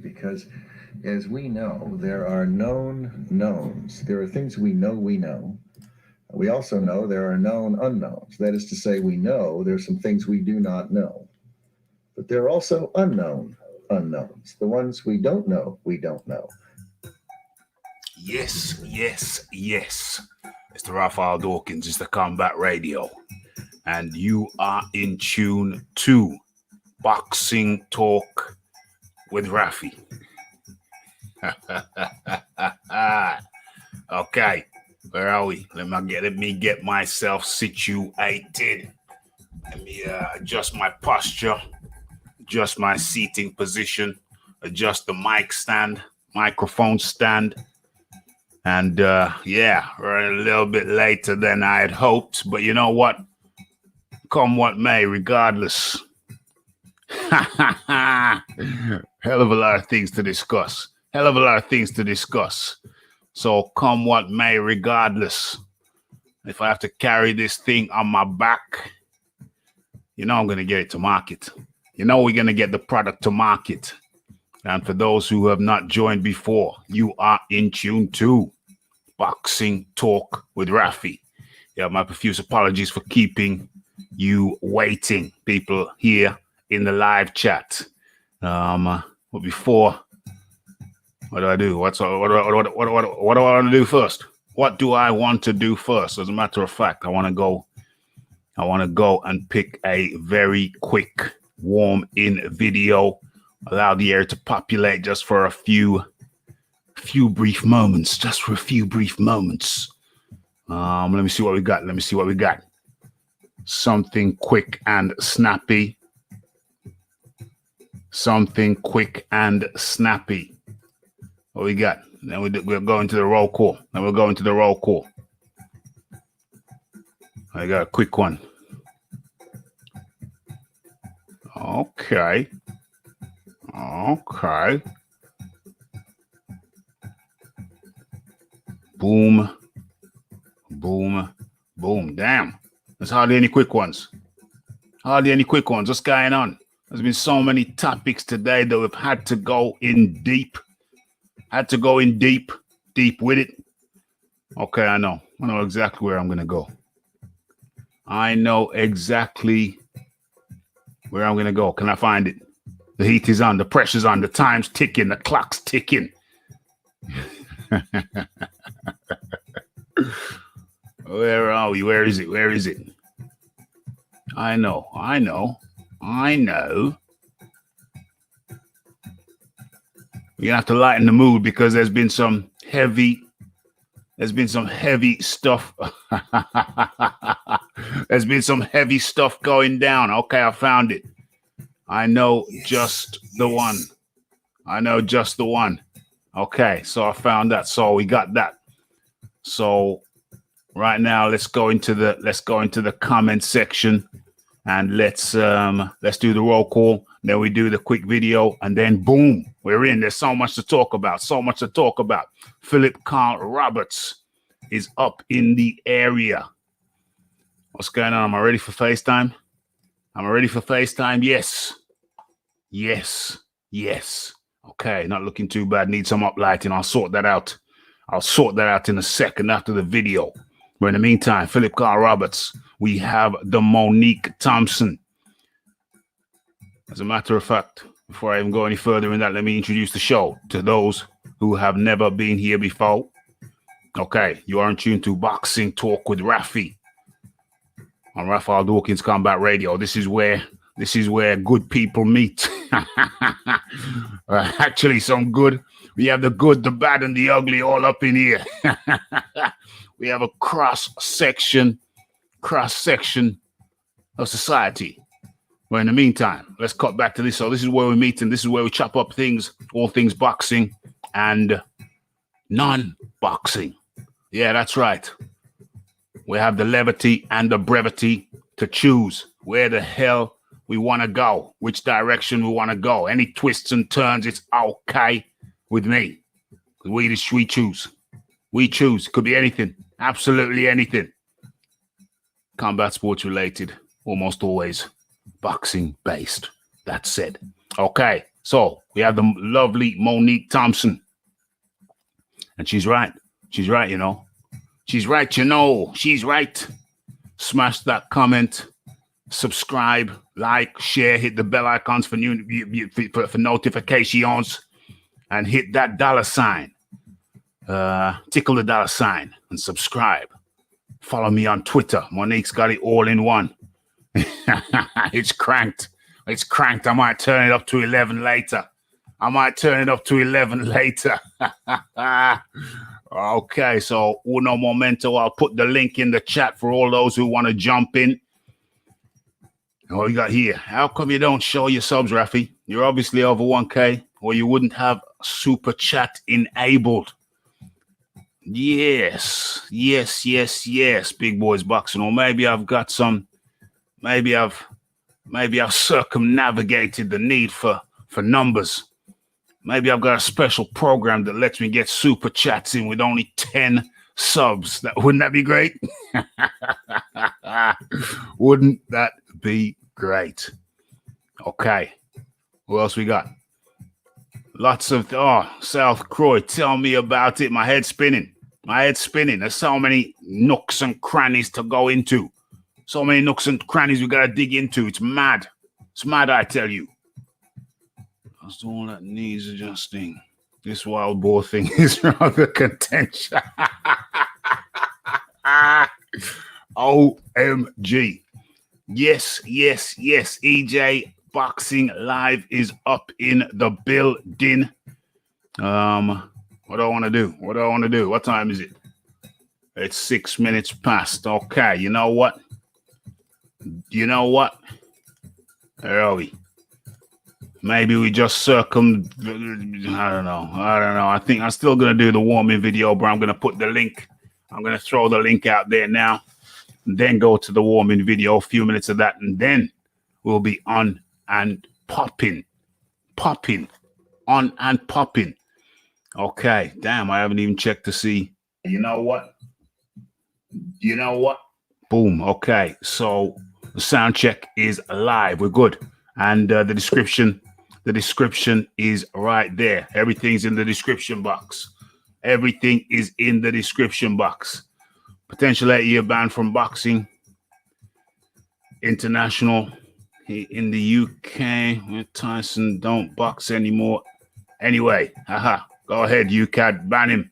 because, as we know, there are known knowns. There are things we know we know. We also know there are known unknowns. That is to say, we know there's some things we do not know. But there are also unknown unknowns. The ones we don't know, we don't know. Yes, yes, yes. It's the Raphie Dawkins, it's the Combat Radio. And you are in tune to Boxing Talk with Raphie. Okay, where are we? Let me get myself situated. Let me adjust my posture, adjust my seating position, adjust the microphone stand. And yeah, we're a little bit later than I had hoped, but you know what? Come what may, regardless. Hell of a lot of things to discuss. So come what may, regardless. If I have to carry this thing on my back, you know I'm going to get it to market. You know we're going to get the product to market. And for those who have not joined before, you are in tune to Boxing Talk with Raphie. Yeah, my profuse apologies for keeping you waiting, people here in the live chat. But before, what do I do? What do I want to do first? What do I want to do first? As a matter of fact, I want to go and pick a very quick warm-in video. Allow the air to populate just for a few brief moments. Let me see what we got. Something quick and snappy. What we got? Then we're going to the roll call. I got a quick one. Okay. Boom. Damn. There's hardly any quick ones. What's going on? There's been so many topics today that we've had to go in deep. Deep with it. Okay, I know exactly where I'm going to go. Can I find it? The heat is on, the pressure's on, the time's ticking, the clock's ticking. Where are we? Where is it? I know. We're gonna have to lighten the mood because there's been some heavy stuff. There's been some heavy stuff going down. Okay, I found it. I know just the one. Okay, so I found that. So we got that. So right now, let's go into the comment section, and let's do the roll call. Then we do the quick video, and then boom, we're in. There's so much to talk about. Philip Carl Roberts is up in the area. What's going on? Am I ready for FaceTime? Yes. Okay, not looking too bad. Need some uplighting. I'll sort that out in a second after the video. But in the meantime, Philip Carl Roberts, we have the Monique Thompson. As a matter of fact, before I even go any further in that, let me introduce the show to those who have never been here before. Okay, you are in tune to Boxing Talk with Raphie on Raphie Dawkins Combat Radio. This is where good people meet. Actually, some good. We have the good, the bad, and the ugly all up in here. We have a cross section of society. But in the meantime, let's cut back to this. So this is where we meet, and this is where we chop up things, all things boxing and non-boxing. Yeah, that's right. We have the levity and the brevity to choose where the hell we want to go, which direction we want to go. Any twists and turns, it's okay with me. We choose. We choose. Could be anything. Absolutely anything. Combat sports related. Almost always boxing based. That's it. Okay. So we have the lovely Monique Thompson. And she's right. She's right, you know. She's right, you know. She's right. Smash that comment, subscribe, like, share, hit the bell icons for notifications, and hit that $sign. Tickle the $sign and subscribe. Follow me on Twitter. Monique's got it all in one. It's cranked. It's cranked. I might turn it up to 11 later. Okay, so uno momento. I'll put the link in the chat for all those who want to jump in. What you got here? How come you don't show your subs, Raphie? You're obviously over 1K, or you wouldn't have super chat enabled. Yes. Big boys boxing. Or maybe I've got some. Maybe I've circumnavigated the need for numbers. Maybe I've got a special program that lets me get super chats in with only 10 subs. Wouldn't that be great? Wouldn't that be great? Okay. What else we got? Lots of South Croy. Tell me about it. My head's spinning. There's so many nooks and crannies to go into. So many nooks and crannies we gotta dig into. It's mad. I tell you. That's all that needs adjusting. This wild boar thing is rather contentious. OMG. Yes. EJ Boxing Live is up in the building. What do I want to do? What time is it? It's 6 minutes past. Okay, you know what? Where are we? Maybe we just I don't know. I think I'm still going to do the warming video, but I'm going to put the link. I'm going to throw the link out there now. And then go to the warming video, a few minutes of that, and then we'll be on and popping. On and popping. Okay, damn, I haven't even checked to see. You know what? Boom. Okay, so the sound check is live. We're good. And the description is right there. Everything's in the description box. Everything is in the description box. Potential 8-year ban from boxing. International in the UK. Tyson don't box anymore. Anyway, go ahead, UCAD, ban him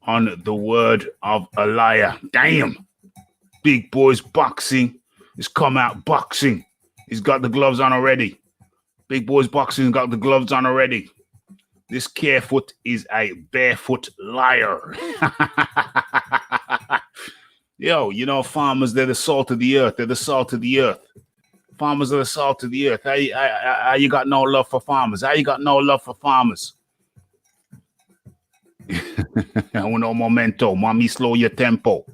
on the word of a liar. Damn. Big Boys Boxing has come out boxing. He's got the gloves on already. Big Boys Boxing got the gloves on already. This Carefoot is a barefoot liar. Yo, you know, farmers, they're the salt of the earth. Farmers are the salt of the earth. How you got no love for farmers? Uno momento. Mommy, slow your tempo.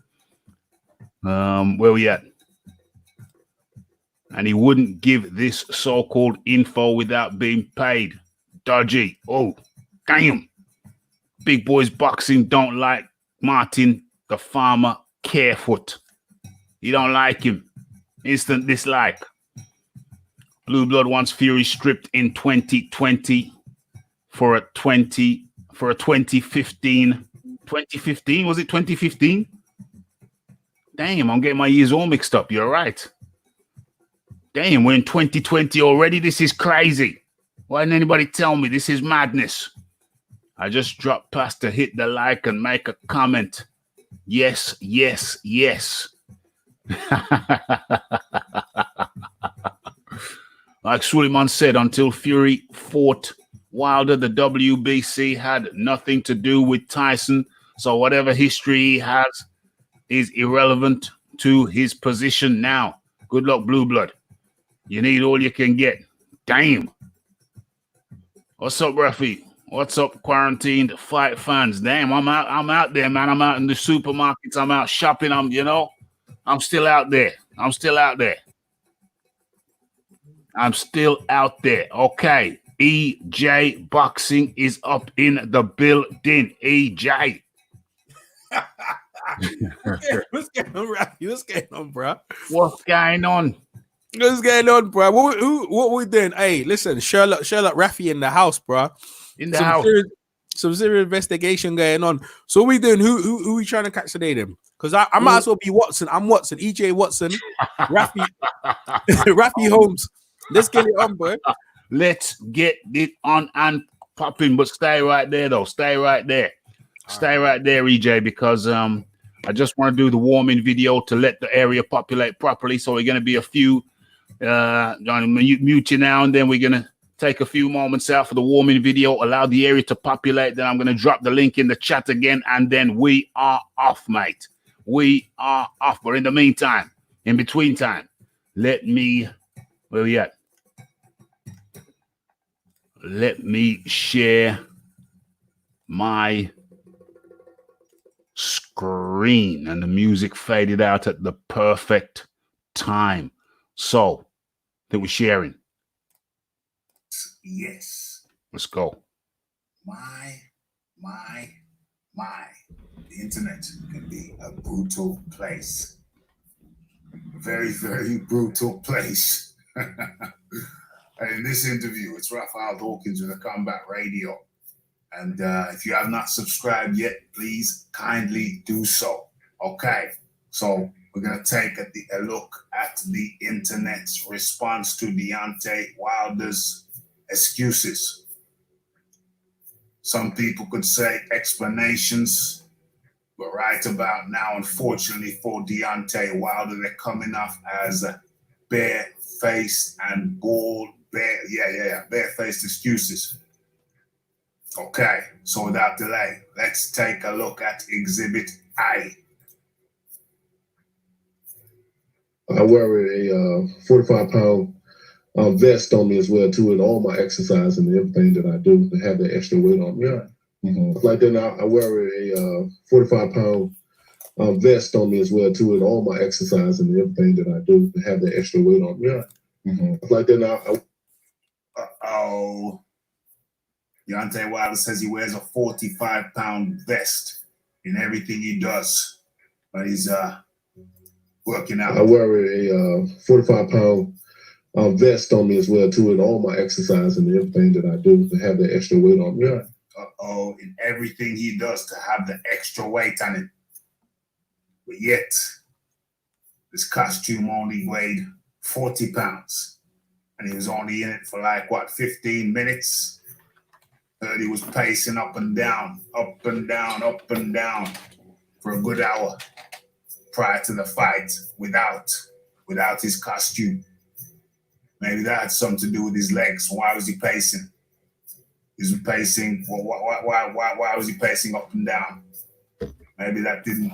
Where we at? And he wouldn't give this so-called info without being paid. Dodgy. Oh, damn. Big Boys Boxing don't like Martin, the farmer, Carefoot. You don't like him. Instant dislike. Blue Blood wants Fury stripped in 2020 for a 2015. 2015? Was it 2015? Damn, I'm getting my years all mixed up. You're right. Damn, we're in 2020 already. This is crazy. Why didn't anybody tell me? This is madness. I just dropped past to hit the like and make a comment. Yes. Like Suleiman said, until Fury fought Wilder, the WBC had nothing to do with Tyson. So whatever history he has is irrelevant to his position now. Good luck, Blue Blood. You need all you can get. Damn. What's up, Raphie? What's up, quarantined fight fans? Damn, I'm out there, man. I'm out in the supermarkets. I'm out shopping. I'm still out there. Okay. EJ Boxing is up in the building. EJ. What's going on, Raphie? What's going on, bro? What's going on? What's going on, bro? What we doing? Hey, listen, Sherlock Raphie in the house, bro. In the house. Some serious investigation going on. So what we doing? Who we trying to catch today, then? Because I might as well be Watson. I'm Watson, EJ Watson, Raphie, Raphie Holmes. Let's get it on, bro. Let's get it on and popping, but stay right there, though. Stay right there. Stay right there, EJ, because I just want to do the warming video to let the area populate properly. So we're going to be a few, mute you now, and then we're going to take a few moments out for the warming video, allow the area to populate. Then I'm going to drop the link in the chat again, and then we are off, mate. We are off. But in the meantime, in between time, let me share my screen, and the music faded out at the perfect time. So that we're sharing. Yes. Let's go. My. The internet can be a brutal place. A very, very brutal place. And in this interview, it's Raphie Hawkins with a Combat Radio. And if you have not subscribed yet, please kindly do so. Okay, so we're going to take a look at the internet's response to Deontay Wilder's excuses. Some people could say explanations, but right about now, unfortunately for Deontay Wilder, they're coming off as bare-faced and bald, bare-faced excuses. Okay, so without delay, let's take a look at Exhibit A. I wear a 45-pound vest on me as well too, in all my exercise and everything that I do to have that extra weight on me. Yeah. Like then I wear a 45-pound vest on me as well too, in all my exercise and everything that I do to have that extra weight on me. Yeah. Like then Deontay Wilder says he wears a 45-pound vest in everything he does, but he's working out. I wear a 45-pound vest on me as well too, in all my exercise and everything that I do to have that extra weight on me. In everything he does to have the extra weight on it. But yet, this costume only weighed 40 pounds. And he was only in it for 15 minutes? Heard he was pacing up and down for a good hour prior to the fight without his costume. Maybe that had something to do with his legs. Why was he pacing? He was pacing. Why was he pacing up and down? Maybe that didn't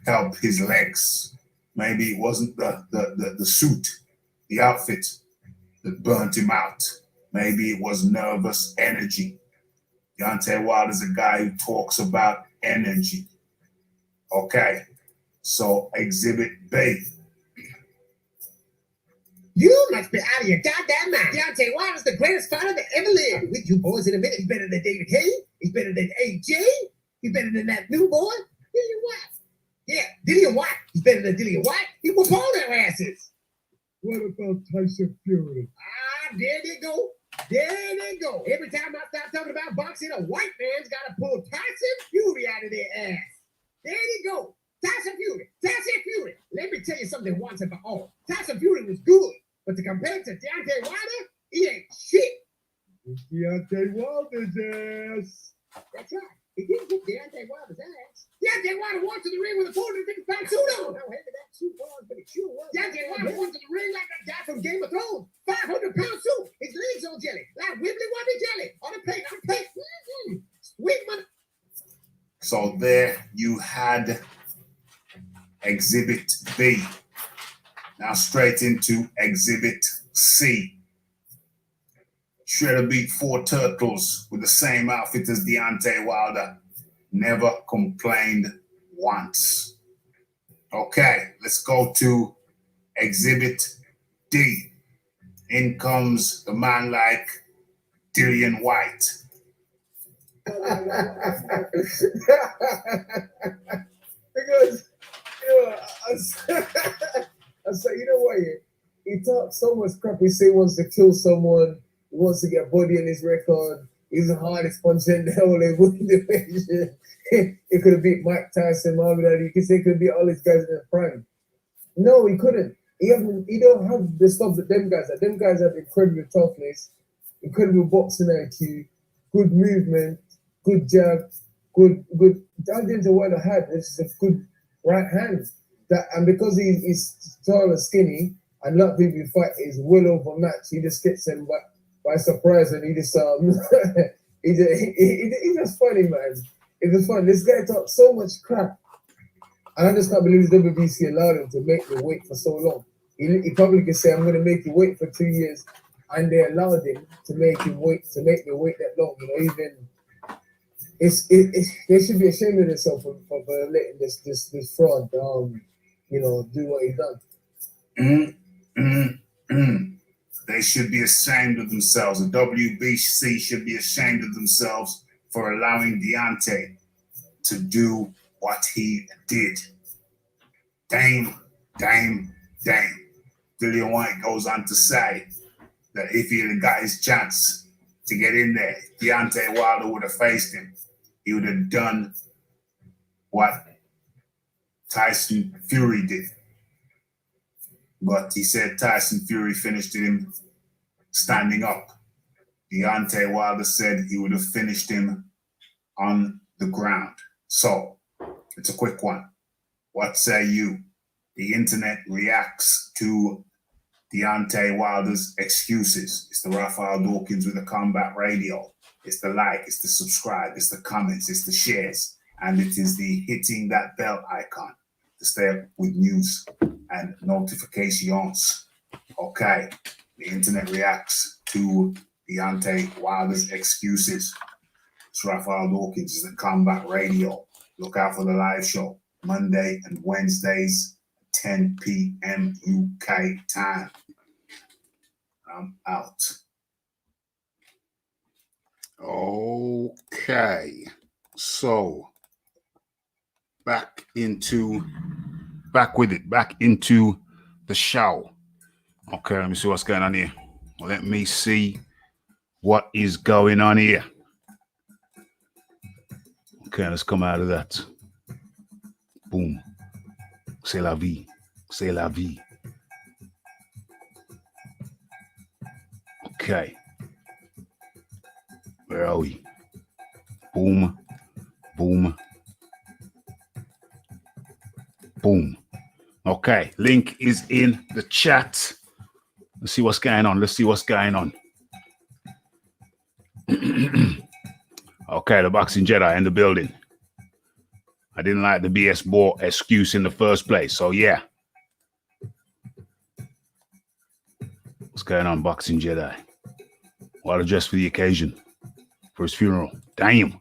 help his legs. Maybe it wasn't the suit, the outfit that burnt him out. Maybe it was nervous energy. Deontay Wilder's a guy who talks about energy. Okay, so Exhibit B. You must be out of your goddamn mind. Deontay Wilder's the greatest fighter that ever lived. With you boys in a minute, he's better than David King. He's better than AJ. He's better than that new boy, Dillian White. Yeah, Dillian White. He's better than Dillian White. He will pull their asses. What about Tyson Fury? There they go. There they go. Every time I start talking about boxing, a white man's got to pull Tyson Fury out of their ass. There they go. Tyson Fury. Let me tell you something once and for all. Tyson Fury was good, but to compare to Deontay Wilder, he ain't shit. It's Deontay Wilder's ass. That's right. He didn't get Deontay Wilder's ass. Deontay Wilder walked to the ring with a 450-pound suit on. How heavy that suit was, but it sure was. Deontay Wilder walked to the ring like that guy from Game of Thrones. 500-pound suit. His legs on jelly. Like wibbly wobbly jelly. On the plate. Sweet money. So there you had Exhibit B. Now straight into Exhibit C. Shredder beat 4 turtles with the same outfit as Deontay Wilder. Never complained once. Okay, let's go to Exhibit D. In comes the man like Dillian White. Because I say, you know what? he talks so much crap. He say he wants to kill someone. He wants to get body on his record. He's the hardest puncher in the whole division. He could have beat Mike Tyson, Muhammad Ali. You could say he could have beat all these guys in their prime. No, he couldn't. He don't have the stuff that them guys have. Them guys have incredible toughness, incredible boxing IQ, good movement, good jab, good. That Denzel Wilder had is a good right hand. And because he's tall and skinny, and a lot of people who fight is well overmatched, he just gets them by surprise, and he just he's just funny, man. It's just fun. This guy talks so much crap. And I just can't believe the WBC allowed him to make me wait for so long. He probably could say, I'm going to make you wait for 2 years. And they allowed him to make me wait that long. You know, they should be ashamed of themselves for letting this fraud, you know, do what he done. They should be ashamed of themselves. The WBC should be ashamed of themselves for allowing Deontay to do what he did. Dame. Dillian White goes on to say that if he had got his chance to get in there, Deontay Wilder would have faced him. He would have done what Tyson Fury did. But he said Tyson Fury finished him standing up. Deontay Wilder said he would have finished him on the ground. So, it's a quick one. What say you? The internet reacts to Deontay Wilder's excuses. It's the Raphael Dawkins with the Combat Radio. It's the like, it's the subscribe, it's the comments, it's the shares, and it is the hitting that bell icon to stay up with news and notifications. Okay, the internet reacts to Deontay Wilder's excuses. It's Raphael Dawkins, it's the Combat Radio. Look out for the live show, Monday and Wednesdays, 10 p.m. UK time. I'm out. Okay. So back into the show. Okay, let me see what's going on here. Let me see what is going on here. Okay, let's come out of that. Boom. C'est la vie. C'est la vie. Okay. Where are we? Boom. Boom. Boom. Okay. Link is in the chat. Let's see what's going on. Okay, the Boxing Jedi in the building. I didn't like the BS Boar excuse in the first place. So, yeah. What's going on, Boxing Jedi? What a dress for the occasion. For his funeral. Damn.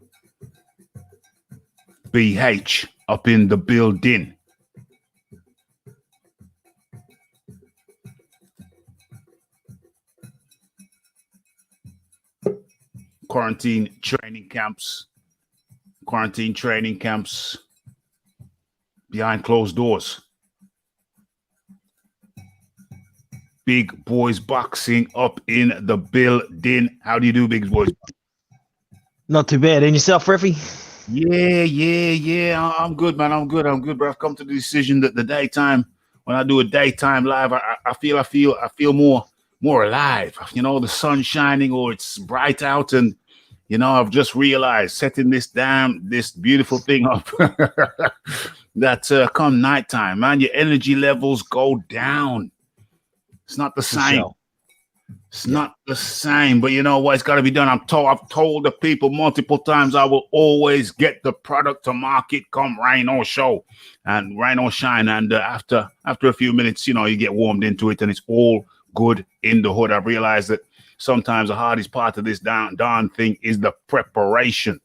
BH up in the building. Quarantine training camps behind closed doors. Big Boys Boxing up in the building. How do you do, Big Boys? Not too bad. And yourself, Raphie? Yeah. I'm good, man. I'm good, bro. I've come to the decision that the daytime, when I do a daytime live, I feel more alive. You know, the sun's shining or it's bright out, and you know, I've just realized setting this beautiful thing up that come nighttime, man, your energy levels go down. It's not the same. Sure. It's not the same, but you know what? It's got to be done. I've told the people multiple times I will always get the product to market come rain or show and rain or shine. And after a few minutes, you know, you get warmed into it and it's all good in the hood. I've realized that sometimes the hardest part of this darn thing is the preparation.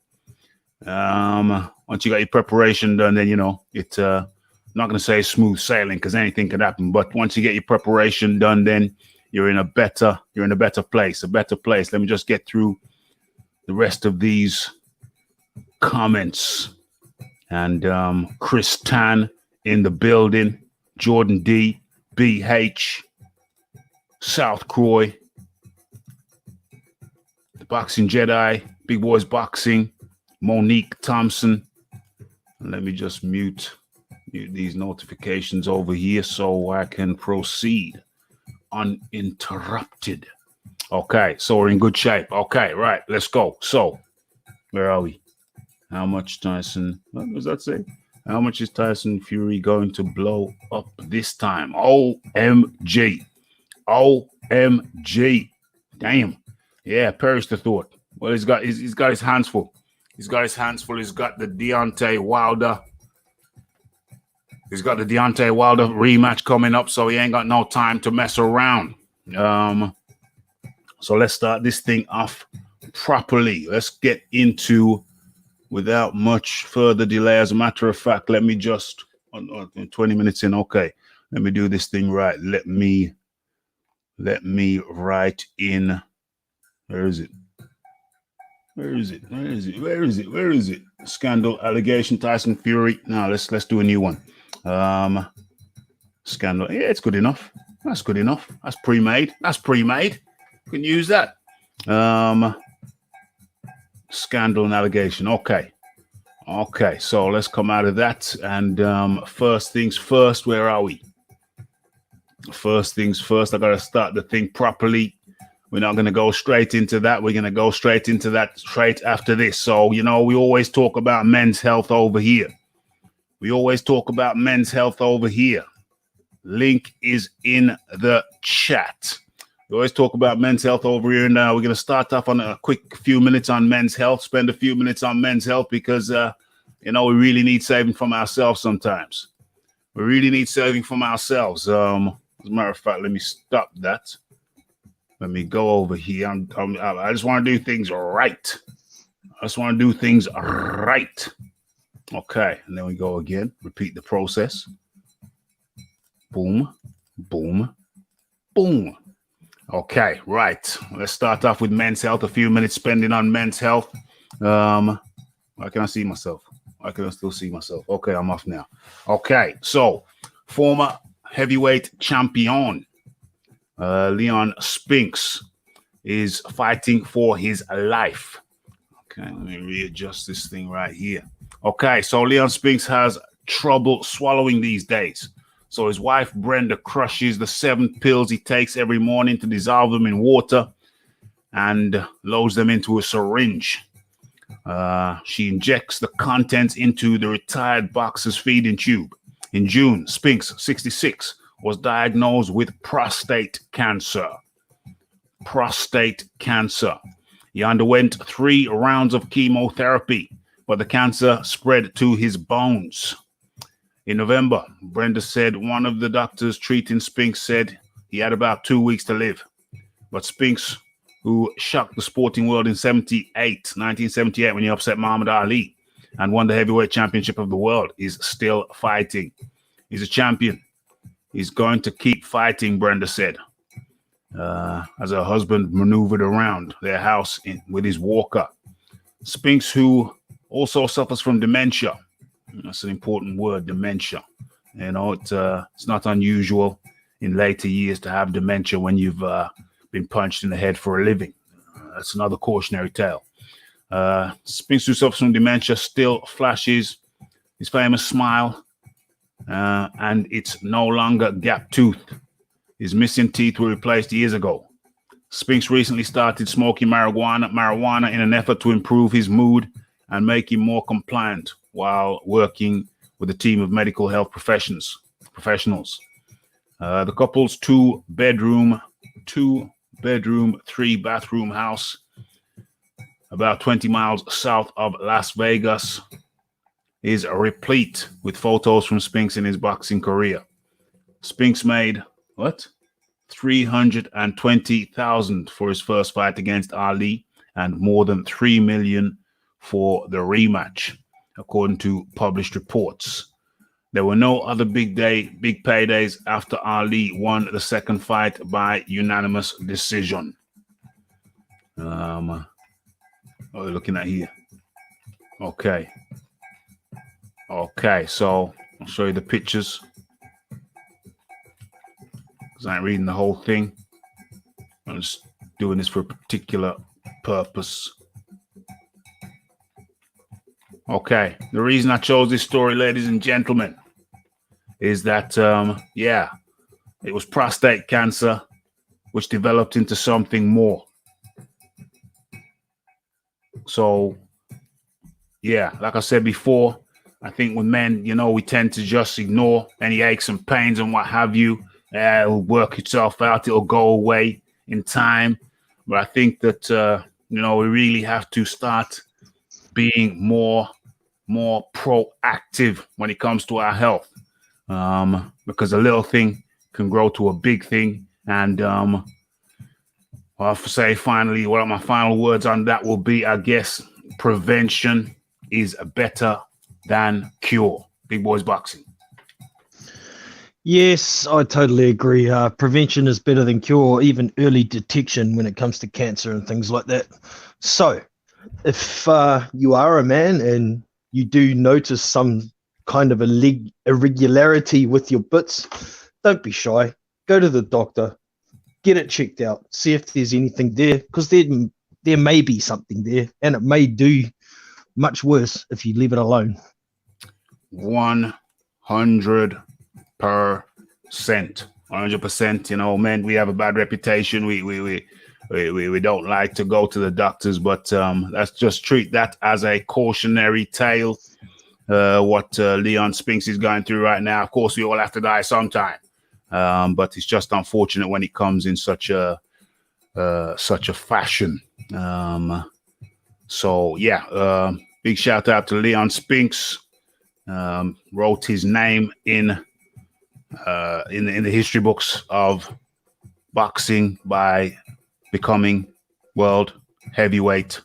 Once you got your preparation done, then, you know, it's not going to say smooth sailing because anything can happen. But once you get your preparation done, then you're in a better place. Let me just get through the rest of these comments. And Chris Tan in the building, Jordan D, BH, South Croy, the Boxing Jedi, Big Boys Boxing, Monique Thompson. And let me just mute these notifications over here so I can proceed uninterrupted. Okay, so we're in good shape. Okay, right, let's go. So, where are we? How much Tyson? What does that say? How much is Tyson Fury going to blow up this time? OMG. OMG. Damn. Yeah, perish the thought. Well, he's got his hands full. He's got his hands full. He's got the Deontay Wilder. He's got the Deontay Wilder rematch coming up, so he ain't got no time to mess around. So let's start this thing off properly. Let's get into without much further delay. As a matter of fact, let me just 20 minutes in. Okay, let me do this thing right. Let me write in. Where is it? Where is it? Where is it? Where is it? Where is it? Scandal, allegation, Tyson Fury. Now let's do a new one. Scandal. Yeah, it's good enough. That's good enough. That's pre-made. That's pre-made. You can use that. Scandal and allegation. Okay. Okay, so let's come out of that. And first things first, where are we? First things first, I got to start the thing properly. We're not going to go straight into that. We're going to go straight into that straight after this. So, you know, we always talk about men's health over here. We always talk about men's health over here. Link is in the chat. We always talk about men's health over here. And we're going to start off on a quick few minutes on men's health. Spend a few minutes on men's health because, you know, we really need saving from ourselves sometimes. We really need saving from ourselves. As a matter of fact, let me stop that. Let me go over here. I just want to do things right. I just want to do things right. Okay, and then we go again. Repeat the process. Boom, boom, boom. Okay, right. Let's start off with men's health. A few minutes spending on men's health. Why can I see myself? Why can I still see myself? Okay, I'm off now. Okay, so former heavyweight champion Leon Spinks is fighting for his life. Okay, let me readjust this thing right here. Okay, so Leon Spinks has trouble swallowing these days. So his wife, Brenda, crushes the 7 pills he takes every morning to dissolve them in water and loads them into a syringe. She injects the contents into the retired boxer's feeding tube. In June, Spinks, 66, was diagnosed with prostate cancer. Prostate cancer. He underwent 3 rounds of chemotherapy, but the cancer spread to his bones. In November, Brenda said one of the doctors treating Spinks said he had about 2 weeks to live. But Spinks, who shocked the sporting world in 1978, when he upset Muhammad Ali and won the heavyweight championship of the world, is still fighting. He's a champion. He's going to keep fighting, Brenda said, as her husband maneuvered around their house with his walker. Spinks, who also suffers from dementia. That's an important word, dementia. You know, it's not unusual in later years to have dementia when you've been punched in the head for a living. That's another cautionary tale. Spinks, who suffers from dementia, still flashes his famous smile, and it's no longer gap tooth. His missing teeth were replaced years ago. Spinks recently started smoking marijuana in an effort to improve his mood and make him more compliant while working with a team of medical health professionals. The couple's 2-bedroom, 3-bathroom house about 20 miles south of Las Vegas is replete with photos from Spinks in his boxing career. Spinks made $320,000 for his first fight against Ali and more than $3 million for the rematch, according to published reports. There were no other big paydays after Ali won the second fight by unanimous decision. What are we looking at here? Okay, so I'll show you the pictures because I ain't reading the whole thing. was doing this for a particular purpose. Okay, the reason I chose this story, ladies and gentlemen, is that, it was prostate cancer, which developed into something more. So, yeah, like I said before, I think with men, we tend to just ignore any aches and pains and what have you. It'll work itself out. It'll go away in time. But I think that, we really have to start being more proactive when it comes to our health, because a little thing can grow to a big thing. And I'll say finally, what my final words on that will be, I guess, prevention is better than cure. Big Boys Boxing. Yes, I totally agree. Prevention is better than cure, or even early detection when it comes to cancer and things like that. So, if you are a man and you do notice some kind of irregularity with your bits, don't be shy. Go to the doctor, get it checked out, see if there's anything there, because there may be something there, and it may do much worse if you leave it alone. 100%. 100%. Men, we have a bad reputation. We don't like to go to the doctors, but let's just treat that as a cautionary tale. What Leon Spinks is going through right now. Of course, we all have to die sometime, but it's just unfortunate when it comes in such a fashion. Big shout out to Leon Spinks. Wrote his name in the history books of boxing by becoming world heavyweight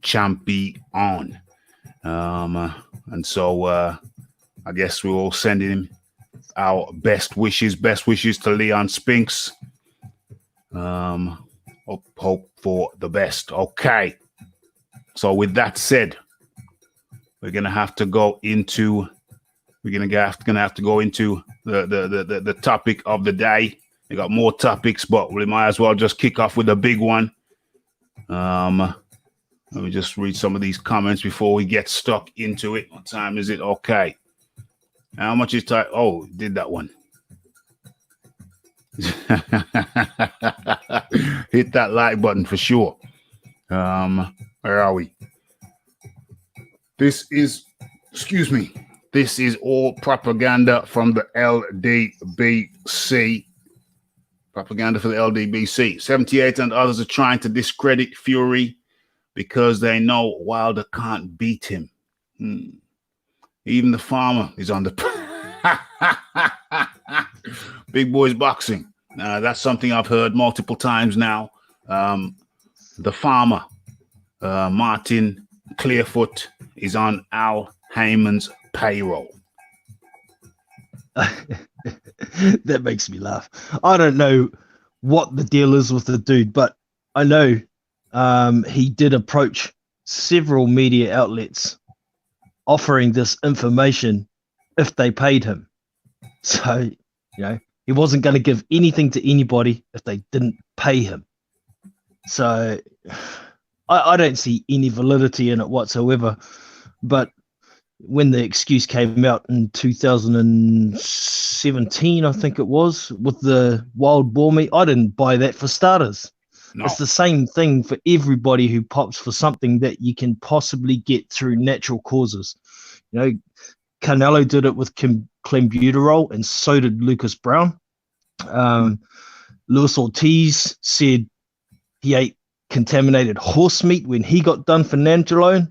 champion. And so I guess we're all sending him our best wishes to Leon Spinks. Hope for the best. Okay. So with that said, we're gonna have to go into the topic of the day. We got more topics, but we might as well just kick off with a big one. Let me just read some of these comments before we get stuck into it. What time is it? Okay. How much is time? Oh, did that one. Hit that like button for sure. Where are we? This is all propaganda from the LDBC. Propaganda for the LDBC. 78 and others are trying to discredit Fury because they know Wilder can't beat him. Even the farmer is on the Big Boys Boxing. That's something I've heard multiple times now. The farmer, Martin Clearfoot, is on Al Heyman's payroll. That makes me laugh. I don't know what the deal is with the dude, but I know he did approach several media outlets offering this information if they paid him. So, he wasn't going to give anything to anybody if they didn't pay him. So I don't see any validity in it whatsoever. But when the excuse came out in 2017, I think it was, with the wild boar meat, I didn't buy that for starters. No. It's the same thing for everybody who pops for something that you can possibly get through natural causes. Canelo did it with clenbuterol, and so did Lucas Brown. Luis Ortiz said he ate contaminated horse meat when he got done for nandrolone.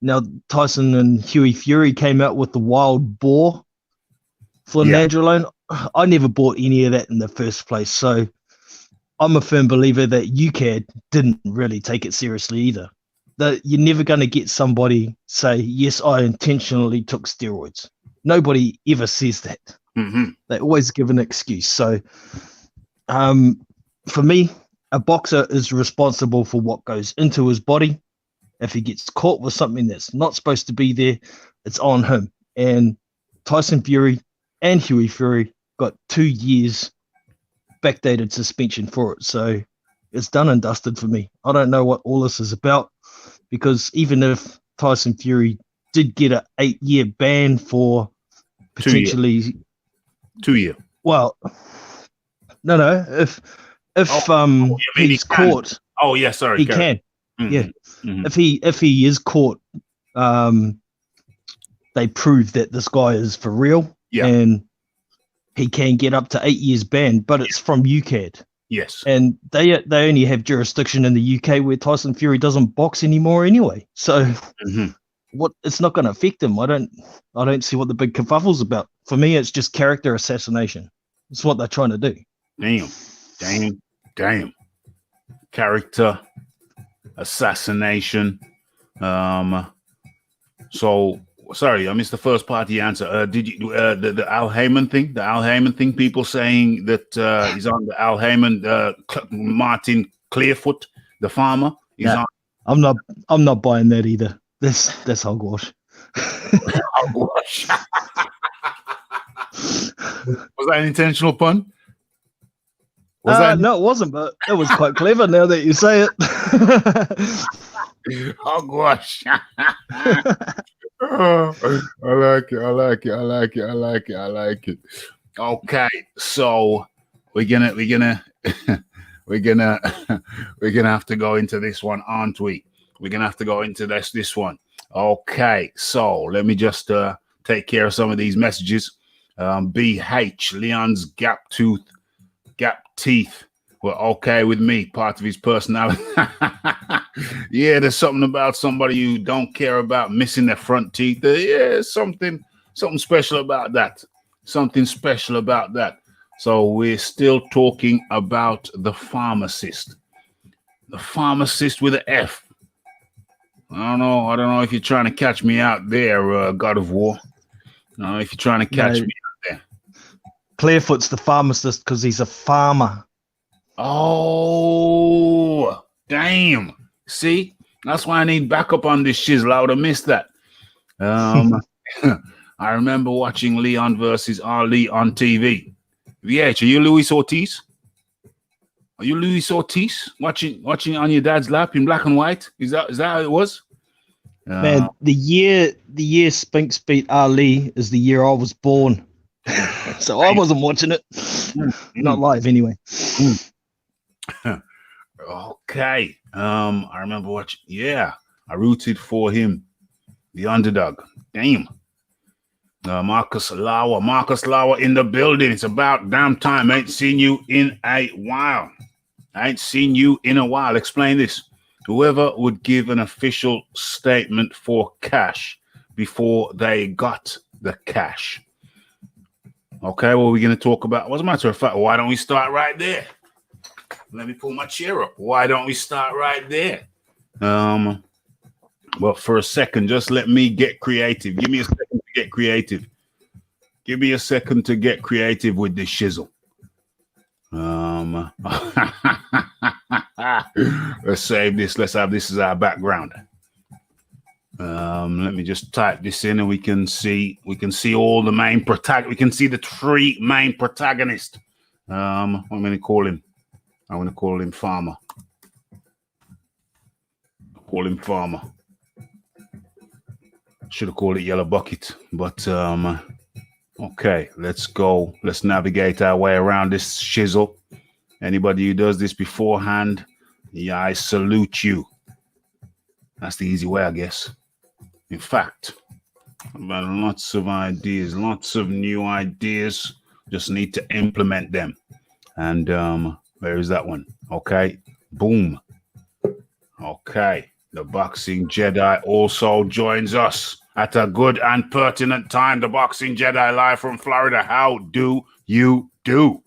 Now Tyson and Huey Fury came out with the wild boar for nandrolone. I never bought any of that in the first place, so I'm a firm believer that UKAD didn't really take it seriously either. That you're never going to get somebody say, yes, I intentionally took steroids. Nobody ever says that. Mm-hmm. They always give an excuse. So for me, a boxer is responsible for what goes into his body. If he gets caught with something that's not supposed to be there, it's on him. And Tyson Fury and Huey Fury got 2 years backdated suspension for it. So it's done and dusted for me. I don't know what all this is about, because even if Tyson Fury did get an 8-year ban for potentially 2 year. well, no, if he's caught, Oh yeah, sorry, he can. Mhm. Yeah, Mhm. if he is caught, they prove that this guy is for real, Yeah. and he can get up to 8 years ban, but it's from UCAD, Yes. and they only have jurisdiction in the UK where Tyson Fury doesn't box anymore anyway. So Mhm. what? It's not going to affect him. I don't see what the big kerfuffle's about. For me, it's just character assassination. It's what they're trying to do. Damn. Character assassination. So sorry, I missed the first part of the answer. Did you the Al Heyman thing? The Al Heyman thing. People saying that he's on the Al Heyman, Martin Clearfoot, the farmer. He's Nah. on. I'm not buying that either. That's hogwash. Hogwash. Was that an intentional pun? No, it wasn't, but it was quite clever now that you say it. Hogwash. Oh, I like it. Okay, so we're gonna we're gonna have to go into this one, aren't we? We're gonna have to go into this one. Okay, so let me just take care of some of these messages. BH, Leon's gap teeth were okay with me, part of his personality. Yeah, there's something about somebody who don't care about missing their front teeth. Yeah, something special about that. Something special about that. So we're still talking about the pharmacist. The pharmacist with an F. I don't know if you're trying to catch me out there, God of War. I don't know if you're trying to catch me out there. Clearfoot's the pharmacist because he's a farmer. Oh, damn. See? That's why I need backup on this shizzle. I would have missed that. I remember watching Leon versus Ali on TV. VH, are you Luis Ortiz? Are you Luis Ortiz watching on your dad's lap in black and white? Is that how it was? Man, the year Spinks beat Ali is the year I was born. So I wasn't watching it. Not live anyway. Okay. I remember watching. Yeah, I rooted for him, the underdog. Damn. Marcus Lauer in the building. It's about damn time. I ain't seen you in a while. Explain this. Whoever would give an official statement for cash before they got the cash. Okay, what are we going to talk about? As a matter of fact, why don't we start right there? Let me pull my chair up. Why don't we start right there? But for a second, just let me get creative. Give me a second to get creative. Give me a second to get creative with this shizzle. Let's save this. Let's have this as our background. Let me just type this in, and we can see all the main protagonists. We can see the 3 main protagonists. I'm going to call him Farmer. Call him Farmer. Should have called it Yellow Bucket, but okay, let's go. Let's navigate our way around this shizzle. Anybody who does this beforehand, yeah, I salute you. That's the easy way, I guess. In fact, I've got lots of ideas, lots of new ideas. Just need to implement them. And where is that one? Okay, boom. Okay, the Boxing Jedi also joins us at a good and pertinent time. The Boxing Jedi live from Florida. How do you do?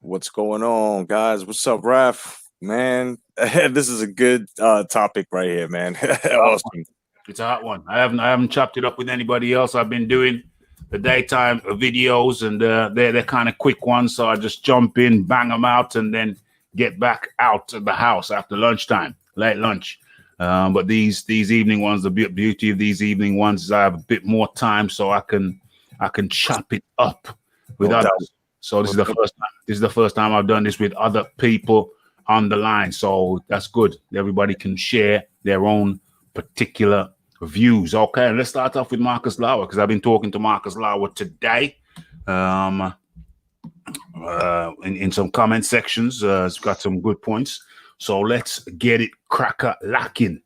What's going on, guys? What's up, Raph? Man, this is a good topic right here, man. Awesome. It's a hot one. I haven't chopped it up with anybody else. I've been doing the daytime videos, and they're kind of quick ones. So I just jump in, bang them out, and then get back out of the house after lunchtime, late lunch. But these evening ones, the beauty of these evening ones is I have a bit more time, so I can chop it up with others. So this is the first time. This is the first time I've done this with other people on the line. So that's good. Everybody can share their own particular views. Okay, let's start off with Marcus Lauer, because I've been talking to Marcus Lauer today. In some comment sections, it's got some good points. So let's get it cracker lacking.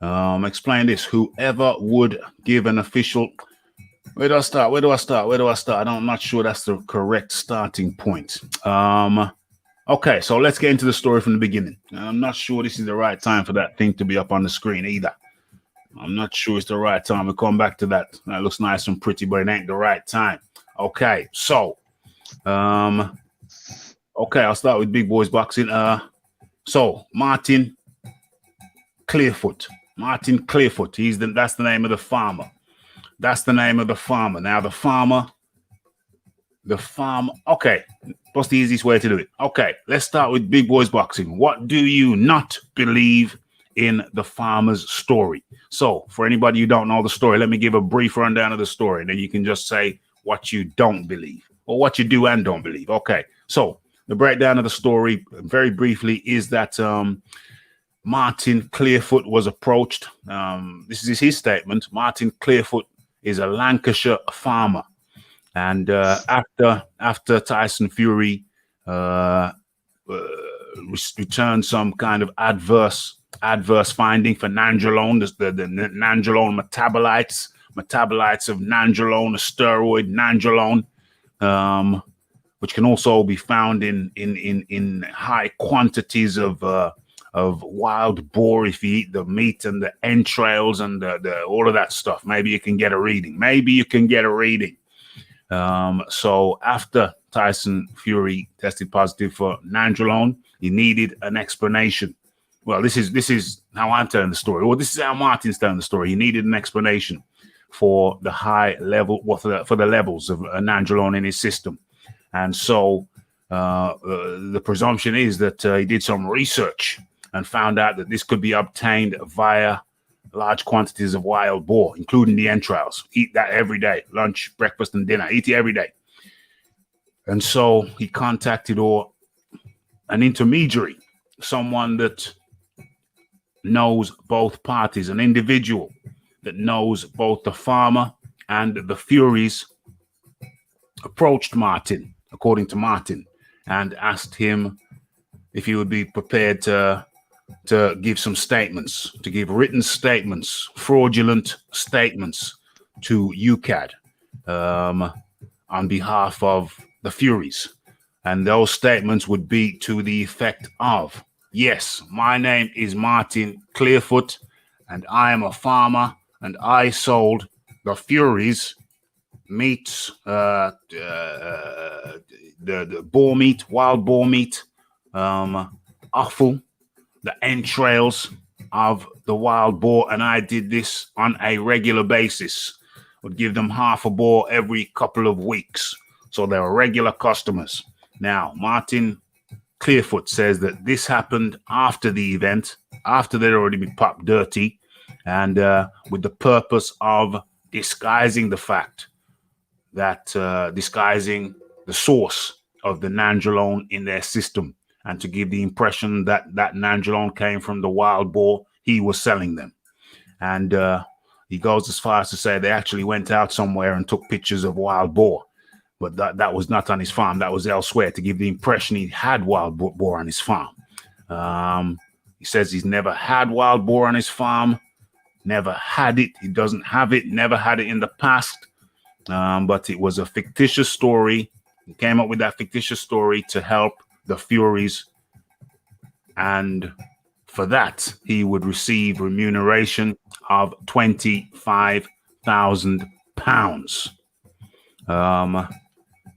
Explain this. Whoever would give an official. Where do I start? I'm not sure that's the correct starting point. Okay, so let's get into the story from the beginning. I'm not sure this is the right time for that thing to be up on the screen either. I'm not sure it's the right time. We'll come back to that. That looks nice and pretty, but it ain't the right time. Okay, so okay, I'll start with Big Boys Boxing. So Martin Clearfoot. That's the name of the farmer. Now the farmer. Okay, what's the easiest way to do it? Okay, let's start with Big Boys Boxing. What do you not believe in the farmer's story? So for anybody who don't know the story, let me give a brief rundown of the story, and then you can just say what you don't believe or what you do and don't believe. Okay, so the breakdown of the story very briefly is that Martin Clearfoot was approached. This is his statement. Martin Clearfoot is a Lancashire farmer. And after Tyson Fury returned some kind of adverse finding for nandrolone, the nandrolone metabolites of nandrolone, a steroid nandrolone, which can also be found in high quantities of wild boar if you eat the meat and the entrails and the all of that stuff. Maybe you can get a reading. So after Tyson Fury tested positive for nandrolone, he needed an explanation. Well, this is how I'm telling the story. Well, this is how Martin's telling the story. He needed an explanation for the high level, for the levels of nandrolone in his system. And so the presumption is that he did some research and found out that this could be obtained via large quantities of wild boar, including the entrails. Eat that every day, lunch, breakfast, and dinner. Eat it every day. And so he contacted an intermediary, someone that knows both parties, an individual that knows both the farmer and the Furies, approached Martin, according to Martin, and asked him if he would be prepared to give some statements, to give written statements, fraudulent statements to UCAD on behalf of the Furies. And those statements would be to the effect of, yes, my name is Martin Clearfoot, and I am a farmer, and I sold the Furies meats, the boar meat, wild boar meat, offal, the entrails of the wild boar, and I did this on a regular basis. Would give them half a boar every couple of weeks. So they were regular customers. Now, Martin Clearfoot says that this happened after the event, after they'd already been popped dirty, and with the purpose of disguising the fact that, disguising the source of the nandrolone in their system, and to give the impression that that nandrolone came from the wild boar he was selling them. And he goes as far as to say they actually went out somewhere and took pictures of wild boar. But that was not on his farm. That was elsewhere, to give the impression he had wild boar on his farm. He says he's never had wild boar on his farm, never had it. He doesn't have it, never had it in the past. But it was a fictitious story. He came up with that fictitious story to help the Furies. And for that, he would receive remuneration of £25,000.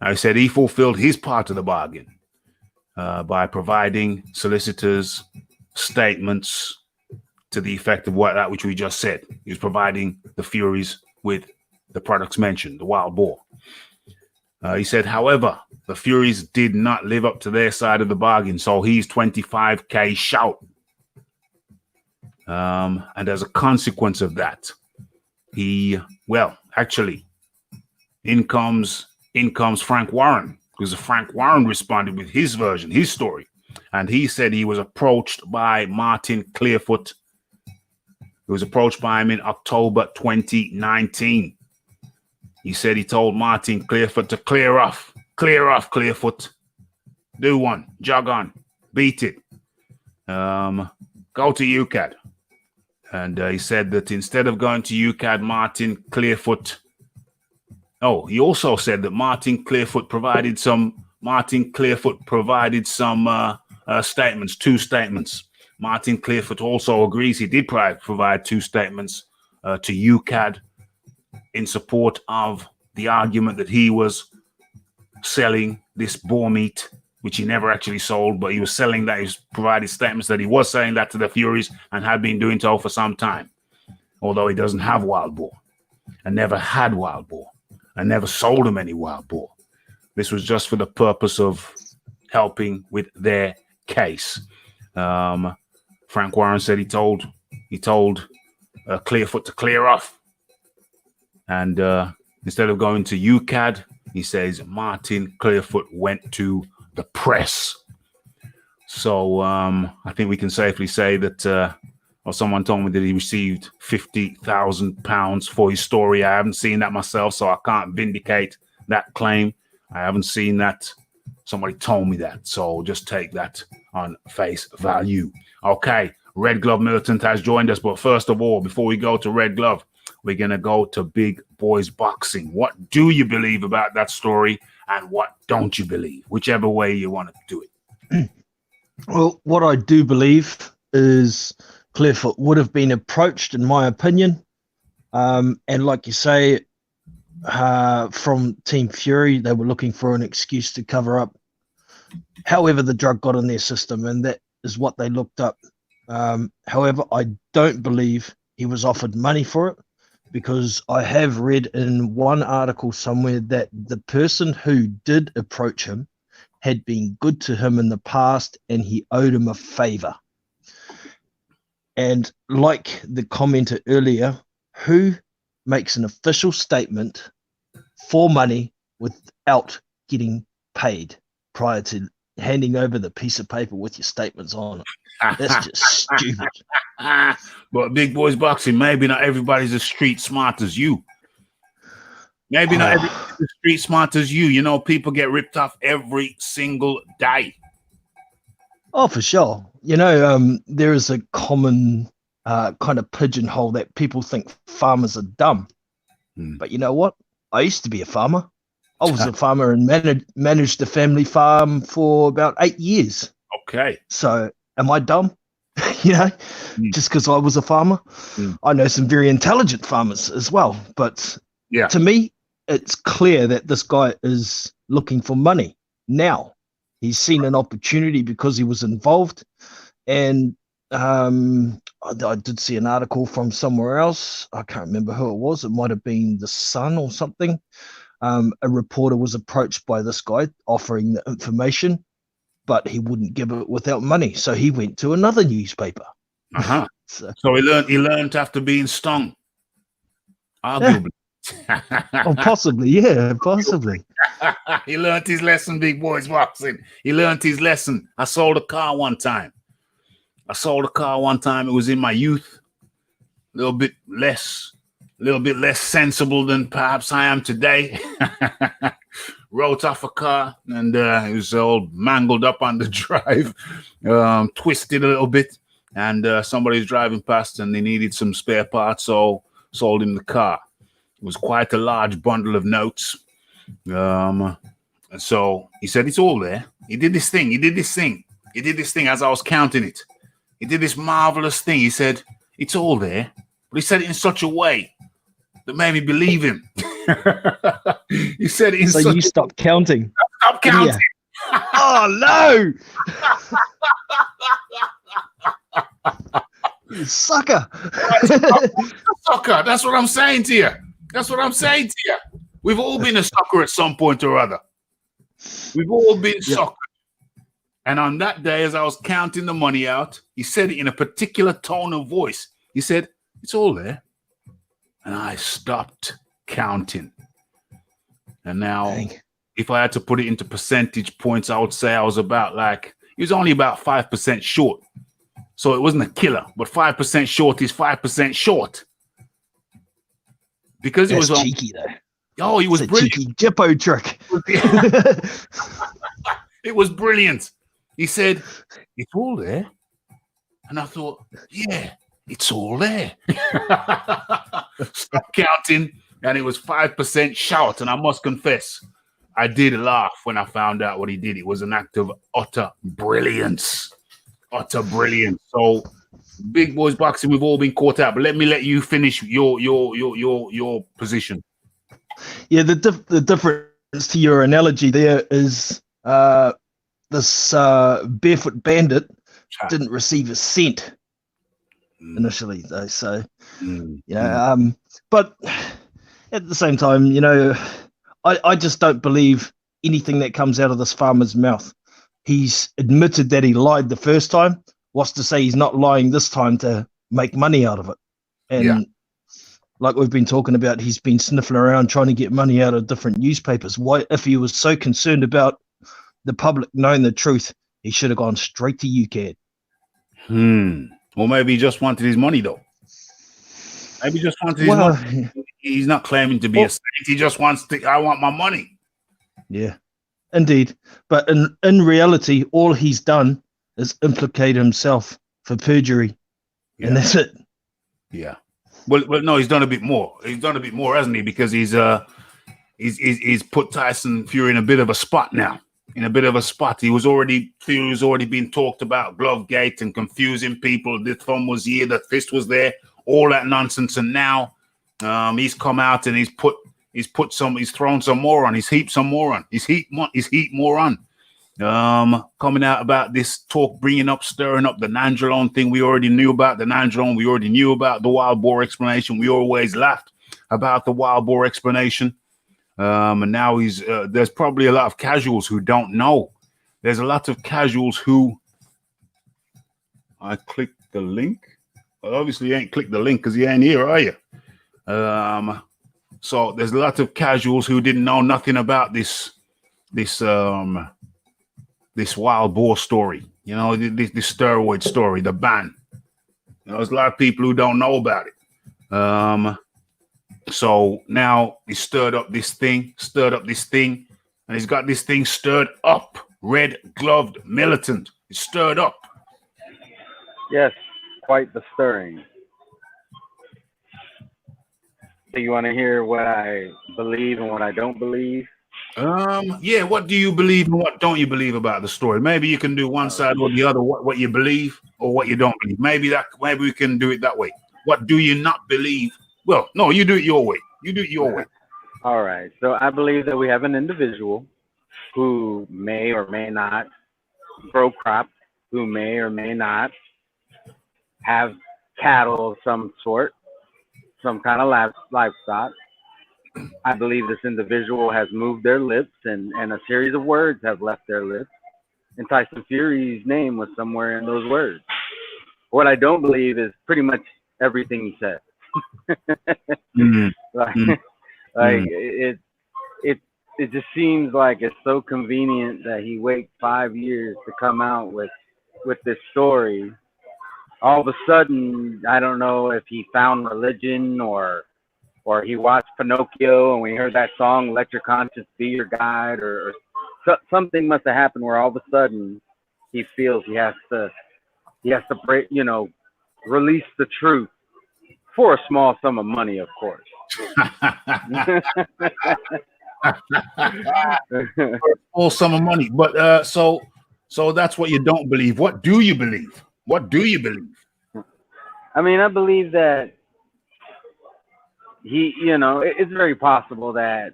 Now, he said he fulfilled his part of the bargain by providing solicitors' statements to the effect of that which we just said. He was providing the Furies with the products mentioned, the wild boar. He said, however, the Furies did not live up to their side of the bargain, so he's 25K shout. And as a consequence of that, in comes Frank Warren, because Frank Warren responded with his version, his story. And he said he was approached by Martin Clearfoot. He was approached by him in October 2019. He said he told Martin Clearfoot to clear off Clearfoot. Do one, jog on, beat it. Go to UCAD. And he said that instead of going to UCAD, Martin Clearfoot. Oh, he also said that Martin Clearfoot provided some statements, 2 statements. Martin Clearfoot also agrees he did provide 2 statements to UCAD in support of the argument that he was selling this boar meat, which he never actually sold, but he was selling that. He provided statements that he was selling that to the Furies and had been doing so for some time, although he doesn't have wild boar and never had wild boar and never sold him any wild boar. This was just for the purpose of helping with their case. Frank Warren said he told Clearfoot to clear off. And instead of going to UCAD, he says Martin Clearfoot went to the press. So I think we can safely say that, or someone told me that he received £50,000 for his story. I haven't seen that myself, so I can't vindicate that claim. I haven't seen that. Somebody told me that. So just take that on face value. Okay, Red Glove Militant has joined us. But first of all, before we go to Red Glove, we're going to go to Big Boys Boxing. What do you believe about that story and what don't you believe? Whichever way you want to do it. Well, what I do believe is Clearfoot would have been approached, in my opinion. And like you say, from Team Fury, they were looking for an excuse to cover up however the drug got in their system, and that is what they looked up. However, I don't believe he was offered money for it, because I have read in one article somewhere that the person who did approach him had been good to him in the past and he owed him a favor. And like the commenter earlier, who makes an official statement for money without getting paid prior to handing over the piece of paper with your statements on it? That's just stupid. But Big Boys Boxing, maybe not everybody's as street smart as you. Maybe not everybody's as street smart as you. You know, people get ripped off every single day. Oh, for sure. You know, there is a common kind of pigeonhole that people think farmers are dumb. But you know what? I used to be a farmer. I was a farmer and managed a family farm for about 8 years. Okay. So am I dumb? You know, just because I was a farmer? I know some very intelligent farmers as well. But yeah, to me, it's clear that this guy is looking for money now. He's seen an opportunity because he was involved. And I did see an article from somewhere else. I can't remember who it was. It might have been The Sun or something. A reporter was approached by this guy offering the information, but he wouldn't give it without money. So he went to another newspaper. So he learned after being stung. Arguably. Oh, possibly, yeah, possibly. He learned his lesson, Big Boys Boxing. He learned his lesson. I sold a car one time. It was in my youth. A little bit less sensible than perhaps I am today. Wrote off a car, and it was all mangled up on the drive, twisted a little bit, and somebody was driving past and they needed some spare parts, so sold him the car. It was quite a large bundle of notes. So he said, it's all there. He did this thing as I was counting it. He did this marvelous thing. He said, it's all there. But he said it in such a way that made me believe him. He said it in so you stopped counting. Stop counting. Yeah. Oh, no. You sucker. Sucker. That's what I'm saying to you. We've all been a sucker at some point or other. We've all been suckers. And on that day, as I was counting the money out, he said it in a particular tone of voice. He said, it's all there. And I stopped counting. And now, if I had to put it into percentage points, I would say I was about like He was only about 5% short. So it wasn't a killer, but 5% short is 5% short. Because That's it was cheeky though. Oh, he was It's a brilliant. cheeky Jippo trick. It was brilliant. He said, "It's all there," and I thought, "Yeah, it's all there." Stop counting, and it was 5% shout. And I must confess, I did laugh when I found out what he did. It was an act of utter brilliance. Utter brilliance. So, big boys boxing, we've all been caught out. But let me let you finish your position. Yeah, the difference to your analogy there is this barefoot bandit didn't receive a cent initially, though. So, but at the same time, you know, I just don't believe anything that comes out of this farmer's mouth. He's admitted that he lied the first time. What's to say he's not lying this time to make money out of it? And like we've been talking about, he's been sniffing around trying to get money out of different newspapers. Why, if he was so concerned about the public knowing the truth, he should have gone straight to UCAD. Or maybe he just wanted his money, though. Maybe he just wanted his money. He's not claiming to be a saint. He just wants to, I want my money. Yeah, indeed. But in reality, all he's done is implicate himself for perjury. And that's it. Yeah. Well, no, he's done a bit more. He's done a bit more, hasn't he? Because he's put Tyson Fury in a bit of a spot now. In a bit of a spot. He was already being talked about Glovegate and confusing people. The thumb was here, the fist was there, all that nonsense. And now he's come out and he's thrown some more on. He's heaped some more on. He's heaped more on. Coming out about this talk, stirring up the Nandrolone thing. We already knew about the Nandrolone. We already knew about the wild boar explanation. We always laughed about the wild boar explanation. And now there's probably a lot of casuals who don't know. There's a lot of casuals who I clicked the link. Well, obviously you ain't clicked the link because you ain't here, are you? So there's a lot of casuals who didn't know nothing about this wild boar story, you know, this steroid story, the ban. You know, there's a lot of people who don't know about it. So now he stirred up this thing, and he's got this thing stirred up. Red-gloved militant. It's stirred up. Yes, quite the stirring. So you want to hear what I believe and what I don't believe? Yeah, what do you believe and what don't you believe about the story? Maybe you can do one side or the other, what you believe or what you don't believe. Maybe we can do it that way. What do you not believe? Well, no, you do it your way. You do it your way. All right. So I believe that we have an individual who may or may not grow crops, who may or may not have cattle of some sort, some kind of livestock. I believe this individual has moved their lips and a series of words have left their lips. And Tyson Fury's name was somewhere in those words. What I don't believe is pretty much everything he said. It just seems like it's so convenient that he waited 5 years to come out with this story. All of a sudden, I don't know if he found religion or he watched Pinocchio and we heard that song, Let Your Conscience Be Your Guide, or something must have happened where all of a sudden he feels he has to break, release the truth for a small sum of money, of course. Small sum of money. But so that's what you don't believe. What do you believe? What do you believe? I mean, I believe that it's very possible that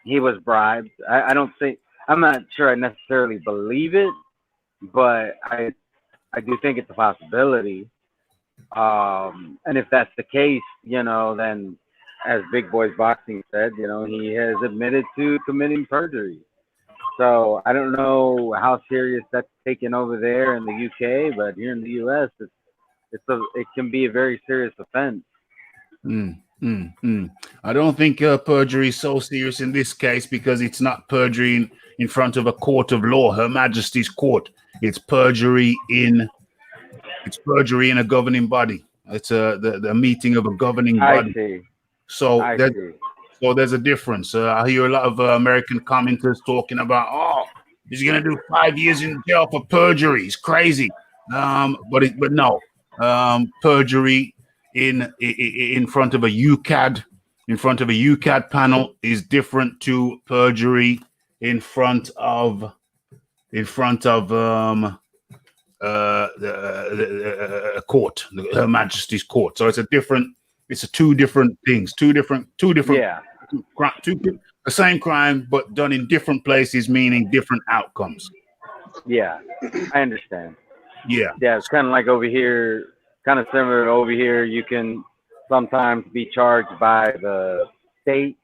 he was bribed. I'm not sure I necessarily believe it, but I do think it's a possibility. And if that's the case, then as Big Boys Boxing said, he has admitted to committing perjury. So I don't know how serious that's taken over there in the UK, but here in the US, it can be a very serious offense. I don't think perjury is so serious in this case because it's not perjury in front of a court of law, Her Majesty's court. It's perjury in a governing body. It's the meeting of a governing I body. see. So I there's see. So there's a difference. I hear a lot of American commenters talking about, oh, he's going to do 5 years in jail for perjury. It's crazy. But no, perjury in front of a UCAD panel is different to perjury in front of the court, Her Majesty's court. So it's two different things, two different. Yeah. The same crime, but done in different places, meaning different outcomes. Yeah, I understand. Yeah. Yeah, it's kind of like over here, kind of similar to over here. You can sometimes be charged by the state,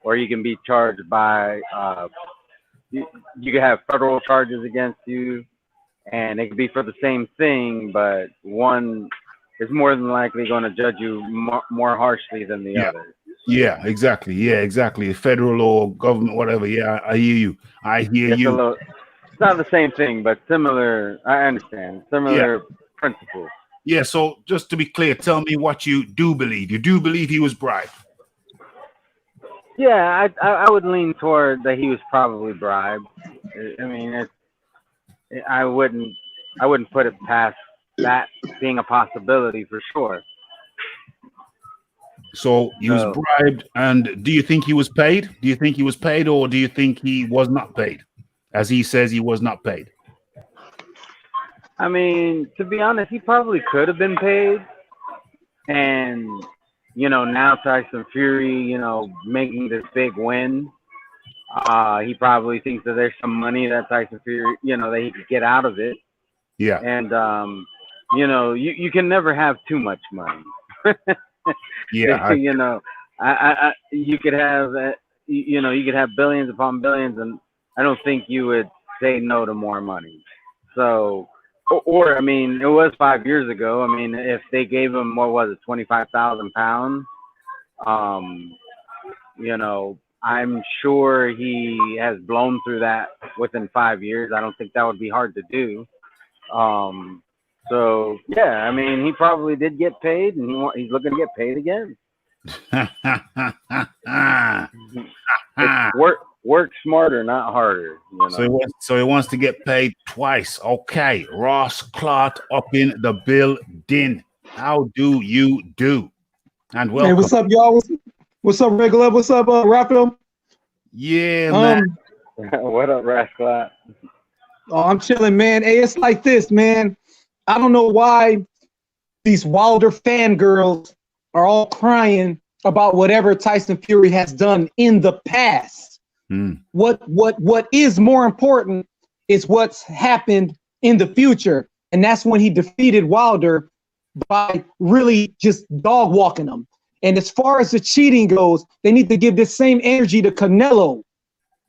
or you can be charged by, you can have federal charges against you, and it could be for the same thing, but one is more than likely going to judge you more harshly than the other. Yeah, exactly. Yeah, exactly. Federal or government, whatever. Yeah, I hear you. It's not the same thing, but similar. I understand. Similar principles. Yeah, so just to be clear, tell me what you do believe. You do believe he was bribed? Yeah, I would lean toward that he was probably bribed. I mean, I wouldn't put it past that being a possibility for sure. So he was bribed, and do you think he was paid? Do you think he was paid, or do you think he was not paid? As he says, he was not paid. I mean, to be honest, he probably could have been paid. And, now Tyson Fury, making this big win, he probably thinks that there's some money that Tyson Fury, that he could get out of it. Yeah. And, you can never have too much money. Yeah. You could have, you could have billions upon billions, and I don't think you would say no to more money. So, or I mean, it was 5 years ago. I mean, if they gave him, what was it, 25,000 pounds, I'm sure he has blown through that within 5 years. I don't think that would be hard to do. So yeah, I mean, he probably did get paid, and he's looking to get paid again. Work smarter, not harder. So he wants to get paid twice. Okay, Ross Clark up in the building. How do you do? And welcome. Hey, what's up, y'all? What's up, Regular? What's up, Raphie? Yeah, man. What up, Rascal? Oh, I'm chilling, man. Hey, it's like this, man. I don't know why these Wilder fangirls are all crying about whatever Tyson Fury has done in the past. What is more important is what's happened in the future, and that's when he defeated Wilder by really just dog walking him. And as far as the cheating goes, they need to give this same energy to Canelo,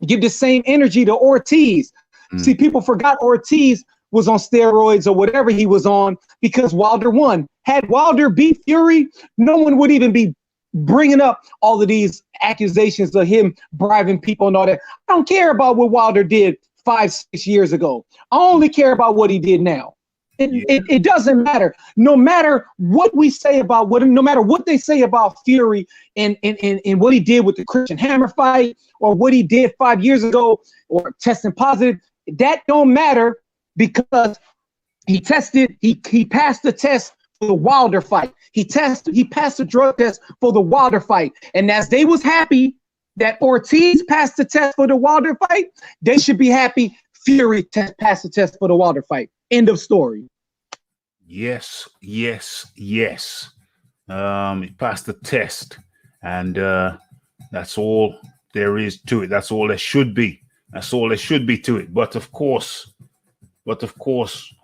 give the same energy to Ortiz. See, people forgot Ortiz was on steroids or whatever he was on because Wilder won. Had Wilder beat Fury, no one would even be bringing up all of these accusations of him bribing people and all that. I don't care about what Wilder did 5-6 years ago. I only care about what he did now. It doesn't matter. No matter what we say about no matter what they say about Fury and what he did with the Christian Hammer fight or what he did 5 years ago or testing positive, that don't matter because he passed the test for the Wilder fight. He passed the drug test for the Wilder fight. And as they was happy that Ortiz passed the test for the Wilder fight, they should be happy Fury passed the test for the Wilder fight. End of story. Yes. He passed the test, and that's all there is to it. That's all there should be. That's all there should be to it. But of course, I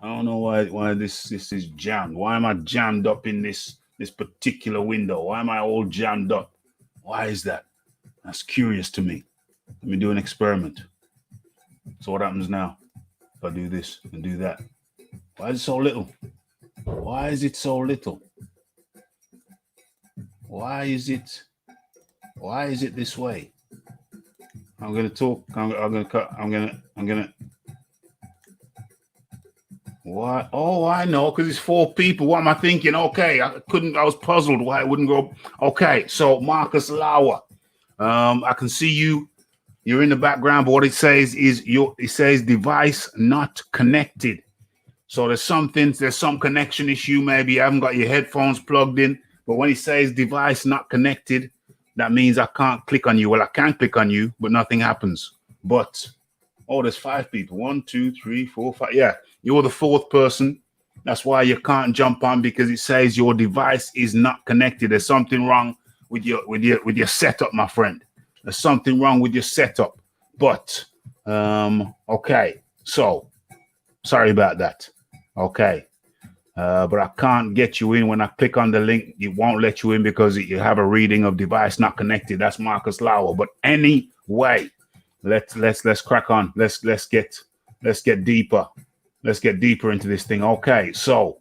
don't know why this is jammed. Why am I jammed up in this particular window? Why am I all jammed up? Why is that? That's curious to me. Let me do an experiment. So what happens now if I do this and do that? Why is it so little? Why is it so little? Why is it this way? I'm gonna talk. I'm gonna. What? Oh, I know, because it's 4 people. What am I thinking? Okay, I was puzzled why it wouldn't go. Okay, so Marcus Lauer. I can see you. You're in the background, but what it says is it says device not connected. So there's some connection issue. Maybe you haven't got your headphones plugged in. But when it says device not connected, that means I can't click on you. Well, I can click on you, but nothing happens. But there's 5 people. 1, 2, 3, 4, 5. Yeah, you're the 4th person. That's why you can't jump on, because it says your device is not connected. There's something wrong with your setup, my friend. There's something wrong with your setup. But okay. So sorry about that. Okay. But I can't get you in. When I click on the link, it won't let you in because you have a reading of device not connected. That's Marcus Lauer. But anyway, let's crack on. Let's get deeper. Let's get deeper into this thing. Okay, so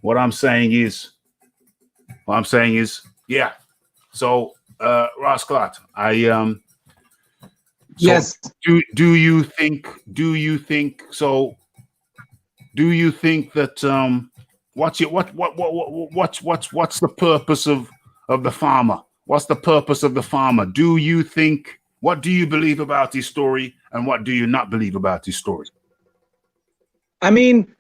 what I'm saying is, yeah. So Rasclat, Yes. Do you think that what's the purpose of the farmer? What's the purpose of the farmer? What do you believe about his story, and what do you not believe about his story? I mean,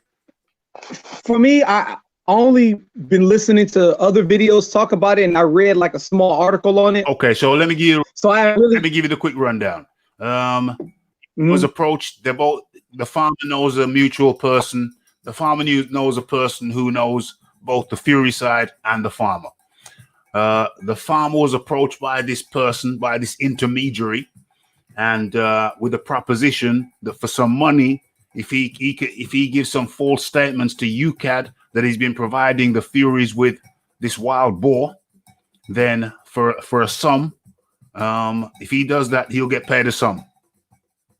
for me, I only been listening to other videos talk about it, and I read like a small article on it. Okay, so let me give you the quick rundown. Was approached. They're both. The farmer knows a mutual person. The farmer knows a person who knows both the Fury side and the farmer. The farmer was approached by this person, by this intermediary, and with a proposition that for some money, if he gives some false statements to UCAD that he's been providing the Furies with this wild boar, then for a sum, if he does that, he'll get paid a sum.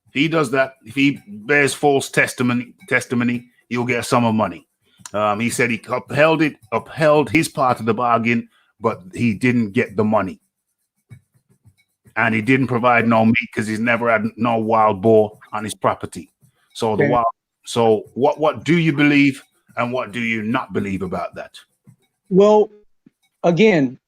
If he does that, if he bears false testimony, he'll get a sum of money. He said he upheld his part of the bargain, but he didn't get the money. And he didn't provide no meat because he's never had no wild boar on his property. So what do you believe and what do you not believe about that? Well, again,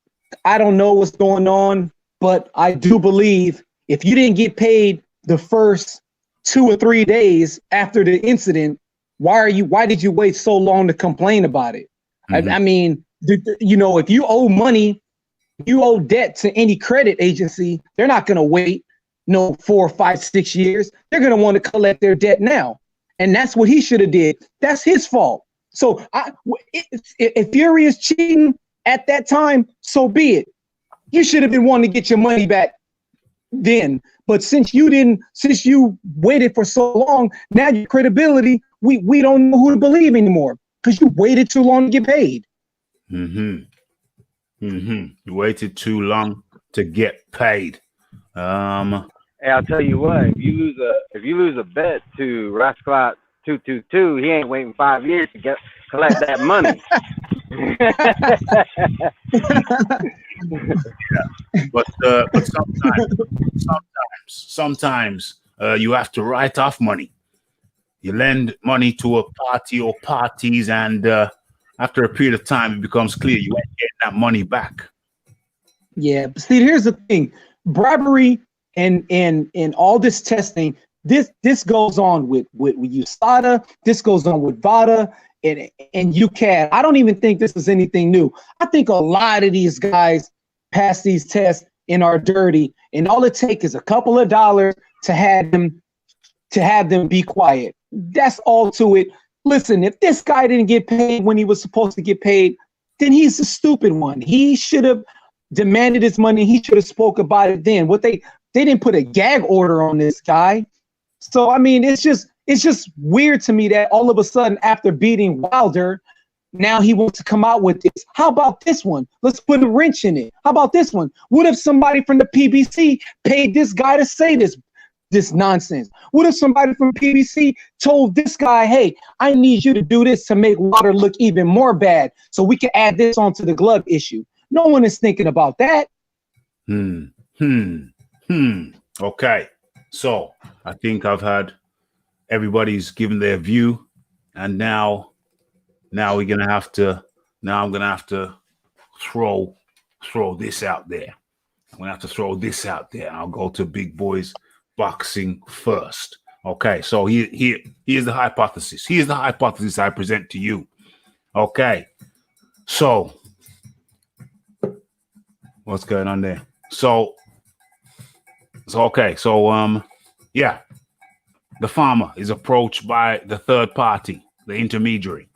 I don't know what's going on, but I do believe if you didn't get paid the first 2 or 3 days after the incident, why did you wait so long to complain about it? Mm-hmm. I mean, if you owe money, you owe debt to any credit agency, they're not going to wait 4, 5, 6 years. They're going to want to collect their debt now. And that's what he should have did. That's his fault. So if Fury is cheating at that time, so be it. You should have been wanting to get your money back then. But since you waited for so long, now your credibility, we don't know who to believe anymore because you waited too long to get paid. You waited too long to get paid. Hey, I'll tell you what, if you lose a bet to Rasclat 222, he ain't waiting 5 years to collect that money. But sometimes you have to write off money. You lend money to a party or parties, and after a period of time, it becomes clear you ain't getting that money back. Yeah, but see, here's the thing: bribery and all this testing. This goes on with USADA. This goes on with VADA and UCAD. I don't even think this is anything new. I think a lot of these guys pass these tests and are dirty, and all it takes is a couple of dollars to have them be quiet. That's all to it. Listen, if this guy didn't get paid when he was supposed to get paid, then he's the stupid one. He should have demanded his money. He should have spoke about it then. They didn't put a gag order on this guy. So I mean, it's just weird to me that all of a sudden, after beating Wilder, now he wants to come out with this. How about this one? Let's put a wrench in it. How about this one? What if somebody from the PBC paid this guy to say this nonsense? What if somebody from PBC told this guy, hey, I need you to do this to make Wilder look even more bad so we can add this onto the glove issue? No one is thinking about that. Okay. So I think I've had everybody's given their view, and now I'm gonna have to throw this out there. I'm gonna have to throw this out there. I'll go to Big Boys Boxing first. Okay, so here's the hypothesis. Here's the hypothesis I present to you. Okay, so what's going on there? So yeah, the farmer is approached by the third party, the intermediary.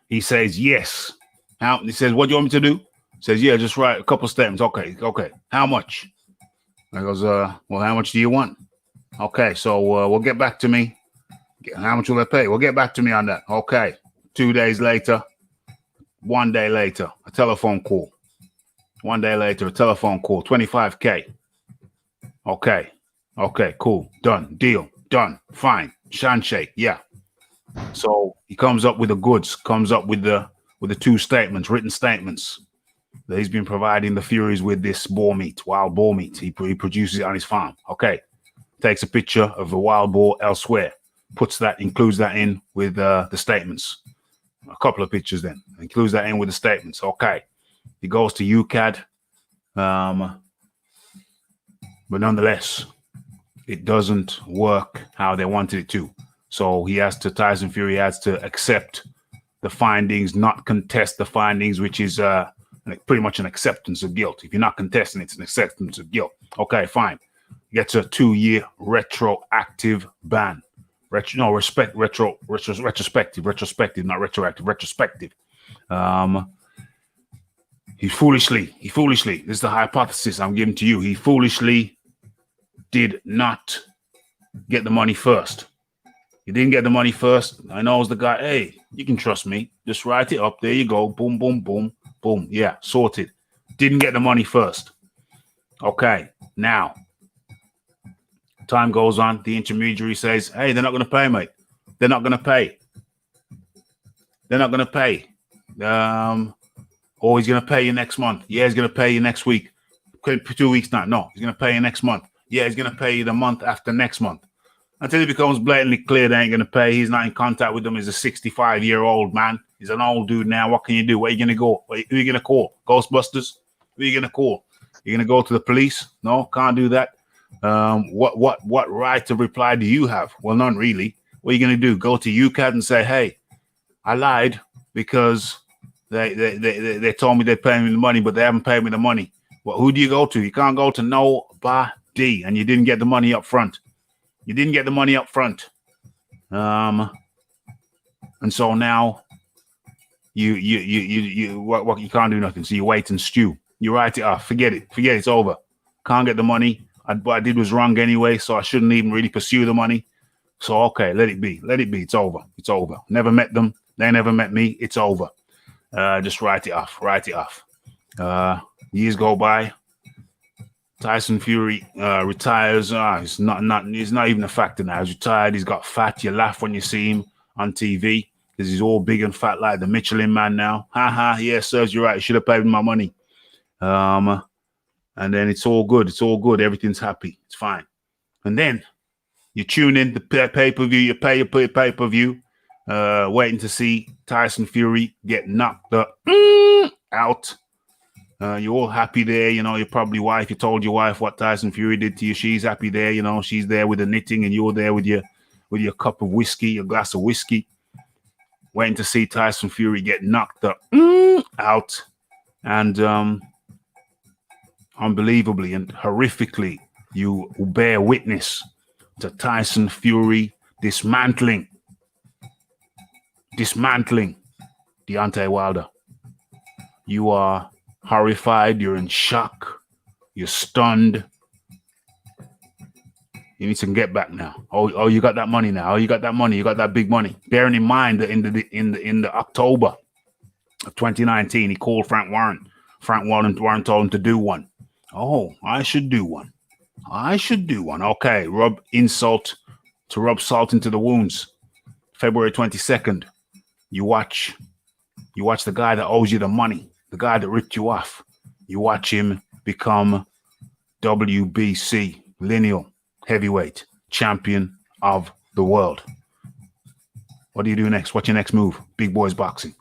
He says yes. He says, "What do you want me to do?" He says, "Yeah, just write a couple statements." Okay. How much? I goes, "Well, how much do you want?" Okay, so we'll get back to me. How much will they pay? We'll get back to me on that. Okay. 2 days later, 1 day later, a telephone call. 1 day later, a telephone call. 25K. Okay, cool. Done. Deal. Done. Fine. Handshake. Yeah. So he comes up with the goods. Comes up with the 2 statements, written statements. That he's been providing the Furies with this boar meat, wild boar meat. He produces it on his farm. Okay. Takes a picture of the wild boar elsewhere. Includes that in with the statements. A couple of pictures then. Includes that in with the statements. Okay. He goes to UCAD. But nonetheless, it doesn't work how they wanted it to. So Tyson Fury has to accept the findings, not contest the findings, which is pretty much an acceptance of guilt. If you're not contesting, it's an acceptance of guilt. Okay, fine. Gets a 2-year retroactive ban. Retrospective, not retroactive, retrospective. He foolishly, this is the hypothesis I'm giving to you. He foolishly did not get the money first. He didn't get the money first. I know it was the guy, hey, you can trust me. Just write it up. There you go. Boom, boom, boom, boom. Yeah, sorted. Didn't get the money first. Okay, now, time goes on. The intermediary says, hey, they're not going to pay, mate. They're not going to pay. Or he's going to pay you next month. Yeah, he's going to pay you next week. 2 weeks now. No, he's going to pay you next month. Yeah, he's going to pay you the month after next month. Until it becomes blatantly clear they ain't going to pay. He's not in contact with them. He's a 65-year-old man. He's an old dude now. What can you do? Where are you going to go? Who are you going to call? Ghostbusters? Who are you going to call? You're going to go to the police? No, can't do that. What right to reply do you have? Well, none really. What are you going to do? Go to UCAD and say, hey, I lied because they told me they'd pay me the money, but they haven't paid me the money. Well, who do you go to? You can't go to nobody, and you didn't get the money up front. You didn't get the money up front. And so now you can't do nothing. So you wait and stew. You write it off. Forget it. It's over. Can't get the money. What I did was wrong anyway, so I shouldn't even really pursue the money. So okay, let it be. It's over. Never met them. They never met me. It's over. Just write it off. Years go by. Tyson Fury retires. He's not even a factor now. He's retired. He's got fat. You laugh when you see him on TV because he's all big and fat like the Michelin Man now. Yeah, serves you right. You should have paid me my money. And then it's all good. Everything's happy. It's fine. And then you tune in the pay-per-view. You pay your pay-per-view, waiting to see Tyson Fury get knocked out. You're all happy there. You know, your wife. You told your wife what Tyson Fury did to you. She's happy there. You know, she's there with the knitting, and you're there with your cup of whiskey, your glass of whiskey, waiting to see Tyson Fury get knocked out. And unbelievably and horrifically, you bear witness to Tyson Fury dismantling Deontay Wilder. You are horrified. You're in shock. You're stunned. You need to get back now. Oh, you got that money now. You got that money. You got that big money. Bearing in mind that in the October of 2019, he called Frank Warren. Frank Warren told him to do one. Oh, I should do one. Okay, rub salt into the wounds. February 22nd, you watch the guy that owes you the money the guy that ripped you off. You watch him become WBC lineal heavyweight champion of the world. What do you do next? What's your next move? Big Boys Boxing.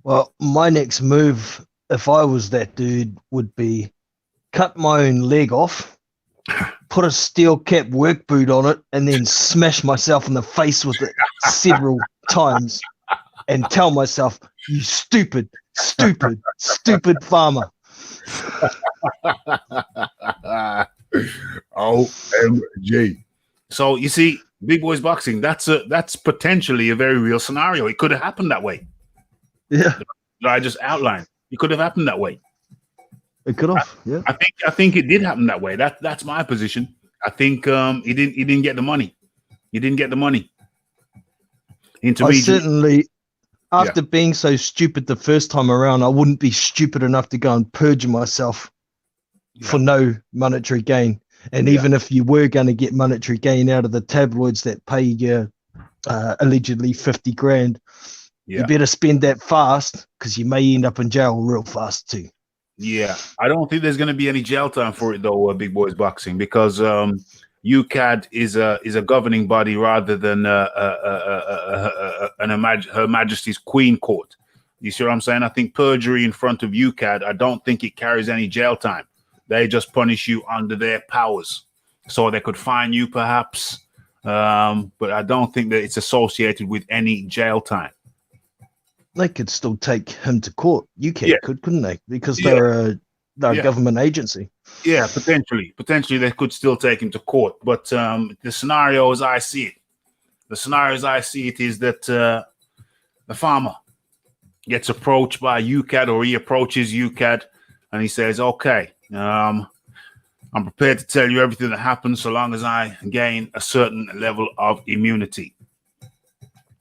Well, my next move, if I was that dude, would be cut my own leg off, put a steel cap work boot on it, and then smash myself in the face with it several times and tell myself, you stupid, stupid, stupid farmer. OMG. So you see, Big Boys Boxing, that's potentially a very real scenario. It could have happened that way. Yeah. That I just outlined. It could have happened that way. It could have, yeah. I think it did happen that way. That's my position. I think he didn't get the money. He didn't get the money. I certainly, after being so stupid the first time around, I wouldn't be stupid enough to go and perjure myself for no monetary gain. And even if you were going to get monetary gain out of the tabloids that pay you allegedly 50 grand, you better spend that fast because you may end up in jail real fast too. Yeah, I don't think there's going to be any jail time for it though, Big Boys Boxing, because UCAD is a governing body rather than Her Majesty's Queen Court. You see what I'm saying? I think perjury in front of UCAD, I don't think it carries any jail time. They just punish you under their powers, so they could fine you perhaps, but I don't think that it's associated with any jail time. They could still take him to court. UCAD couldn't they? Because they're a government agency. Yeah, potentially they could still take him to court. But the scenario as I see it is that the farmer gets approached by UCAD, or he approaches UCAD, and he says, "Okay, I'm prepared to tell you everything that happens so long as I gain a certain level of immunity."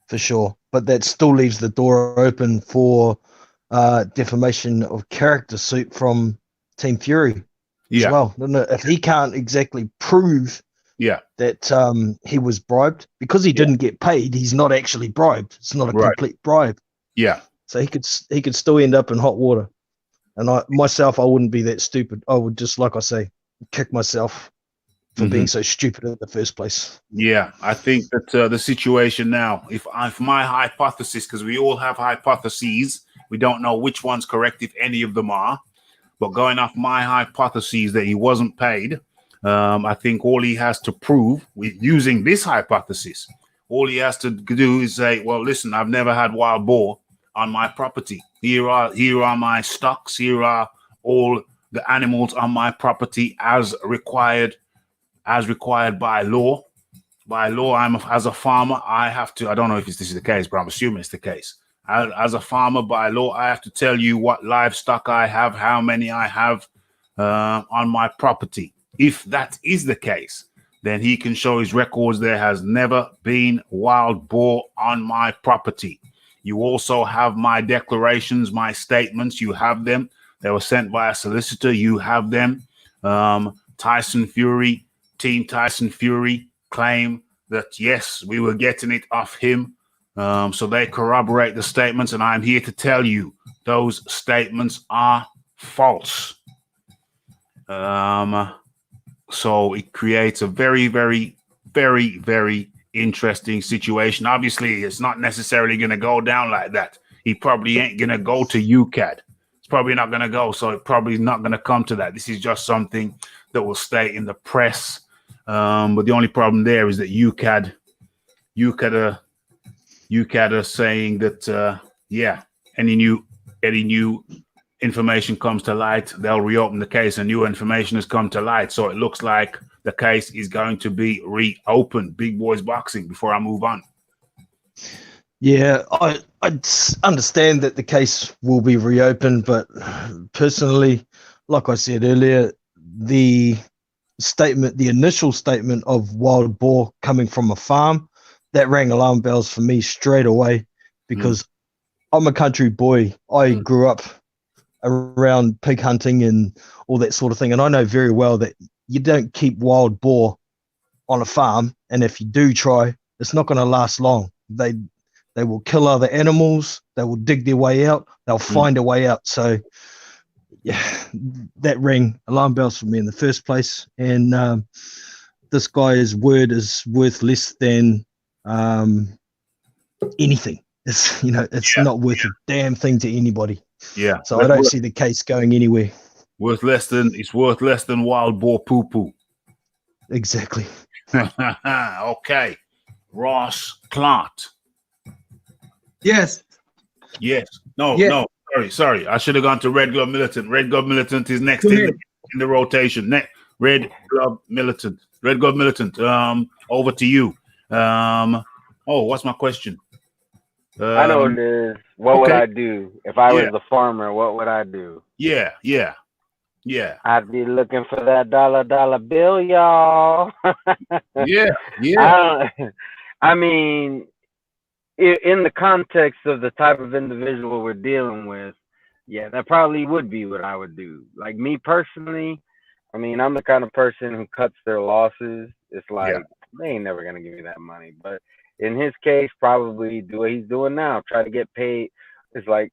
For sure. But that still leaves the door open for defamation of character suit from Team Fury as well. If he can't exactly prove that he was bribed, because he didn't get paid, he's not actually bribed. It's not a complete bribe. Yeah. So he could still end up in hot water. And I wouldn't be that stupid. I would just, like I say, kick myself for being so stupid in the first place. Yeah, I think that the situation now, if my hypothesis, because we all have hypotheses, we don't know which one's correct, if any of them are, but going off my hypotheses that he wasn't paid, I think all he has to prove, using this hypothesis, all he has to do is say, well, listen, I've never had wild boar on my property. Here are my stocks. Here are all the animals on my property as required by law. By law, as a farmer, I have to, I don't know if this is the case, but I'm assuming it's the case. As a farmer, by law, I have to tell you what livestock I have, how many I have on my property. If that is the case, then he can show his records. There has never been wild boar on my property. You also have my declarations, my statements. You have them. They were sent by a solicitor. You have them. Tyson Fury, Team Tyson Fury claim that, yes, we were getting it off him. So they corroborate the statements, and I'm here to tell you those statements are false. So it creates a very, very, very, very interesting situation. Obviously, it's not necessarily going to go down like that. He probably ain't going to go to UCAD. It's probably not going to go, so it probably not going to come to that. This is just something that will stay in the press. But the only problem there is that UCAD are saying that any new information comes to light, they'll reopen the case, and new information has come to light. So it looks like the case is going to be reopened. Big Boys Boxing, before I move on. Yeah, I understand that the case will be reopened, but personally, like I said earlier, the initial statement of wild boar coming from a farm, that rang alarm bells for me straight away, because I'm a country boy. I grew up around pig hunting and all that sort of thing, and I know very well that you don't keep wild boar on a farm, and if you do try, it's not going to last long. They will kill other animals. They will dig their way out. They'll find a way out. So, yeah, that rang alarm bells for me in the first place. And this guy's word is worth less than anything. It's it's not worth a damn thing to anybody. Yeah. So I don't see the case going anywhere. It's worth less than wild boar poo poo. Exactly. Okay. Ross Clark. Yes. Yes. No, Yeah. no. Sorry. I should have gone to Red Glove Militant. Red Glove Militant is next in the rotation. Red Glove Militant. Over to you. What's my question? I know what it is. What would okay. I do if I was the farmer? What would I do? Yeah. I'd be looking for that dollar bill, y'all. Yeah. I mean, in the context of the type of individual we're dealing with, yeah, that probably would be what I would do. Like me personally, I mean, I'm the kind of person who cuts their losses. It's like, they ain't never going to give me that money. But in his case, probably do what he's doing now. Try to get paid. It's like,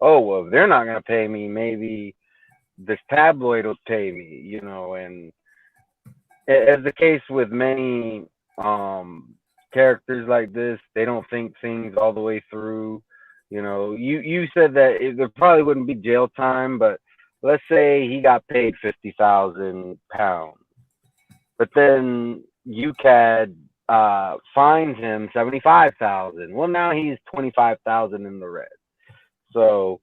oh, well, if they're not going to pay me, maybe this tabloid will pay me, and as the case with many characters like this, they don't think things all the way through. You said that there probably wouldn't be jail time, but let's say he got paid £50,000, but then UCAD fines him $75,000. Well, now he's $25,000 in the red. So,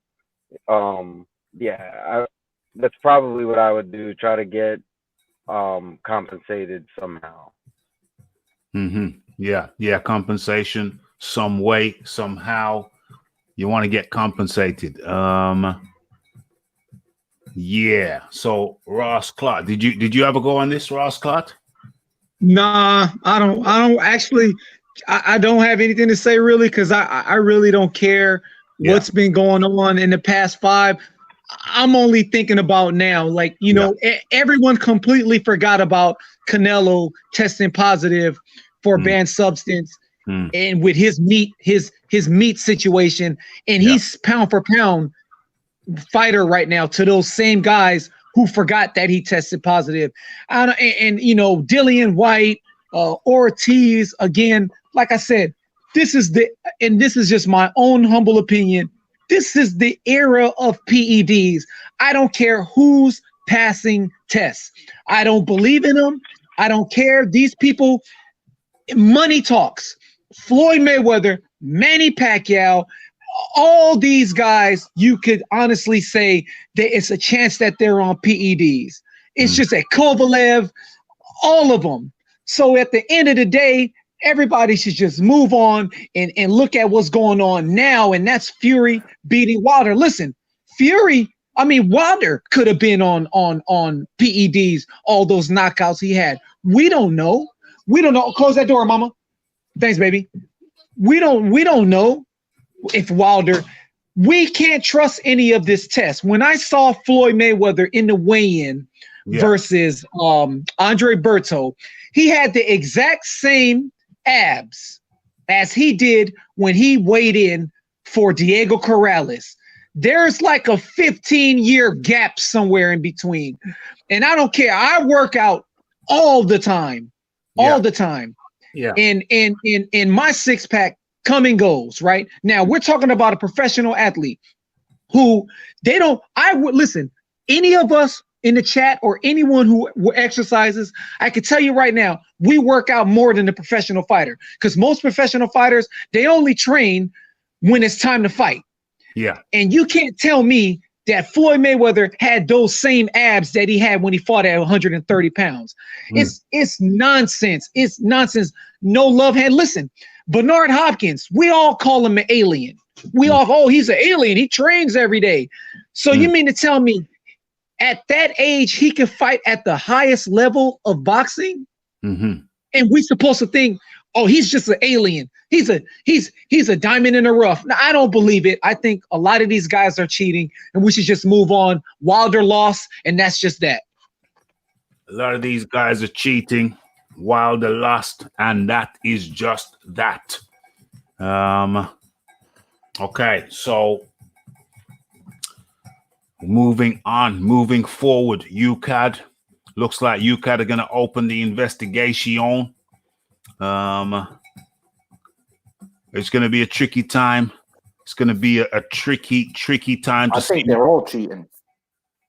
that's probably what I would do. Try to get compensated somehow. Yeah, compensation some way, somehow. You want to get compensated. Yeah. So Ross Clark, did you ever go on this, Ross Clark? Nah, I don't actually. I don't have anything to say really, because I really don't care what's been going on in the past 5. I'm only thinking about now. Like, everyone completely forgot about Canelo testing positive for a banned substance, and with his meat situation, and he's pound for pound fighter right now to those same guys who forgot that he tested positive. And Dillian White, Ortiz, again, like I said, this is just my own humble opinion. This is the era of PEDs. I don't care who's passing tests. I don't believe in them. I don't care. These people, money talks. Floyd Mayweather, Manny Pacquiao, all these guys, you could honestly say that it's a chance that they're on PEDs. It's just a Kovalev, all of them. So at the end of the day, everybody should just move on and look at what's going on now, and that's Fury beating Wilder. Listen, Wilder could have been on PEDs, all those knockouts he had. We don't know. Close that door, mama. Thanks, baby. We don't know if Wilder. We can't trust any of this test. When I saw Floyd Mayweather in the weigh-in versus Andre Berto, he had the exact same abs as he did when he weighed in for Diego Corrales. There's like a 15-year gap somewhere in between. And I don't care. I work out all the time. Yeah. And my six-pack come and goes, right? Now we're talking about a professional athlete who listen, any of us in the chat or anyone who exercises, I can tell you right now, we work out more than the professional fighter, because most professional fighters, they only train when it's time to fight. Yeah. And you can't tell me that Floyd Mayweather had those same abs that he had when he fought at 130 pounds. It's nonsense. It's nonsense. No love hand. Listen, Bernard Hopkins, we all call him an alien. He's an alien. He trains every day. So you mean to tell me at that age, he can fight at the highest level of boxing? And we supposed to think, oh, he's just an alien. He's a diamond in the rough. Now, I don't believe it. I think a lot of these guys are cheating, and we should just move on. Wilder lost, and that's just that. A lot of these guys are cheating. Wilder lost, and that is just that. Okay, so moving forward, UCAD. Looks like UCAD are gonna open the investigation. It's gonna be a tricky time. It's gonna be a tricky time to I see. think they're all cheating.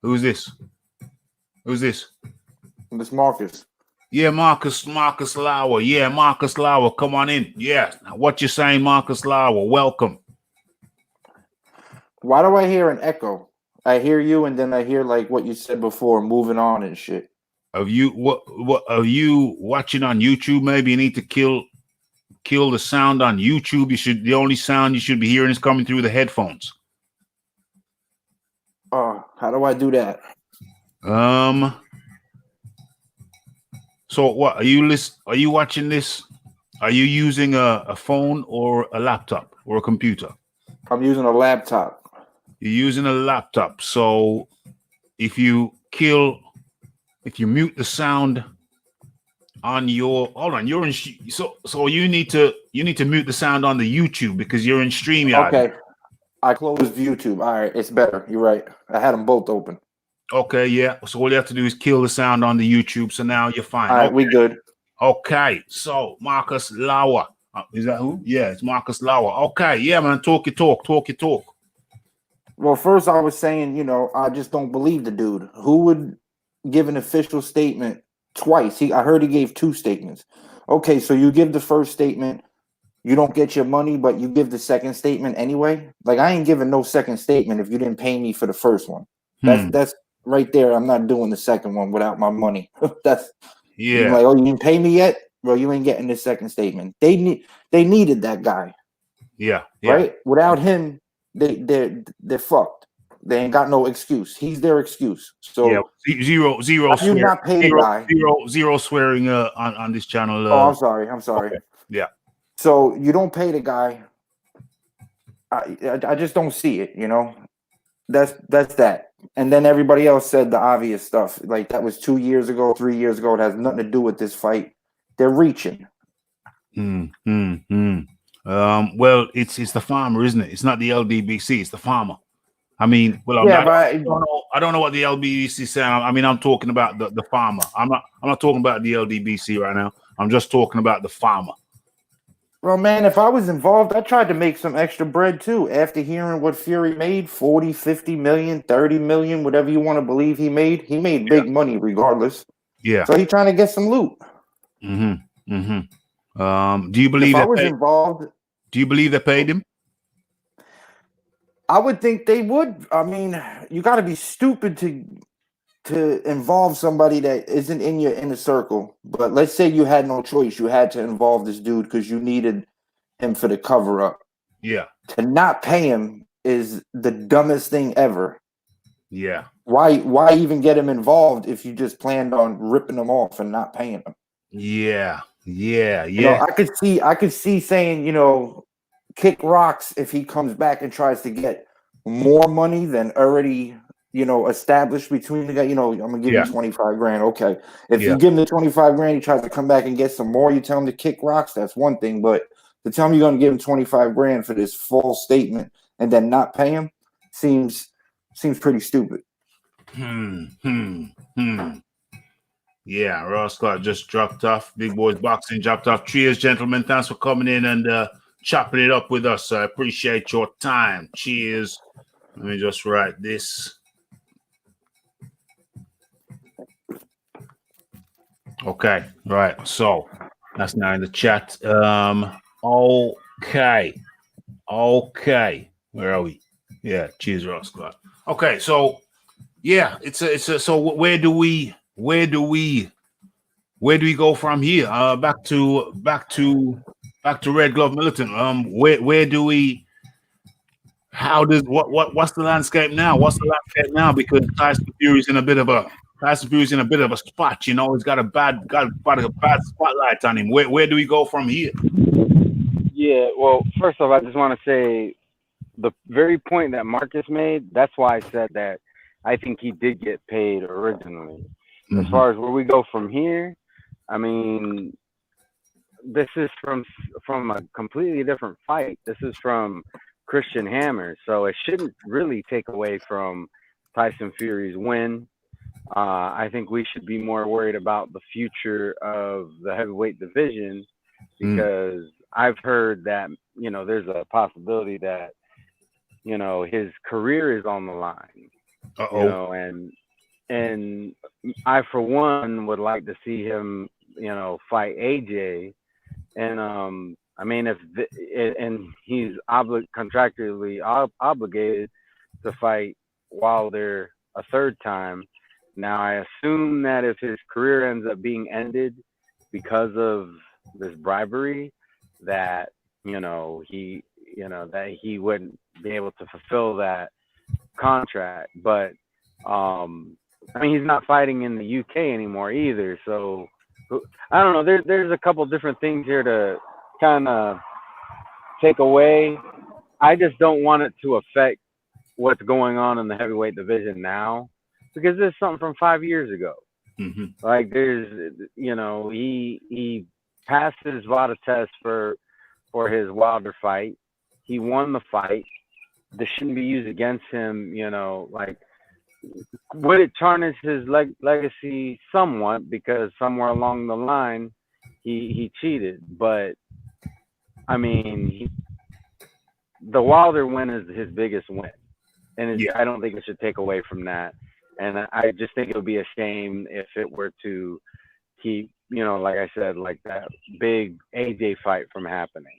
Who's this? Who's this? This Marcus. Yeah, Marcus Lauer. Yeah, Marcus Lauer, come on in. Yeah, what you saying, Marcus Lauer? Welcome. Why do I hear an echo? I hear you, and then I hear like what you said before, moving on and shit. Of you, what are you watching on YouTube? Maybe you need to kill the sound on YouTube. The only sound you should be hearing is coming through the headphones. How do I do that? So what are you Are you watching this? Are you using a phone or a laptop or a computer? I'm using a laptop. You're using a laptop. So if you mute the sound on your, hold on, you're in, so you need to mute the sound on the YouTube because you're in StreamYard. Okay. I closed YouTube. All right, it's better. You're right. I had them both open. Okay, yeah. So all you have to do is kill the sound on the YouTube. So now you're fine. All right, okay. we good. Okay, so Marcus Lauer. Is that who? Yeah, it's Marcus Lauer. Okay, yeah, man. Talk your talk. Well, first I was saying, I just don't believe the dude. Who would give an official statement twice? I heard he gave 2 statements. Okay, so you give the first statement, you don't get your money, but you give the second statement anyway. Like, I ain't giving no second statement if you didn't pay me for the first one. That's right there. I'm not doing the second one without my money. That's like, oh, you didn't pay me yet? Well, you ain't getting this second statement. They needed that guy. Yeah. Right? Without him, they're fucked. They ain't got no excuse. He's their excuse. So yeah, zero you not pay the guy. Zero swearing on this channel. Oh, I'm sorry. Okay. Yeah. So you don't pay the guy. I just don't see it, That's that. And then everybody else said the obvious stuff. Like, that was 2 years ago, 3 years ago. It has nothing to do with this fight. They're reaching. Well, it's the farmer, isn't it? It's not the LDBC. It's the farmer. I mean, well, I don't know what the LDBC is saying. I mean, I'm talking about the farmer. I'm not talking about the LDBC right now. I'm just talking about the farmer. Well, man, if I was involved, I tried to make some extra bread too. After hearing what Fury made, 40, 50 million, 30 million, whatever you want to believe he made big money regardless. Yeah. So he's trying to get some loot. Do you believe if I was involved? Do you believe they paid him? I would think they would. I mean, you got to be stupid to involve somebody that isn't in your inner circle. But let's say you had no choice. You had to involve this dude because you needed him for the cover up. Yeah. To not pay him is the dumbest thing ever. Yeah. Why even get him involved if you just planned on ripping him off and not paying him? Yeah. I could see saying, kick rocks if he comes back and tries to get more money than already established between the guy. I'm gonna give you 25 grand. Okay. If you give him the 25 grand, he tries to come back and get some more, you tell him to kick rocks, that's one thing. But to tell him you're gonna give him 25 grand for this false statement and then not pay him seems pretty stupid. Yeah, Ross Clark just dropped off. Big Boys Boxing dropped off. Cheers, gentlemen. Thanks for coming in and chopping it up with us. I appreciate your time. Cheers. Let me just write this. Okay, right. So that's now in the chat. Okay. Where are we? Yeah, cheers, Ross Clark. Okay, so yeah, so where do we go from here? Back to Red Glove Militant. Where do we? What's the landscape now? Because Tyson Fury's in a bit of a spot. He's got a bad spotlight on him. Where do we go from here? Yeah, well, first off, I just want to say the very point that Marcus made. That's why I said that I think he did get paid originally. As far as where we go from here, I mean, this is from a completely different fight. This is from Christian Hammer, so it shouldn't really take away from Tyson Fury's win. I think we should be more worried about the future of the heavyweight division, because I've heard that, you know, there's a possibility that, you know, his career is on the line. You know, and I for one would like to see him, you know, fight AJ. And I mean, and he's contractually obligated to fight Wilder a third time. Now, I assume that if his career ends up being ended because of this bribery, that, you know, that he wouldn't be able to fulfill that contract. But I mean, he's not fighting in the UK anymore either, so I don't know. There's a couple different things here to kind of take away. I just don't want it to affect what's going on in the heavyweight division now, because there's something from 5 years ago. Like, there's, you know, he passed his VADA test for his Wilder fight. He won the fight. This shouldn't be used against him, you know. Like, would it tarnish his legacy somewhat, because somewhere along the line he cheated? But I mean, the Wilder win is his biggest win, and I don't think it should take away from that. And I just think it would be a shame if it were to keep, you know, like I said, like that big AJ fight from happening.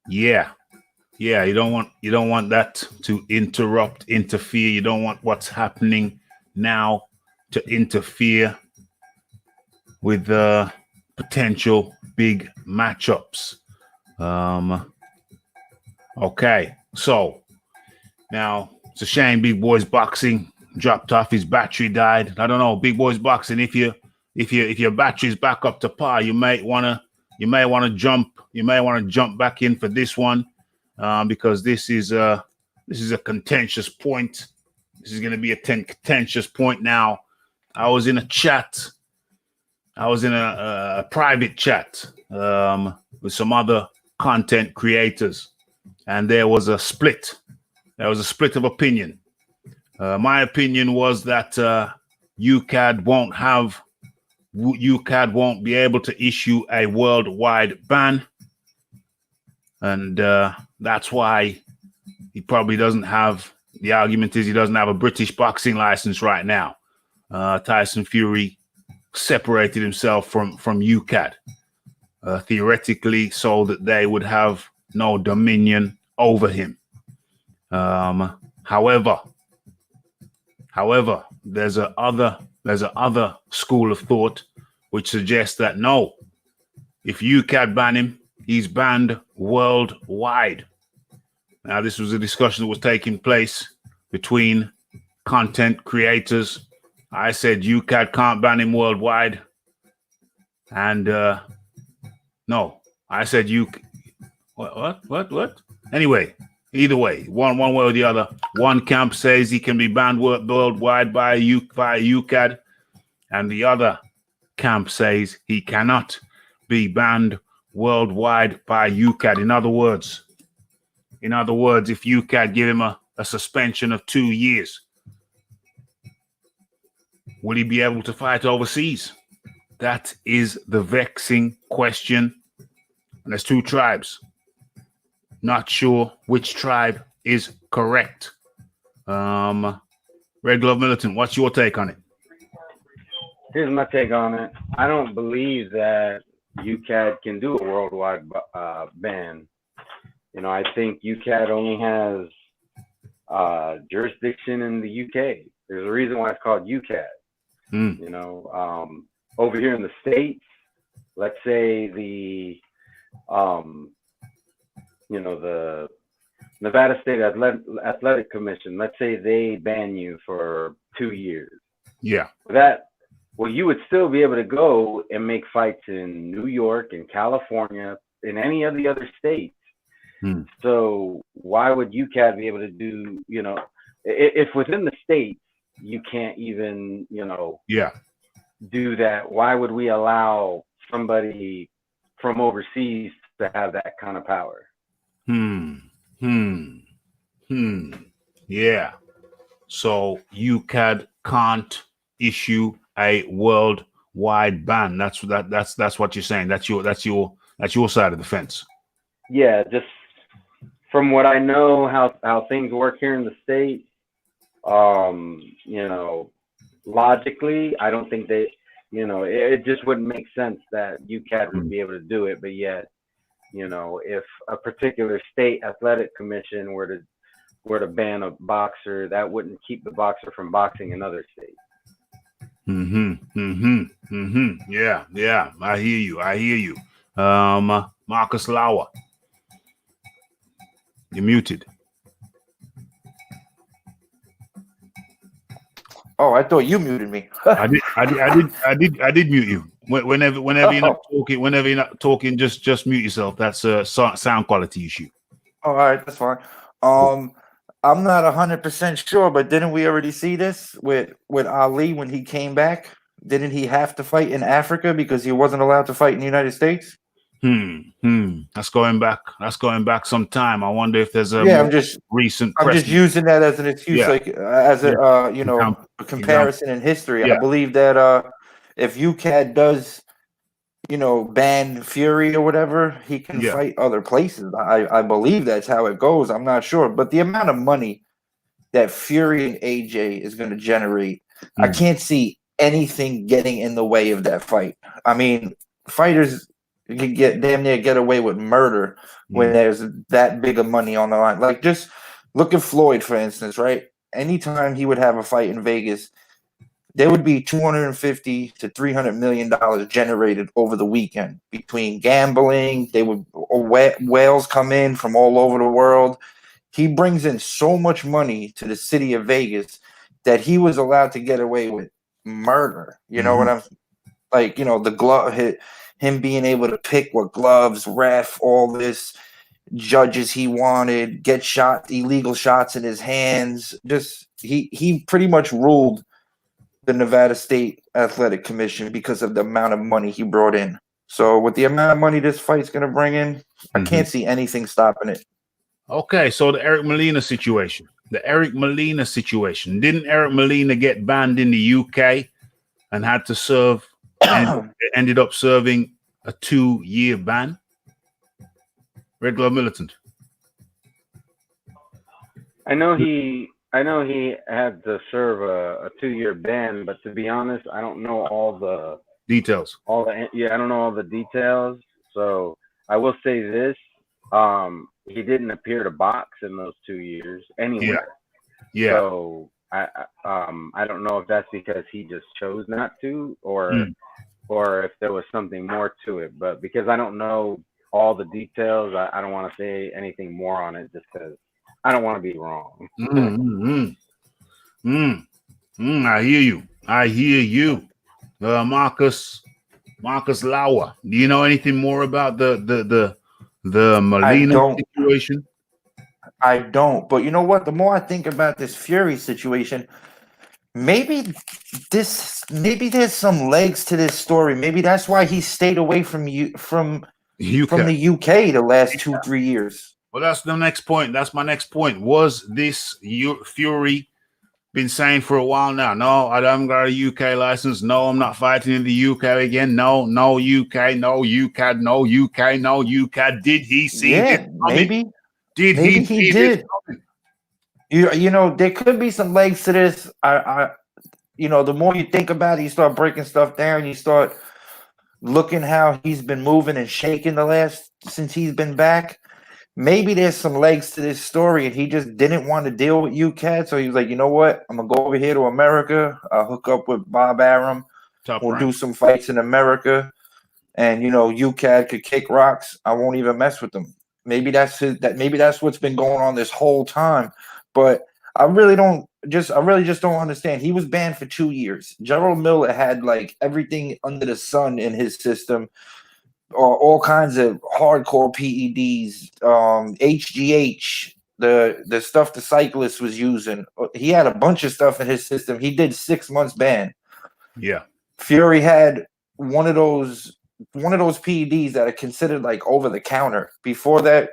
Yeah, you don't want that to interfere. You don't want what's happening now to interfere with the potential big matchups. Okay, so now it's a shame Big Boy's boxing dropped off. His battery died. I don't know, Big Boy's boxing. If your battery's back up to par, you may want to jump back in for this one, because this is a contentious point. This is going to be a contentious point. Now, I was in a chat. I was in a private chat with some other content creators, and there was a split. There was a split of opinion. My opinion was that UKAD won't be able to issue a worldwide ban, and that's why he probably doesn't have. The argument is he doesn't have a British boxing license right now. Tyson Fury separated himself from UKAD, theoretically, so that they would have no dominion over him. However, there's a other school of thought which suggests that no, if UKAD ban him, he's banned worldwide. Now, this was a discussion that was taking place between content creators. I said UKAD can't ban him worldwide, and no, I said what? Anyway, either way, one way or the other, one camp says he can be banned worldwide by UKAD, and the other camp says he cannot be banned worldwide by UKAD. In other words, if UKAD give him a suspension of 2 years, will he be able to fight overseas? That is the vexing question. And there's two tribes. Not sure which tribe is correct. Red Glove Militant, what's your take on it? Here's my take on it. I don't believe that UKAD can do a worldwide ban. You know, I think UKAD only has jurisdiction in the UK. There's a reason why it's called UKAD. You know, over here in the States, let's say the Nevada State Athletic Commission, let's say they ban you for 2 years. Yeah. Well, you would still be able to go and make fights in New York and California, in any of the other states. So why would UKAD be able to do, you know, if within the states you can't even, Yeah. do that. Why would we allow somebody from overseas to have that kind of power? Yeah. So UCAD can't issue a worldwide ban. That's what you're saying. That's your side of the fence. Yeah, just from what I know, how things work here in the States, logically, I don't think it just wouldn't make sense that UCAD would be able to do it, but yet, if a particular state athletic commission were to ban a boxer, that wouldn't keep the boxer from boxing in other states. Yeah. I hear you. Marcus Lauer, you're muted. Oh, I thought you muted me. I did mute you. Whenever you're not talking, just mute yourself. That's a sound quality issue. All right, that's fine. I'm not 100% sure, but didn't we already see this with Ali when he came back? Didn't he have to fight in Africa because he wasn't allowed to fight in the United States? That's going back some time. I wonder if there's a recent. I'm just using that as an excuse, as a comparison in history. Yeah. I believe that if UCAD does, ban Fury or whatever, he can fight other places. I believe that's how it goes. I'm not sure, but the amount of money that Fury and AJ is going to generate, I can't see anything getting in the way of that fight. I mean, fighters can get away with murder when there's that big of money on the line. Like, just look at Floyd, for instance, right? Anytime he would have a fight in Vegas, there would be $250 to $300 million generated over the weekend between gambling. They would whales come in from all over the world. He brings in so much money to the city of Vegas that he was allowed to get away with murder. You know what I'm like? The glove hit. Him being able to pick what gloves, ref, all this, judges he wanted, get illegal shots in his hands. Just he pretty much ruled the Nevada State Athletic Commission because of the amount of money he brought in. So with the amount of money this fight's going to bring in, I can't see anything stopping it. Okay, so the Eric Molina situation. Didn't Eric Molina get banned in the UK and had to serve and ended up serving a 2-year ban? Red Glove Militant. I know he had to serve a 2-year ban, but to be honest, I don't know all the details. I don't know all the details. So I will say this: he didn't appear to box in those 2 years anywhere. Yeah. So I don't know if that's because he just chose not to, or if there was something more to it. But because I don't know all the details, I don't want to say anything more on it just because I don't want to be wrong. I hear you. Marcus Lauer. Do you know anything more about the Molina situation? I don't. But you know what? The more I think about this Fury situation, maybe there's some legs to this story. Maybe that's why he stayed away from the UK the last 2-3 years. Well, that's the next point. That's my next point. Was this Fury been saying for a while now? No, I haven't got a UK license. No, I'm not fighting in the UK again. No UK, no UK, no UK, no UK. Did he see it coming? Maybe. Maybe he did. There could be some legs to this. The more you think about it, you start breaking stuff down. You start looking how he's been moving and shaking since he's been back. Maybe there's some legs to this story, and he just didn't want to deal with UCAD. So he was like, you know what? I'm going to go over here to America. I'll hook up with Bob Arum. We'll do some fights in America. And, UCAD could kick rocks. I won't even mess with them. Maybe that's what's been going on this whole time. But I really just don't understand. He was banned for 2 years. Gerald Miller had like everything under the sun in his system. All kinds of hardcore PEDs, HGH, the stuff the cyclist was using. He had a bunch of stuff in his system. He did 6 months ban. Yeah. Fury had one of those PEDs that are considered like over the counter. Before that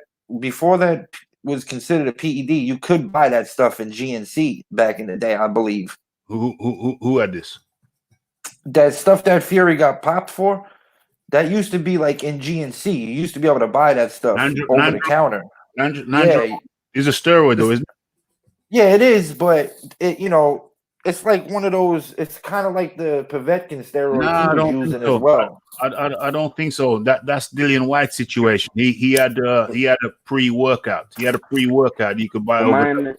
was considered a PED, you could buy that stuff in GNC back in the day, I believe. Who had this? That stuff that Fury got popped for, that used to be like in GNC. You used to be able to buy that stuff over the counter. Yeah, is a steroid though, isn't it? Yeah, it is, but it's like one of those. It's kind of like the Povetkin steroid he was using as well. I don't think so. That's Dillian White's situation. He had a pre-workout. He had a pre-workout you could buy over.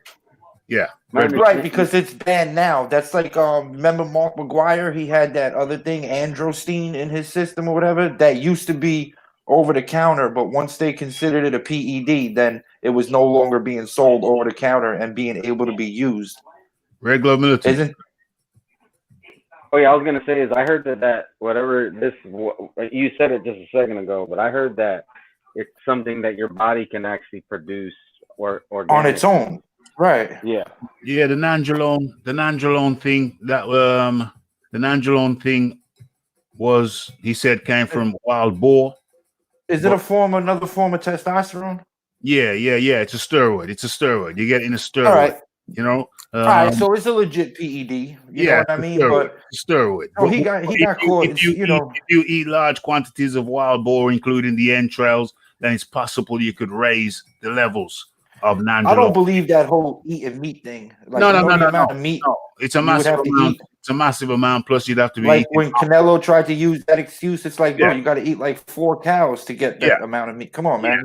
Yeah, right, because it's banned now. That's like remember Mark McGuire? He had that other thing, androstenedione, in his system or whatever. That used to be over the counter, but once they considered it a PED, then it was no longer being sold over the counter and being able to be used. Regular military. Oh yeah, I was gonna say is I heard that whatever this you said it just a second ago, but I heard that it's something that your body can actually produce or on its own. Right. Yeah. Yeah, the nandrolone thing the nandrolone thing was, he said, came from wild boar. Is it another form of testosterone? Yeah. It's a steroid. You get in a steroid. All right. All right, so it's a legit PED. You know what I mean? Steroid, but steroid. No, he got caught. If you eat large quantities of wild boar, including the entrails, then it's possible you could raise the levels of nandrolone. I don't believe that whole eating meat thing. Like, no. Amount of meat. It's a massive amount. It's a massive amount. Plus, you'd have to be like when Canelo tried to use that excuse. It's like, bro, you got to eat like 4 cows to get that amount of meat. Come on, man.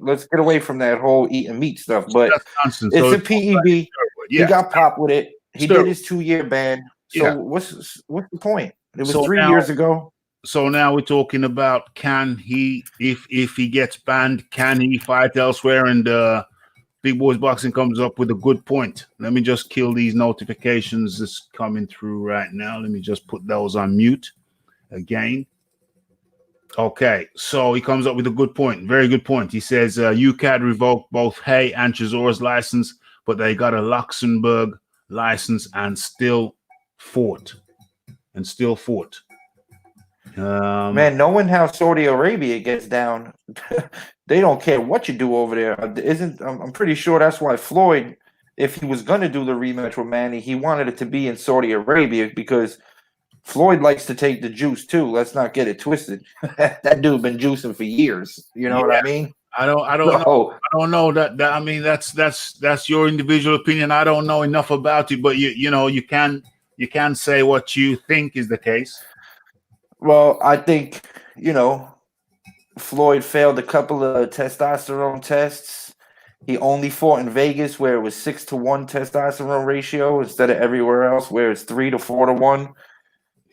Let's get away from that whole eating meat stuff. But it's a PED. He got popped with it. He did his 2-year ban. So what's the point? It was 3 years ago. So now we're talking about, can he, if he gets banned, can he fight elsewhere? And Big Boys Boxing comes up with a good point. Let me just kill these notifications that's coming through right now. Let me just put those on mute again. Okay, so he comes up with a good point. Very good point. He says UCAD revoked both Hay and Chisora's license, but they got a Luxembourg license and still fought. Man, knowing how Saudi Arabia gets down, they don't care what you do over there. I'm pretty sure that's why Floyd, if he was going to do the rematch with Manny, he wanted it to be in Saudi Arabia, because Floyd likes to take the juice too. Let's not get it twisted. That dude been juicing for years. You know what I mean? I don't know that. I mean, that's your individual opinion. I don't know enough about it, but you can say what you think is the case. Well, I think, Floyd failed a couple of testosterone tests. He only fought in Vegas, where it was 6-to-1 testosterone ratio instead of everywhere else where it's 3 to 4 to 1.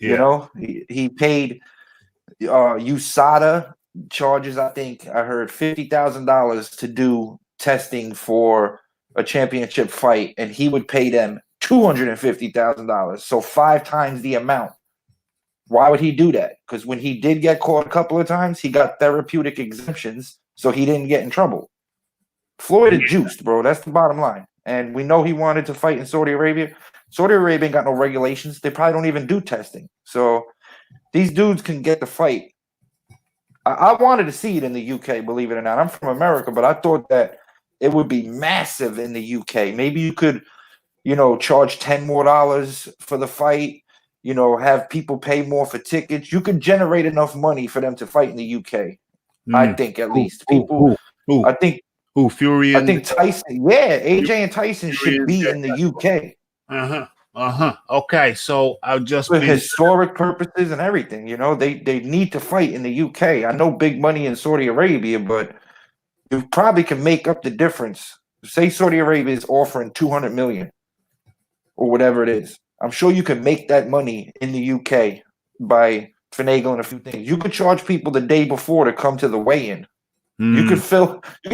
Yeah. He paid USADA charges, I think I heard $50,000 to do testing for a championship fight, and he would pay them $250,000, so 5 times the amount. Why would he do that? Because when he did get caught a couple of times, he got therapeutic exemptions, so he didn't get in trouble. Floyd is juiced, bro. That's the bottom line. And we know he wanted to fight in Saudi Arabia. Saudi Arabia ain't got no regulations. They probably don't even do testing. So these dudes can get the fight. I wanted to see it in the UK, believe it or not. I'm from America, but I thought that it would be massive in the UK. Maybe you could, charge $10 more for the fight. Have people pay more for tickets. You could generate enough money for them to fight in the UK. I think, at least. I think Fury. I think Tyson. Yeah, AJ and Tyson should be in the UK. Okay, so I'll just for historic purposes and everything. They need to fight in the UK. I know big money in Saudi Arabia, but you probably can make up the difference. Say Saudi Arabia is offering $200 million or whatever it is. I'm sure you can make that money in the UK by finagling a few things. You could charge people the day before to come to the weigh-in. You could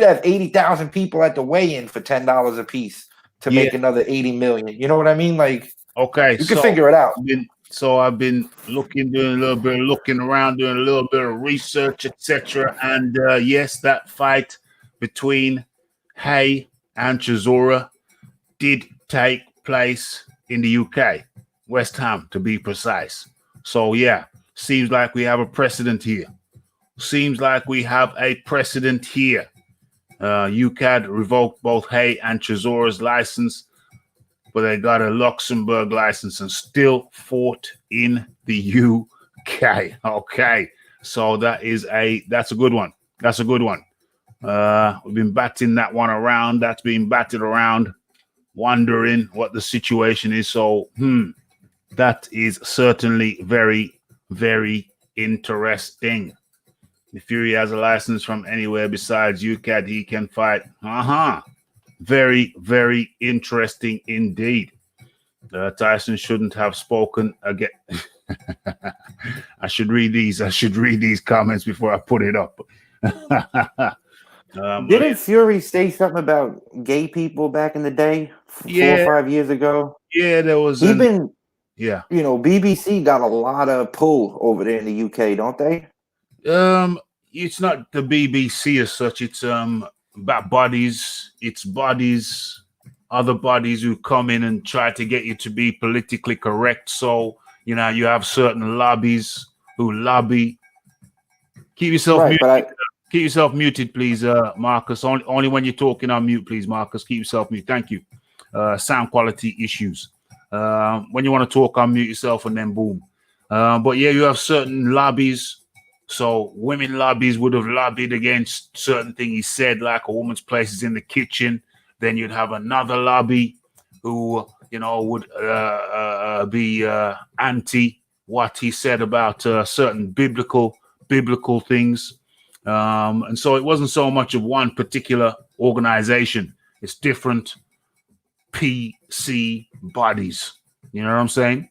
have 80,000 people at the weigh-in for $10 a piece to make another 80 million. You know what I mean? Like, okay, you can figure it out. I've been doing a little bit of looking around, doing a little bit of research, etc. And yes, that fight between Hay and Chisora did take place in the UK, West Ham to be precise. So yeah, seems like we have a precedent here. Seems like we have a precedent here. UCAD revoked both Hay and Chisora's license, but they got a Luxembourg license and still fought in the UK. Okay, so that's a good one. That's a good one. We've been batting that one around. That's been batted around, wondering what the situation is. So, that is certainly very, very interesting. If Fury has a license from anywhere besides UCAD, he can fight. Very, very interesting indeed. Tyson shouldn't have spoken again. I should read these comments before I put it up. Didn't Fury say something about gay people back in the day, 4 or 5 years ago? Yeah, there was. Yeah, BBC got a lot of pull over there in the UK, don't they? It's not the BBC as such. It's about bodies. It's bodies, other bodies who come in and try to get you to be politically correct. So you have certain lobbies who lobby. Keep yourself muted. Keep yourself muted, please, Marcus. Only when you're talking on mute, please, Marcus. Keep yourself muted. Thank you. Sound quality issues. When you want to talk, unmute yourself and then boom. But yeah, you have certain lobbies. So women lobbies would have lobbied against certain things he said, like a woman's place is in the kitchen. Then you'd have another lobby who, would be anti what he said about certain biblical things. And so it wasn't so much of one particular organization. It's different PC bodies. You know what I'm saying?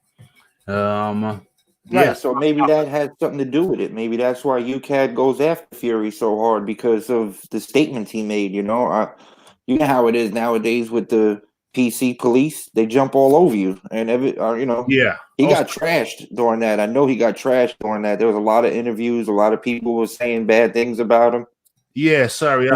Right, so maybe that has something to do with it. Maybe that's why UCAD goes after Fury so hard, because of the statements he made. You know how it is nowadays with the PC police; they jump all over you, and he got trashed during that. I know he got trashed during that. There was a lot of interviews, a lot of people were saying bad things about him. Yeah, sorry,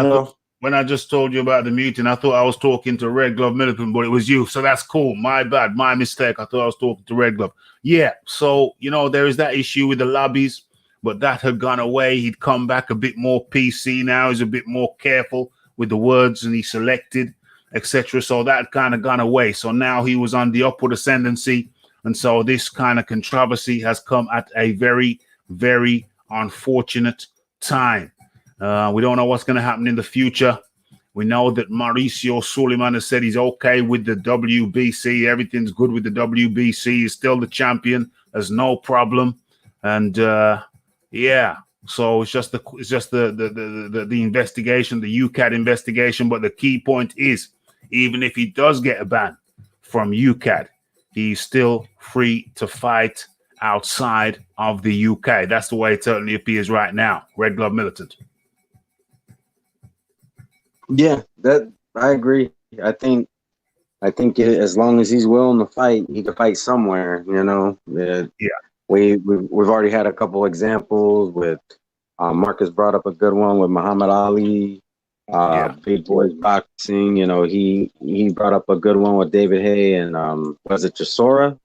when I just told you about the muting, I thought I was talking to Red Glove Militant, but it was you. So that's cool. My bad. My mistake. I thought I was talking to Red Glove. Yeah. So, there is that issue with the lobbies, but that had gone away. He'd come back a bit more PC now. He's a bit more careful with the words and he selected, etc. So that kind of gone away. So now he was on the upward ascendancy. And so this kind of controversy has come at a very, very unfortunate time. We don't know what's going to happen in the future. We know that Mauricio Suleiman has said he's okay with the WBC. Everything's good with the WBC. He's still the champion. There's no problem. And so it's just the investigation, the UCAD investigation. But the key point is, even if he does get a ban from UCAD, he's still free to fight outside of the UK. That's the way it certainly appears right now. Red Glove Militant. Yeah, that I agree. I think as long as he's willing to fight, he can fight somewhere. We've already had a couple examples with Marcus brought up a good one with Muhammad Ali, Big Boys Boxing. He brought up a good one with David Hay and was it Chisora?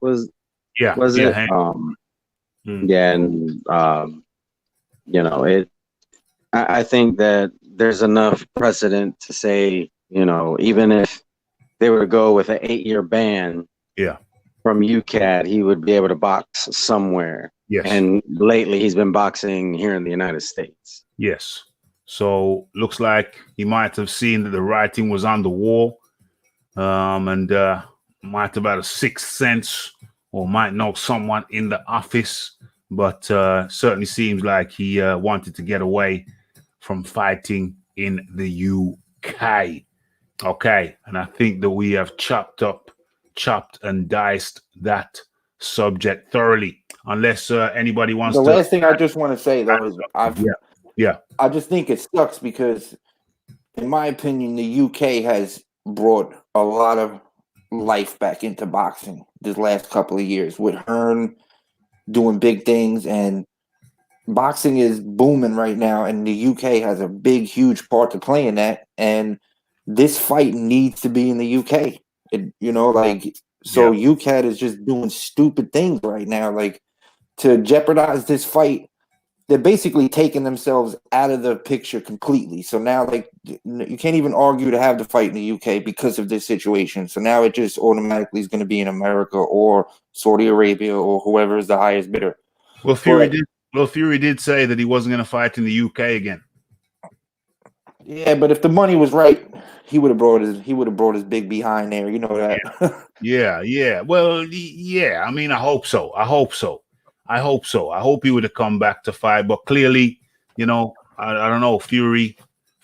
I think that there's enough precedent to say, even if they were to go with an 8-year ban from UCAD, he would be able to box somewhere. Yes. And lately he's been boxing here in the United States. Yes. So looks like he might have seen that the writing was on the wall, and might have had a sixth sense or might know someone in the office, but certainly seems like he wanted to get away from fighting in the UK. Okay, and I think that we have chopped and diced that subject thoroughly. Unless anybody wants to. The last thing I just want to say though is I just think it sucks because, in my opinion, the UK has brought a lot of life back into boxing this last couple of years with Hearn doing big things, and boxing is booming right now, and the UK has a big, huge part to play in that. And this fight needs to be in the UK. So UCAD is just doing stupid things right now, like to jeopardize this fight. They're basically taking themselves out of the picture completely. So now, like, you can't even argue to have the fight in the UK because of this situation. So now it just automatically is going to be in America or Saudi Arabia or whoever is the highest bidder. Well, Fury did say that he wasn't going to fight in the UK again. Yeah, but if the money was right, he would have brought his big behind there. You know that. Yeah. Well, yeah. I mean, I hope so. I hope he would have come back to fight, but clearly, I don't know. Fury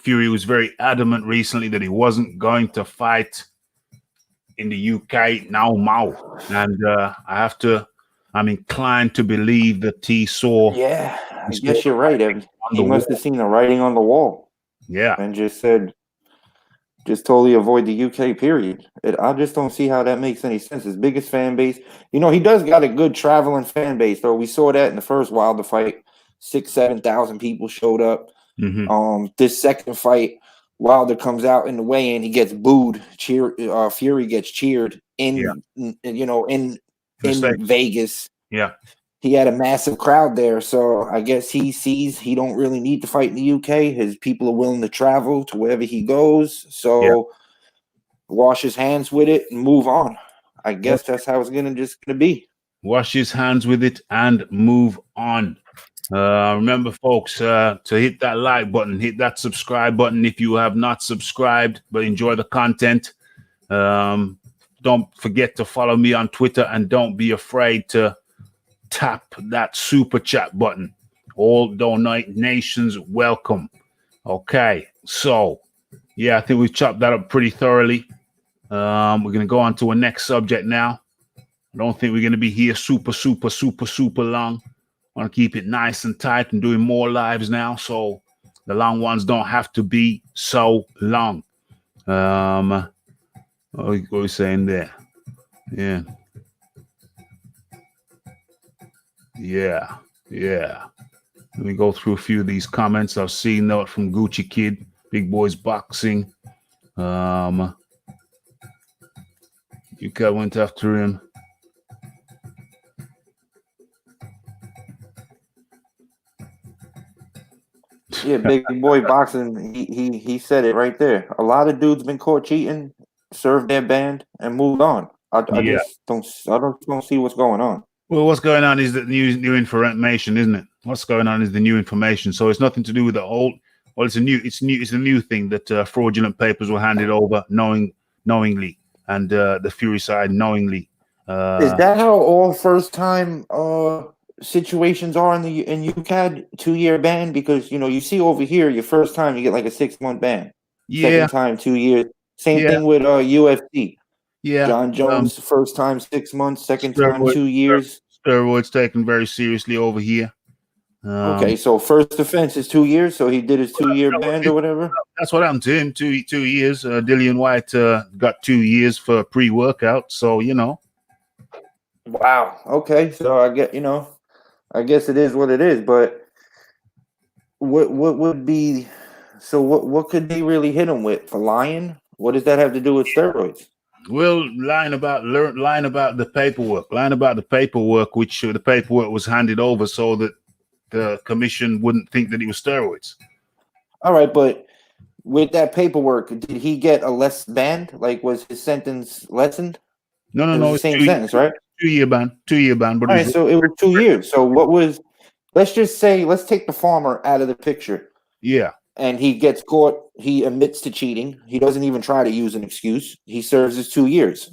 was very adamant recently that he wasn't going to fight in the UK now, and I'm inclined to believe that he saw. Yeah, I guess you're right. He must have seen the writing on the wall. Yeah, and just said, just totally avoid the UK. Period. I just don't see how that makes any sense. His biggest fan base, he does got a good traveling fan base, though. We saw that in the first Wilder fight, 6,000-7,000 people showed up. Mm-hmm. This second fight, Wilder comes out in the weigh-in, he gets booed. Fury gets cheered in Vegas. Yeah. He had a massive crowd there, so I guess he sees he don't really need to fight in the UK. His people are willing to travel to wherever he goes, so wash his hands with it and move on. I guess that's how it's gonna be. Wash his hands with it and move on. Remember, folks, to hit that like button, hit that subscribe button if you have not subscribed but enjoy the content. Don't forget to follow me on Twitter, and don't be afraid to tap that super chat button. All donations welcome. Okay, so I think we've chopped that up pretty thoroughly. We're going to go on to our next subject now. I don't think we're going to be here super long. I want to keep it nice and tight and doing more lives now, so the long ones don't have to be so long. What are we saying there? Yeah. Let me go through a few of these comments. I've seen that from Gucci Kid, Big Boys Boxing. You went after him. Yeah, Big Boy Boxing. He said it right there. A lot of dudes been caught cheating, served their band, and moved on. I just don't see what's going on. Well, what's going on is the new information, isn't it? What's going on is the new information. So it's nothing to do with the old. Well, it's a new thing that fraudulent papers were handed over knowingly, and the Fury side knowingly. Is that how all first time situations are in UCAD 2-year ban? Because you see over here, your first time you get like a 6-month ban. Second time 2 years. Same thing with UFC. Yeah, John Jones first time 6 months, second time 2 years. Steroids taken very seriously over here. Okay, so first offense is 2 years, so he did his 2-year ban or whatever. That's what happened to him. 2 years. Dillian White got 2 years for pre-workout, so Wow. Okay, so I guess it is what it is. But what would be? So what could they really hit him with for lying? What does that have to do with steroids? Well, lying about the paperwork, which the paperwork was handed over so that the commission wouldn't think that it was steroids. All right, but with that paperwork, did he get a less ban? Like, was his sentence lessened? No. It was the same sentence, right? 2-year ban. 2-year ban. But all right, so it was 2 years. So what was? Let's just say, let's take the farmer out of the picture. Yeah. And he gets caught. He admits to cheating. He doesn't even try to use an excuse. He serves his 2 years.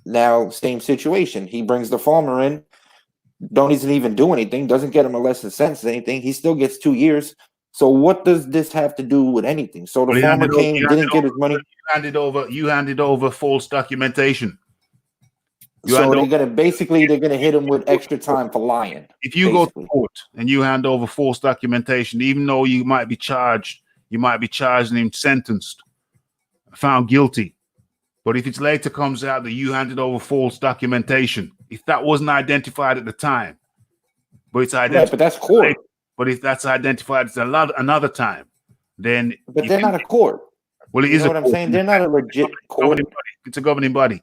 Now, same situation. He brings the farmer in. Don't even do anything. Doesn't get him a lesser sentence, anything. He still gets 2 years. So what does this have to do with anything? So the farmer didn't get his money. You handed over false documentation. They're gonna hit him with extra time for lying. If you go to court and you hand over false documentation, even though you might be charged and sentenced, found guilty. But if it later comes out that you handed over false documentation, if that wasn't identified at the time, but it's identified, but that's court. But if that's identified at another time, then they're not a court. Well, it You is know what I'm saying? They're not a legit court. It's a governing body.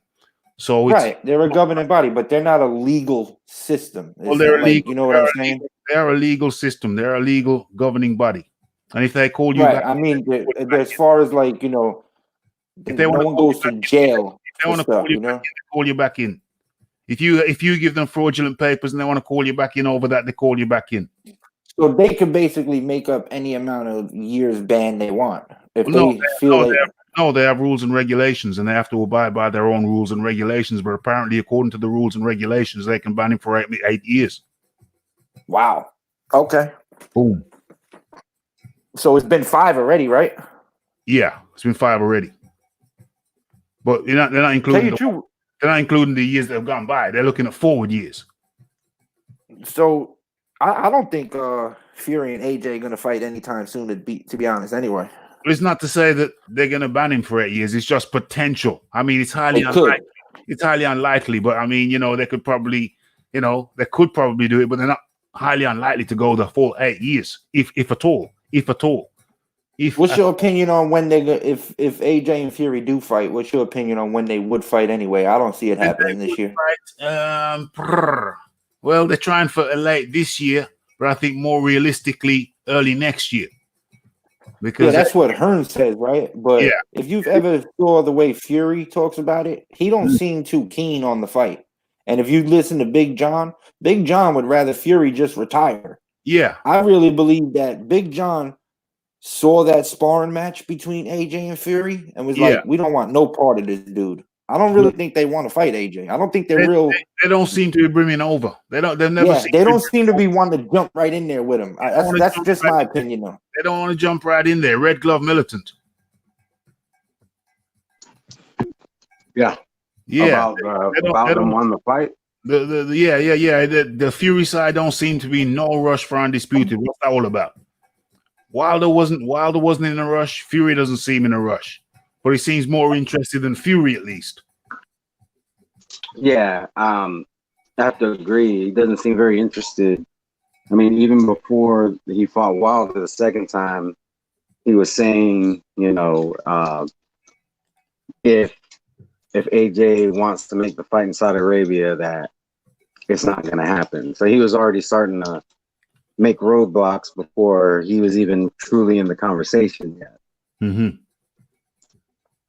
So it's Right. They're a governing body, but they're not a legal system. well, It's they're not like, illegal. you know what I'm saying? They're a legal system. They're a legal governing body. And if they call you Right. back, I mean, as far as like, you know, if they no want to one call goes you to back, jail if they for want to call stuff, you you back know? in, they call you back in. If you give them fraudulent papers and they want to call you back in over that, they call you back in. So they could basically make up any amount of years ban they want. If Well, they feel like they have rules and regulations, and they have to abide by their own rules and regulations. But apparently, according to the rules and regulations, they can ban him for 8 years. wow. Okay. Boom. So it's been 5 already, right? Yeah, it's been 5 already. But they're not including they're not including the years that have gone by. They're looking at forward years. So I don't think Fury and AJ are gonna fight anytime soon. To be honest, anyway. It's not to say that they're going to ban him for 8 years. It's just potential. I mean, it's highly unlikely. It's highly unlikely. But I mean, they could probably, they could probably do it, but they're not highly unlikely to go the full 8 years, if at all. What's your opinion on when if AJ and Fury do fight? What's your opinion on when they would fight anyway? I don't see it happening this year. Well, they're trying for late this year, but I think more realistically early next year. Because that's what Hearn says, right? But if you've ever saw the way Fury talks about it, he don't seem too keen on the fight. And if you listen to Big John would rather Fury just retire. Yeah. I really believe that Big John saw that sparring match between AJ and Fury and was like, we don't want no part of this dude. I don't really think they want to fight AJ. I don't think they're real. They don't seem to be bringing over. They don't seem to be wanting to jump right in there with him. That's just my opinion, though. They don't want to jump right in there. Red glove militant. Yeah. Yeah. About them on the fight. The Fury side don't seem to be no rush for undisputed. What's that all about? Wilder wasn't in a rush. Fury doesn't seem in a rush. But he seems more interested than Fury, at least. Yeah, I have to agree. He doesn't seem very interested. I mean, even before he fought Wilder the second time, he was saying, if AJ wants to make the fight in Saudi Arabia, that it's not going to happen. So he was already starting to make roadblocks before he was even truly in the conversation yet. Mm-hmm.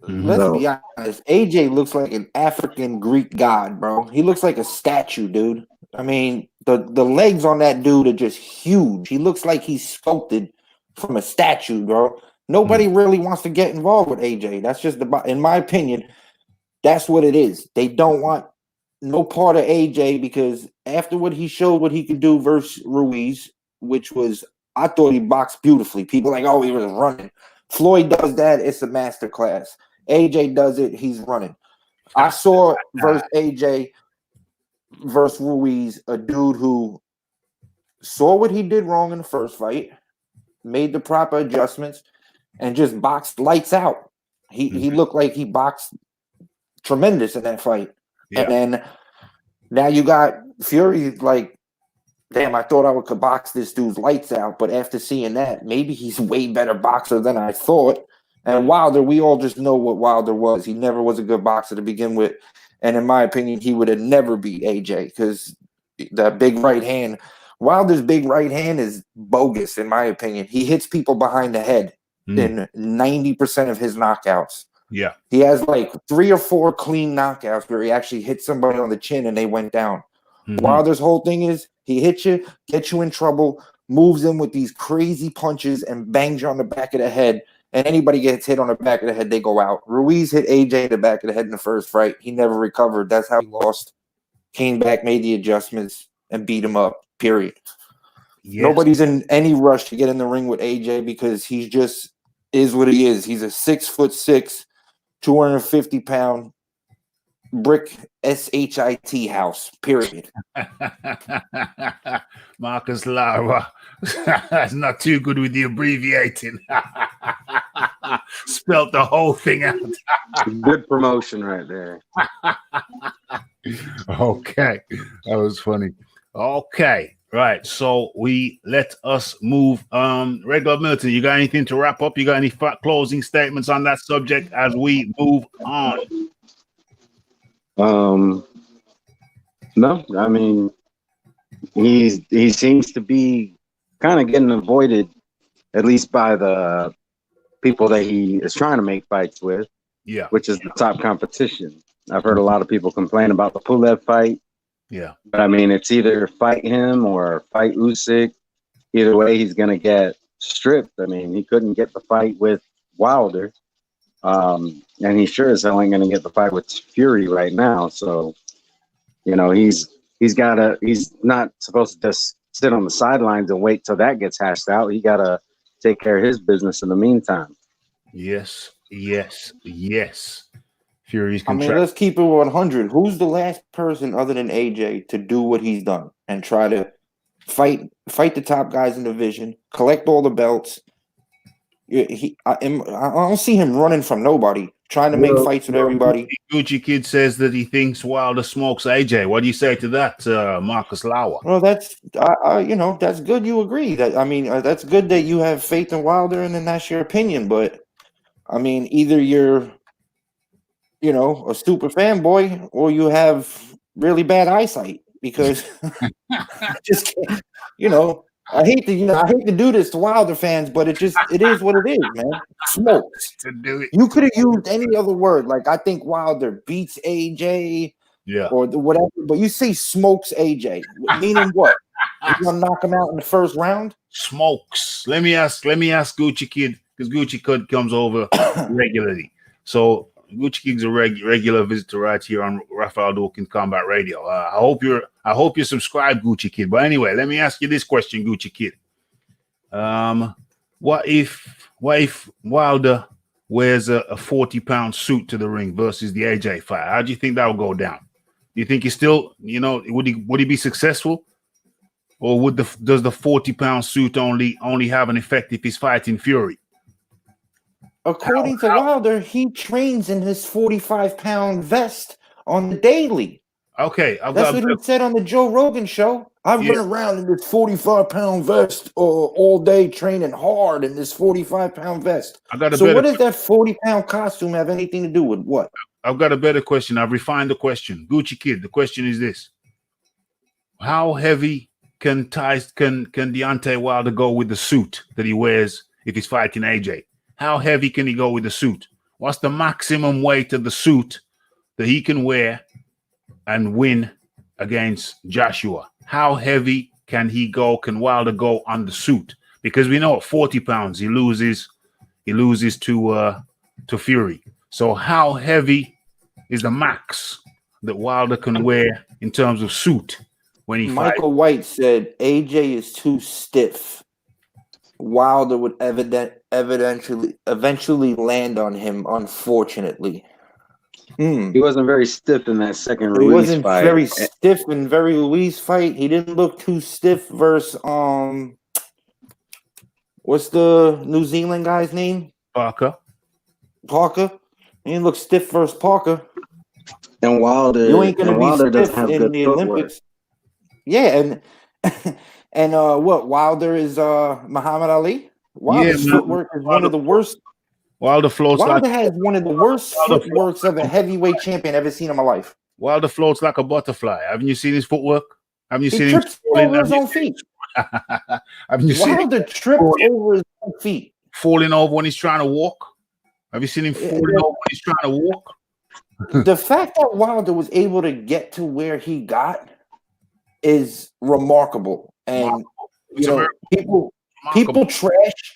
Let's be honest. AJ looks like an African Greek god, bro. He looks like a statue, dude. I mean, the legs on that dude are just huge. He looks like he's sculpted from a statue, bro. Nobody really wants to get involved with AJ. That's just in my opinion, that's what it is. They don't want no part of AJ because after what he showed what he could do versus Ruiz, which was, I thought he boxed beautifully. People like, oh, he was running. Floyd does that. It's a masterclass. AJ does it. He's running. I saw versus AJ versus Ruiz, a dude who saw what he did wrong in the first fight, made the proper adjustments, and just boxed lights out. He looked like he boxed tremendous in that fight. Yeah. And then now you got Fury like, damn, I thought I could box this dude's lights out, but after seeing that, maybe he's way better boxer than I thought. And Wilder, we all just know what Wilder was. He never was a good boxer to begin with. And in my opinion, he would have never beat AJ because that big right hand, Wilder's big right hand is bogus, in my opinion. He hits people behind the head in 90% of his knockouts. Yeah. He has like 3 or 4 clean knockouts where he actually hit somebody on the chin and they went down. Wilder's whole thing is he hits you, gets you in trouble, moves in with these crazy punches and bangs you on the back of the head. And anybody gets hit on the back of the head, they go out. Ruiz hit AJ in the back of the head in the first fight. He never recovered. That's how he lost. Came back, made the adjustments, and beat him up, period. Yes. Nobody's in any rush to get in the ring with AJ because he just is what he is. He's a 6'6", 250-pound brick SHIT house, period. Marcus Lara. That's not too good with the abbreviating. Spelt the whole thing out. Good promotion right there. Okay. That was funny. Okay. Right. So let us move. Regular Milton, you got anything to wrap up? You got any closing statements on that subject as we move on? No, I mean, he seems to be kind of getting avoided, at least by the people that he is trying to make fights with. Yeah. Which is the top competition. I've heard a lot of people complain about the Pulev fight. Yeah. But I mean, it's either fight him or fight Usyk. Either way, he's going to get stripped. I mean, he couldn't get the fight with Wilder. And he sure as hell ain't going to get the fight with Fury right now. So, you know, he's not supposed to just sit on the sidelines and wait till that gets hashed out. He got to take care of his business in the meantime. Yes. Fury's I mean, let's keep it 100. Who's the last person other than AJ to do what he's done and try to fight the top guys in the division, collect all the belts? I don't see him running from nobody, trying to make fights with everybody. Gucci Kid says that he thinks Wilder smokes AJ. What do you say to that, Marcus Lauer? Well, that's that's good. You agree that? I mean, that's good that you have faith in Wilder, and then that's your opinion. But I mean, either you're a super fanboy, or you have really bad eyesight, because I just can't, I hate to do this to Wilder fans, but it is what it is, man. Smokes. To do it. You could have used any other word. Like, I think Wilder beats AJ, or whatever, but you say smokes AJ, meaning what? You're gonna knock him out in the first round? Smokes. Let me ask Gucci Kid, because Gucci Kid comes over regularly. So Gucci Kid's a regular visitor right here on Rafael Dawkins Combat Radio. I hope you're subscribed, Gucci Kid. But anyway, let me ask you this question, Gucci Kid. What if Wilder wears a 40-pound suit to the ring versus the AJ fight? How do you think that will go down? Do you think he's still, would he be successful? Or does the 40-pound suit only have an effect if he's fighting Fury? According to Wilder, he trains in his 45-pound vest on the daily. Okay, that's what he said on the Joe Rogan show. I run around in this 45-pound vest all day, training hard in this 45-pound vest. So what does that 40-pound costume have anything to do with what? I've got a better question. I've refined the question. Gucci Kid, the question is this: how heavy can Deontay Wilder go with the suit that he wears if he's fighting AJ? How heavy can he go with the suit? What's the maximum weight of the suit that he can wear and win against Joshua? How heavy can Wilder go on the suit? Because we know at 40 pounds he loses to Fury. So how heavy is the max that Wilder can wear in terms of suit when he fights? Michael White said AJ is too stiff. Wilder would eventually land on him, unfortunately. He wasn't very stiff in that second Ruiz fight. He wasn't very stiff in very Ruiz fight. He didn't look too stiff versus what's the New Zealand guy's name? Parker. He didn't look stiff versus Parker. And Wilder, you ain't gonna be stiff in the footwork. Olympics. Yeah, and what Wilder is Muhammad Ali. Wilder's footwork is one of the worst. Wilder has one of the worst footworks of a heavyweight champion I've ever seen in my life. Wilder floats like a butterfly. Haven't you seen his footwork? Haven't you seen him over his own feet? Haven't you seen Wilder tripped over his own feet, falling over when he's trying to walk? Have you seen him falling over when he's trying to walk? The fact that Wilder was able to get to where he got is remarkable. And people trashed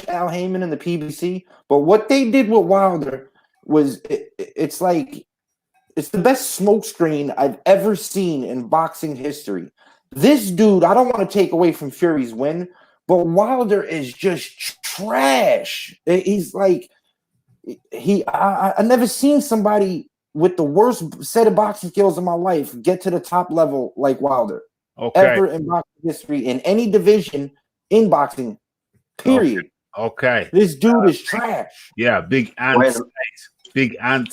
Al Heyman and the PBC, but what they did with Wilder was it's the best smokescreen I've ever seen in boxing history. This dude, I don't want to take away from Fury's win, but Wilder is just trash. He's like I never seen somebody with the worst set of boxing skills in my life get to the top level like Wilder. Ever in boxing history, in any division in boxing, period. Okay. This dude is trash. Yeah, Big Ant. Big Ant.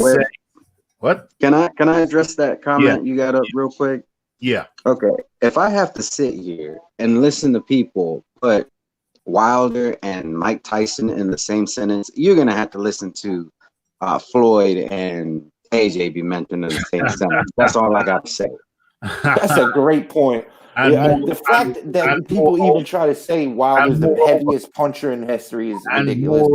What? Can I address that comment you got up real quick? Yeah. Okay. If I have to sit here and listen to people put Wilder and Mike Tyson in the same sentence, you're gonna have to listen to Floyd and AJ be mentioned in the same sentence. That's all I got to say. That's a great point. And Yeah, more, the fact that and people moreover, even try to say Wilder's and the moreover, heaviest puncher in history is ridiculous.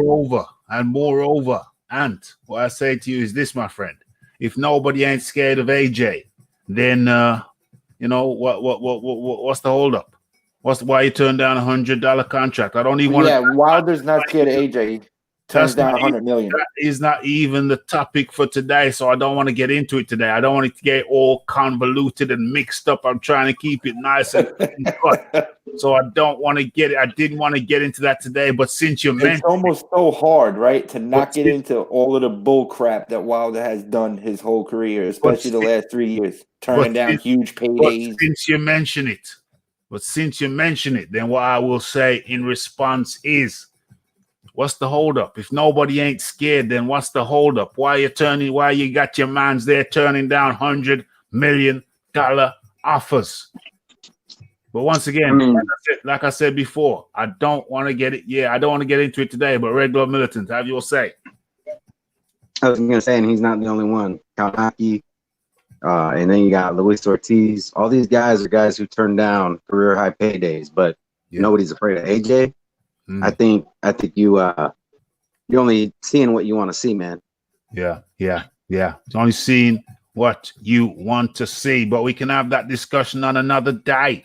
Ant, what I say to you is this, my friend. If nobody ain't scared of AJ, then you know what's the holdup? Why you turn down $100 contract? I don't even want Yeah, to. Wilder's not scared of AJ. Turns That's down not 100 million. that is not even the topic for today, so I don't want to get into it today. I don't want it to get all convoluted and mixed up. I'm trying to keep it nice and cut. So I don't want to get it. I didn't want to get into that today, but since you It's mentioned almost so hard, right, to not But get since- into all of the bull crap that Wilder has done his whole career, especially the since- last 3 years, turning down huge paydays. since you mention it, then what I will say in response is, what's the holdup? If nobody ain't scared, then what's the holdup? Why you got your mans there turning down $100 million offers? But once again, like I said before, I don't want to get it. Yeah, I don't want to get into it today, but Red Glove Militant, have your say. I was gonna say, and he's not the only one. Kanaki, and then you got Luis Ortiz. All these guys are guys who turn down career high paydays, but nobody's afraid of AJ. I think you're only seeing what you want to see, man. Yeah. It's only seeing what you want to see, but we can have that discussion on another day.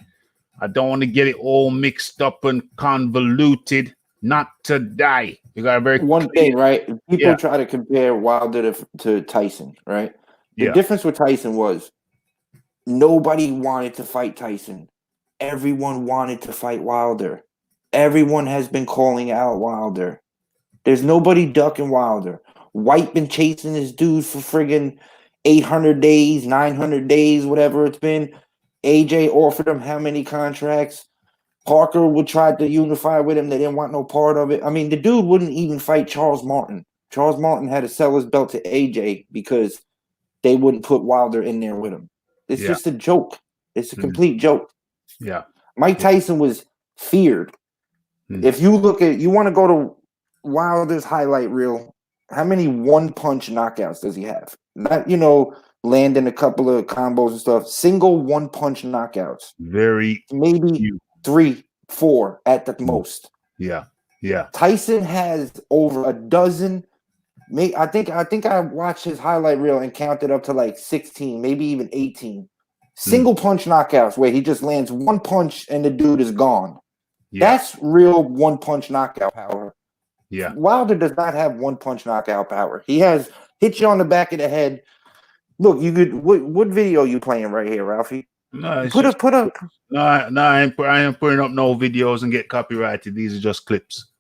I don't want to get it all mixed up and convoluted. Not today. You got a very one clear, thing, right? People try to compare Wilder to Tyson, right? The difference with Tyson was nobody wanted to fight Tyson. Everyone wanted to fight Wilder. Everyone has been calling out Wilder. There's nobody ducking Wilder. White been chasing this dude for friggin' 800 days, 900 days, whatever it's been. AJ offered him how many contracts? Parker would try to unify with him. They didn't want no part of it. I mean, the dude wouldn't even fight Charles Martin. Charles Martin had to sell his belt to AJ because they wouldn't put Wilder in there with him. It's just a joke. It's a complete joke. Yeah. Mike Tyson was feared. If you look at, you want to go to Wilder's highlight reel, how many one-punch knockouts does he have? Not, landing a couple of combos and stuff. Single one-punch knockouts. Maybe 3, 4 at the most. Yeah. Tyson has over a dozen. I think I watched his highlight reel and counted up to like 16, maybe even 18 single punch knockouts where he just lands one punch and the dude is gone. That's real one punch knockout power. Yeah. Wilder does not have one punch knockout power. He has hit you on the back of the head. Look, you could. What video you playing right here, Raphie? No, put up. No, I ain't putting up no videos and get copyrighted. These are just clips.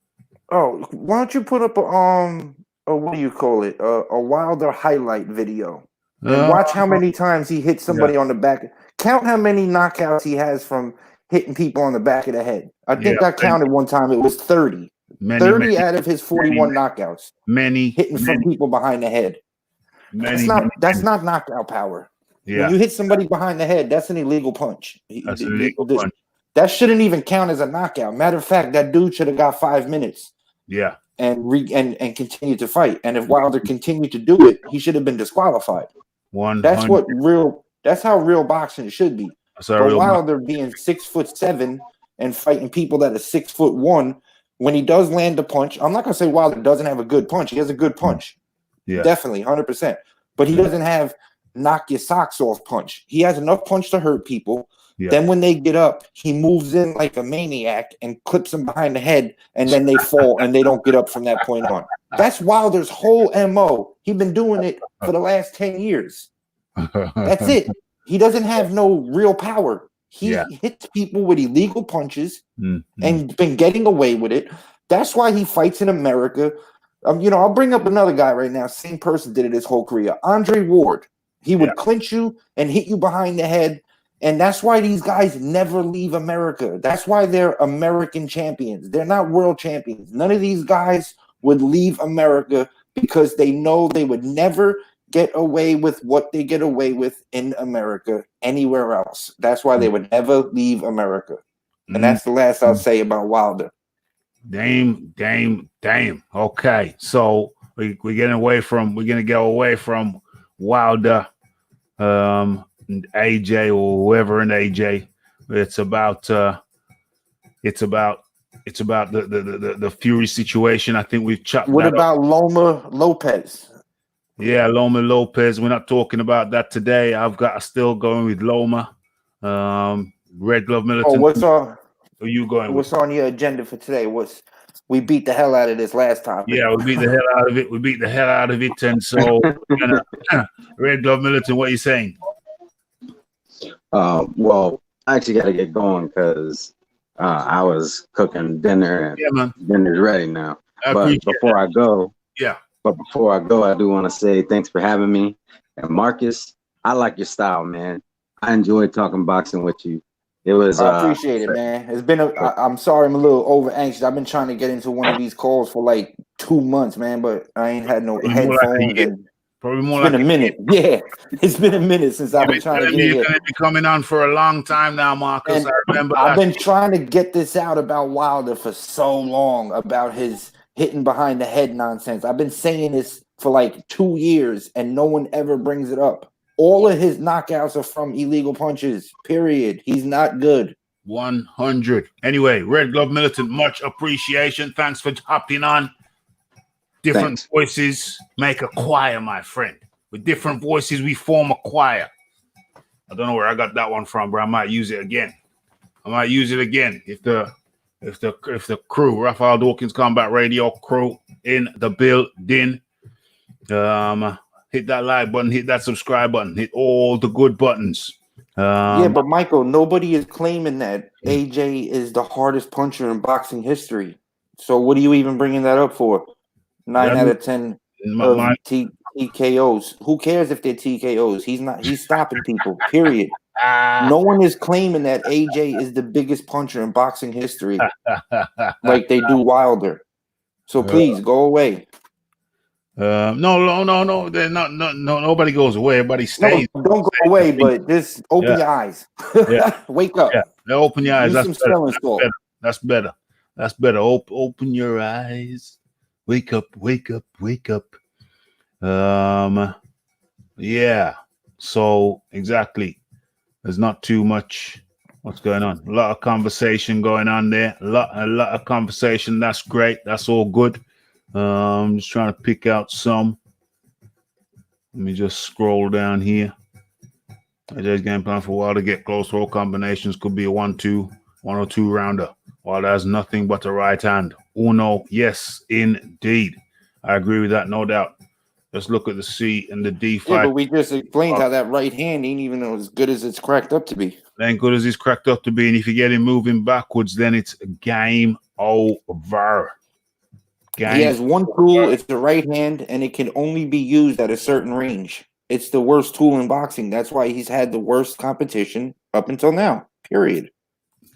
Oh, why don't you put up what do you call it? A Wilder highlight video. And watch how many times he hits somebody on the back. Count how many knockouts he has from hitting people on the back of the head. I think I counted one time. It was 30. 30 out of his 41 knockouts. Hitting from people behind the head. That's not knockout power. Yeah. When you hit somebody behind the head, that's an illegal punch. That's an illegal punch. That shouldn't even count as a knockout. Matter of fact, that dude should have got 5 minutes. Yeah. And continue to fight. And if Wilder continued to do it, he should have been disqualified. That's how real boxing should be. But Wilder being 6'7" and fighting people that are 6'1", when he does land a punch, I'm not gonna say Wilder doesn't have a good punch. He has a good punch. Yeah. Definitely, 100%. But he doesn't have knock your socks off punch. He has enough punch to hurt people. Yeah. Then when they get up, he moves in like a maniac and clips them behind the head, and then they fall and they don't get up from that point on. That's Wilder's whole MO. He's been doing it for the last 10 years. That's it. He doesn't have no real power. He hits people with illegal punches and been getting away with it. That's why he fights in America. I'll bring up another guy right now. Same person did it his whole career. Andre Ward. He would clinch you and hit you behind the head. And that's why these guys never leave America. That's why they're American champions. They're not world champions. None of these guys would leave America because they know they would never get away with what they get away with in America anywhere else. That's why they would never leave America. And that's the last I'll say about Wilder. Damn. Okay, so we're gonna go away from Wilder, and AJ or whoever in AJ. It's about the Fury situation. I think we've chopped. What that about up. Loma Lopez? Yeah, Loma Lopez. We're not talking about that today. I've got still going with Loma. Red Glove Militant. Oh, what's on? Who are you going with? What's on your agenda for today? We beat the hell out of this last topic. Yeah, we beat the hell out of it. And so, Red Glove Militant, what are you saying? Well, I actually got to get going because I was cooking dinner and dinner's ready now. But before I go, I do want to say thanks for having me. And Marcus, I like your style, man. I enjoyed talking boxing with you. It was. I appreciate it, man. It's been. I'm sorry, I'm a little over anxious. I've been trying to get into one of these calls for like 2 months, man, but I ain't had no headphones. Probably more it's been a minute. Yeah, it's been a minute since I've been trying to get it. You're going to be coming on for a long time now, Marcus. And I remember. I've been trying to get this out about Wilder for so long, about his hitting behind the head nonsense. I've been saying this for like 2 years, and no one ever brings it up. All of his knockouts are from illegal punches, period. He's not good. 100. Anyway, Red Glove Militant, much appreciation. Thanks for hopping on. Different voices make a choir, my friend. With different voices, we form a choir. I don't know where I got that one from, but I might use it again. If the crew, Raphael Dawkins Combat Radio crew in the building. Hit that like button, hit that subscribe button, hit all the good buttons. Yeah, but Michael, nobody is claiming that AJ is the hardest puncher in boxing history. So what are you even bringing that up for? 9 out of 10 TKOs. Who cares if they're TKOs? He's stopping people, period. No one is claiming that AJ is the biggest puncher in boxing history like they do Wilder. So please go away. No. They're not. No, nobody goes away. Everybody stays. No, don't go away, but just open your eyes. Wake up. Yeah, open your eyes. That's better. That's better. Open your eyes. Wake up. Yeah. So exactly. There's not too much. What's going on? A lot of conversation going on there. A lot of conversation. That's great. That's all good. I'm just trying to pick out some. Let me just scroll down here. AJ's game plan for a while to get close. Roll combinations could be a 1-2, 1 or 2 rounder. While there's nothing but a right hand. Uno, yes, indeed. I agree with that, no doubt. Let's look at the C and the D fight. Yeah, but we just explained how that right hand ain't even as good as it's cracked up to be. It ain't good as it's cracked up to be. And if you get him moving backwards, then it's game over. He has one tool, it's the right hand, and it can only be used at a certain range. It's the worst tool in boxing. That's why he's had the worst competition up until now, period.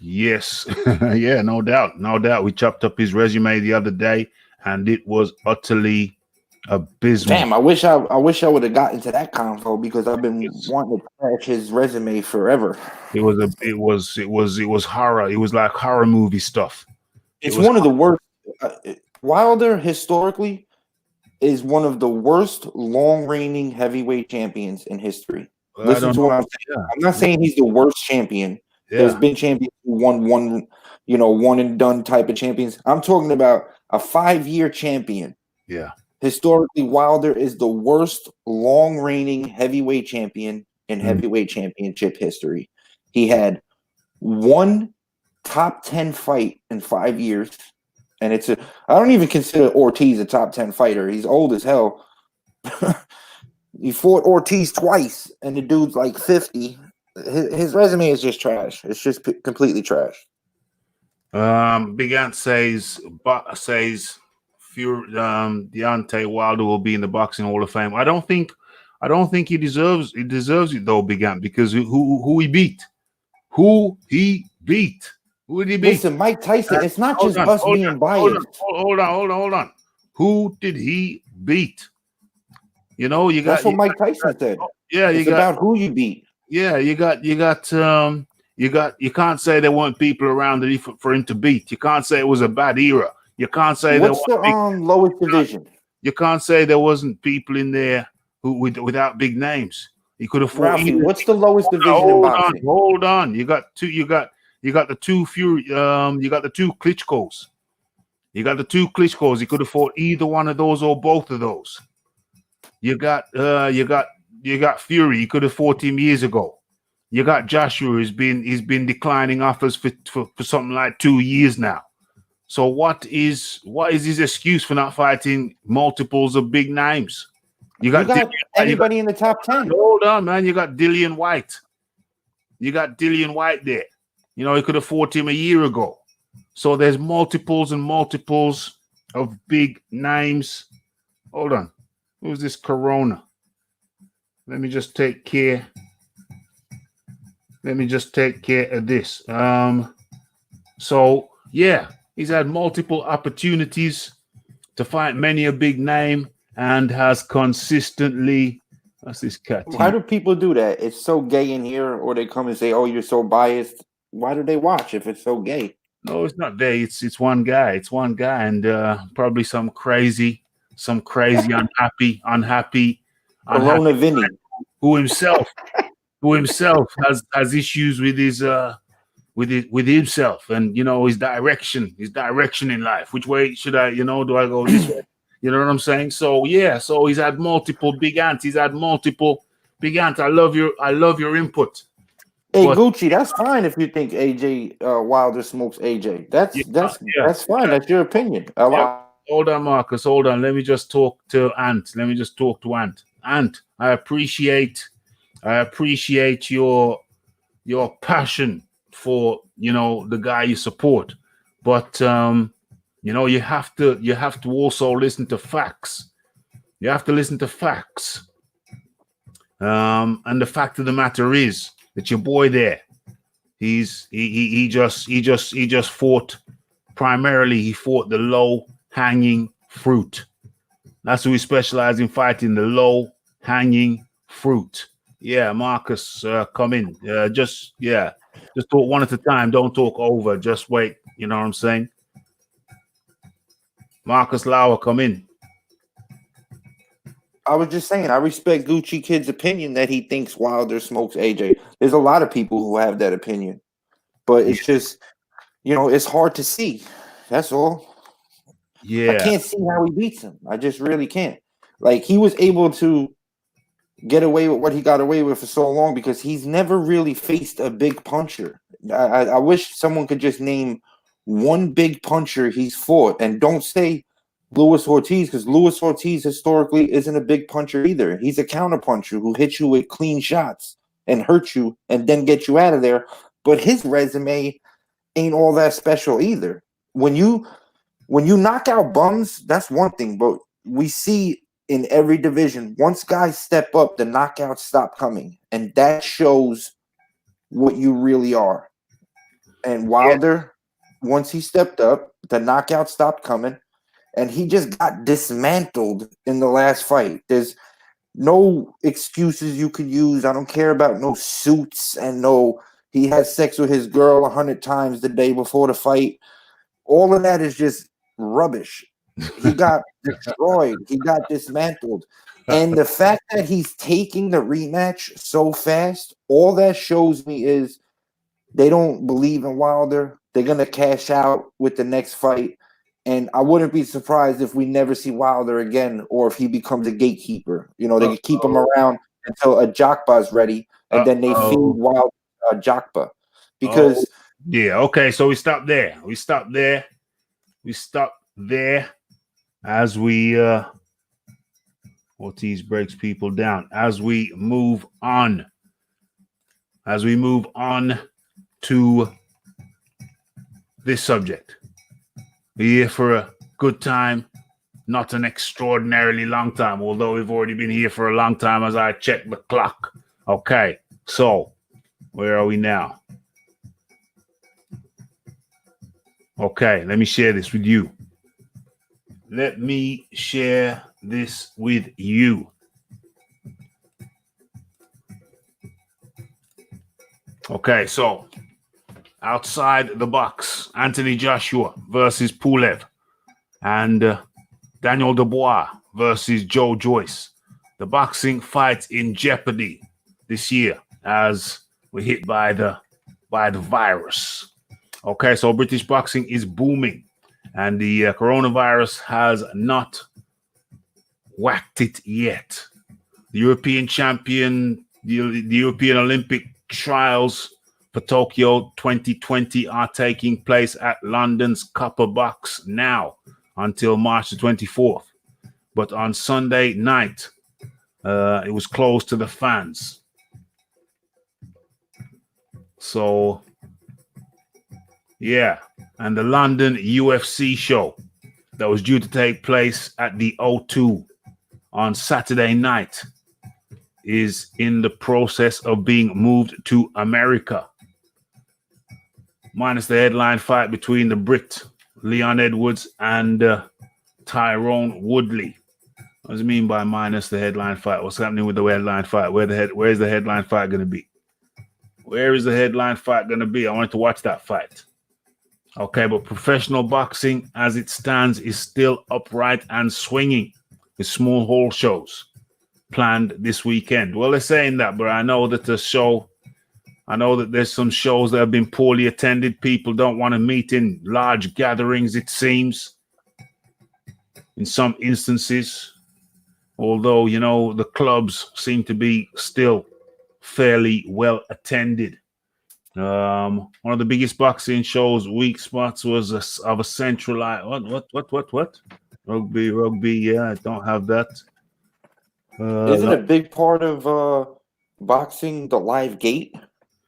Yes. Yeah, no doubt. We chopped up his resume the other day, and it was utterly abysmal. Damn, I wish I would have gotten to that convo because I've been wanting to trash his resume forever. It was horror. It was like horror movie stuff. It's one of the worst. Wilder historically is one of the worst long-reigning heavyweight champions in history. Listen to what I'm saying. Yeah. I'm not saying he's the worst champion. Yeah. There's been champions who won one and done type of champions. I'm talking about a 5-year champion. Yeah. Historically, Wilder is the worst long-reigning heavyweight champion in heavyweight championship history. He had one top 10 fight in 5 years. And I don't even consider Ortiz a top 10 fighter. He's old as hell. He fought Ortiz twice, and the dude's like 50. His resume is just trash. It's just completely trash. Big Ant says Deontay Wilder will be in the Boxing Hall of Fame. I don't think he deserves it though, Big Ant, because who he beat? Who did he beat? Listen, Mike Tyson, it's not just us being biased. Hold on. Who did he beat? You know, you got That's what Mike Tyson said. yeah, It's about who you beat. Yeah, you can't say there weren't people around for him to beat. You can't say it was a bad era. You can't say What's the lowest division? You can't say there wasn't people in there without big names. He could have fought. Ralphie, what's the lowest division in boxing? Hold on. You got the two Fury. You got the two Klitschko's. You got the two Klitschko's. He could have fought either one of those or both of those. You got Fury. He could have fought him years ago. You got Joshua. He's been declining offers for something like 2 years now. So what is his excuse for not fighting multiples of big names? You got anybody in the top 10. Hold on, man. You got Dillian White. You got Dillian White there. You know, he could have fought him a year ago. So there's multiples and multiples of big names. Hold on. Who's this Corona? Let me just take care. Let me just take care of this. So yeah, he's had multiple opportunities to fight many a big name and has consistently. What's this cat? Why do people do that? It's so gay in here, or they come and say, "Oh, you're so biased." Why do they watch if it's so gay? No, it's not gay. It's one guy. It's one guy, and probably some crazy, unhappy Corona Vinny, who himself has issues with his with himself, and you know his direction in life. Which way should I, do I go this way? You know what I'm saying? So yeah, so he's had multiple big ants. I love your input. Hey, but, Gucci, that's fine if you think AJ Wilder smokes AJ. That's fine. That's your opinion. Hold on, Marcus. Hold on. Let me just talk to Ant. Ant, I appreciate your passion for the guy you support, but you have to also listen to facts. You have to listen to facts. And the fact of the matter is that your boy there, he just fought primarily. He fought the low hanging fruit. That's who he specialized in, fighting the low hanging fruit. Yeah, Marcus, come in. Just talk one at a time. Don't talk over. Just wait. You know what I'm saying? Marcus Lauer, come in. I was just saying, I respect Gucci Kid's opinion that he thinks Wilder smokes AJ. There's a lot of people who have that opinion, but it's just, it's hard to see. That's all. Yeah. I can't see how he beats him. I just really can't. Like, he was able to get away with what he got away with for so long because he's never really faced a big puncher. I wish someone could just name one big puncher he's fought, and don't say Luis Ortiz, because Luis Ortiz historically isn't a big puncher either. He's a counter puncher who hits you with clean shots and hurts you and then gets you out of there. But his resume ain't all that special either. When you knock out bums, that's one thing, but we see in every division, once guys step up, the knockouts stop coming, and that shows what you really are. And Wilder, once he stepped up, the knockouts stopped coming, and he just got dismantled in the last fight. There's no excuses you could use. I don't care about no suits and no he had sex with his girl 100 times the day before the fight. All of that is just rubbish. He got destroyed. He got dismantled. And the fact that he's taking the rematch so fast, all that shows me is they don't believe in Wilder. They're going to cash out with the next fight. And I wouldn't be surprised if we never see Wilder again, or if he becomes a gatekeeper. They can keep him around until a Jokba is ready, and then they feed Wilder Jokba. Because okay, so we stop there. As we Ortiz breaks people down. As we move on to this subject. We're here for a good time, not an extraordinarily long time, although we've already been here for a long time as I check the clock. Okay, so where are we now? Okay, let me share this with you. Okay, so outside the box, Anthony Joshua versus Pulev, and Daniel Dubois versus Joe Joyce. The boxing fight in jeopardy this year as we're hit by the virus. Okay, so British boxing is booming, and the coronavirus has not whacked it yet. The European champion, the European Olympic trials for Tokyo 2020 are taking place at London's Copper Box now until March the 24th. But on Sunday night, it was closed to the fans. So, yeah. And the London UFC show that was due to take place at the O2 on Saturday night is in the process of being moved to America, minus the headline fight between the Brit Leon Edwards and Tyrone Woodley. What does it mean by minus the headline fight? What's happening with the headline fight? Where's the headline fight going to be? Where is the headline fight going to be? I wanted to watch that fight. Okay, but professional boxing as it stands is still upright and swinging with small hall shows planned this weekend. Well, they're saying that, but I know that there's some shows that have been poorly attended. People don't want to meet in large gatherings, it seems, in some instances. Although, you know, the clubs seem to be still fairly well attended. One of the biggest boxing shows, weak spots, was of a centralized what? Rugby. Yeah, I don't have that. Isn't a big part of boxing the live gate?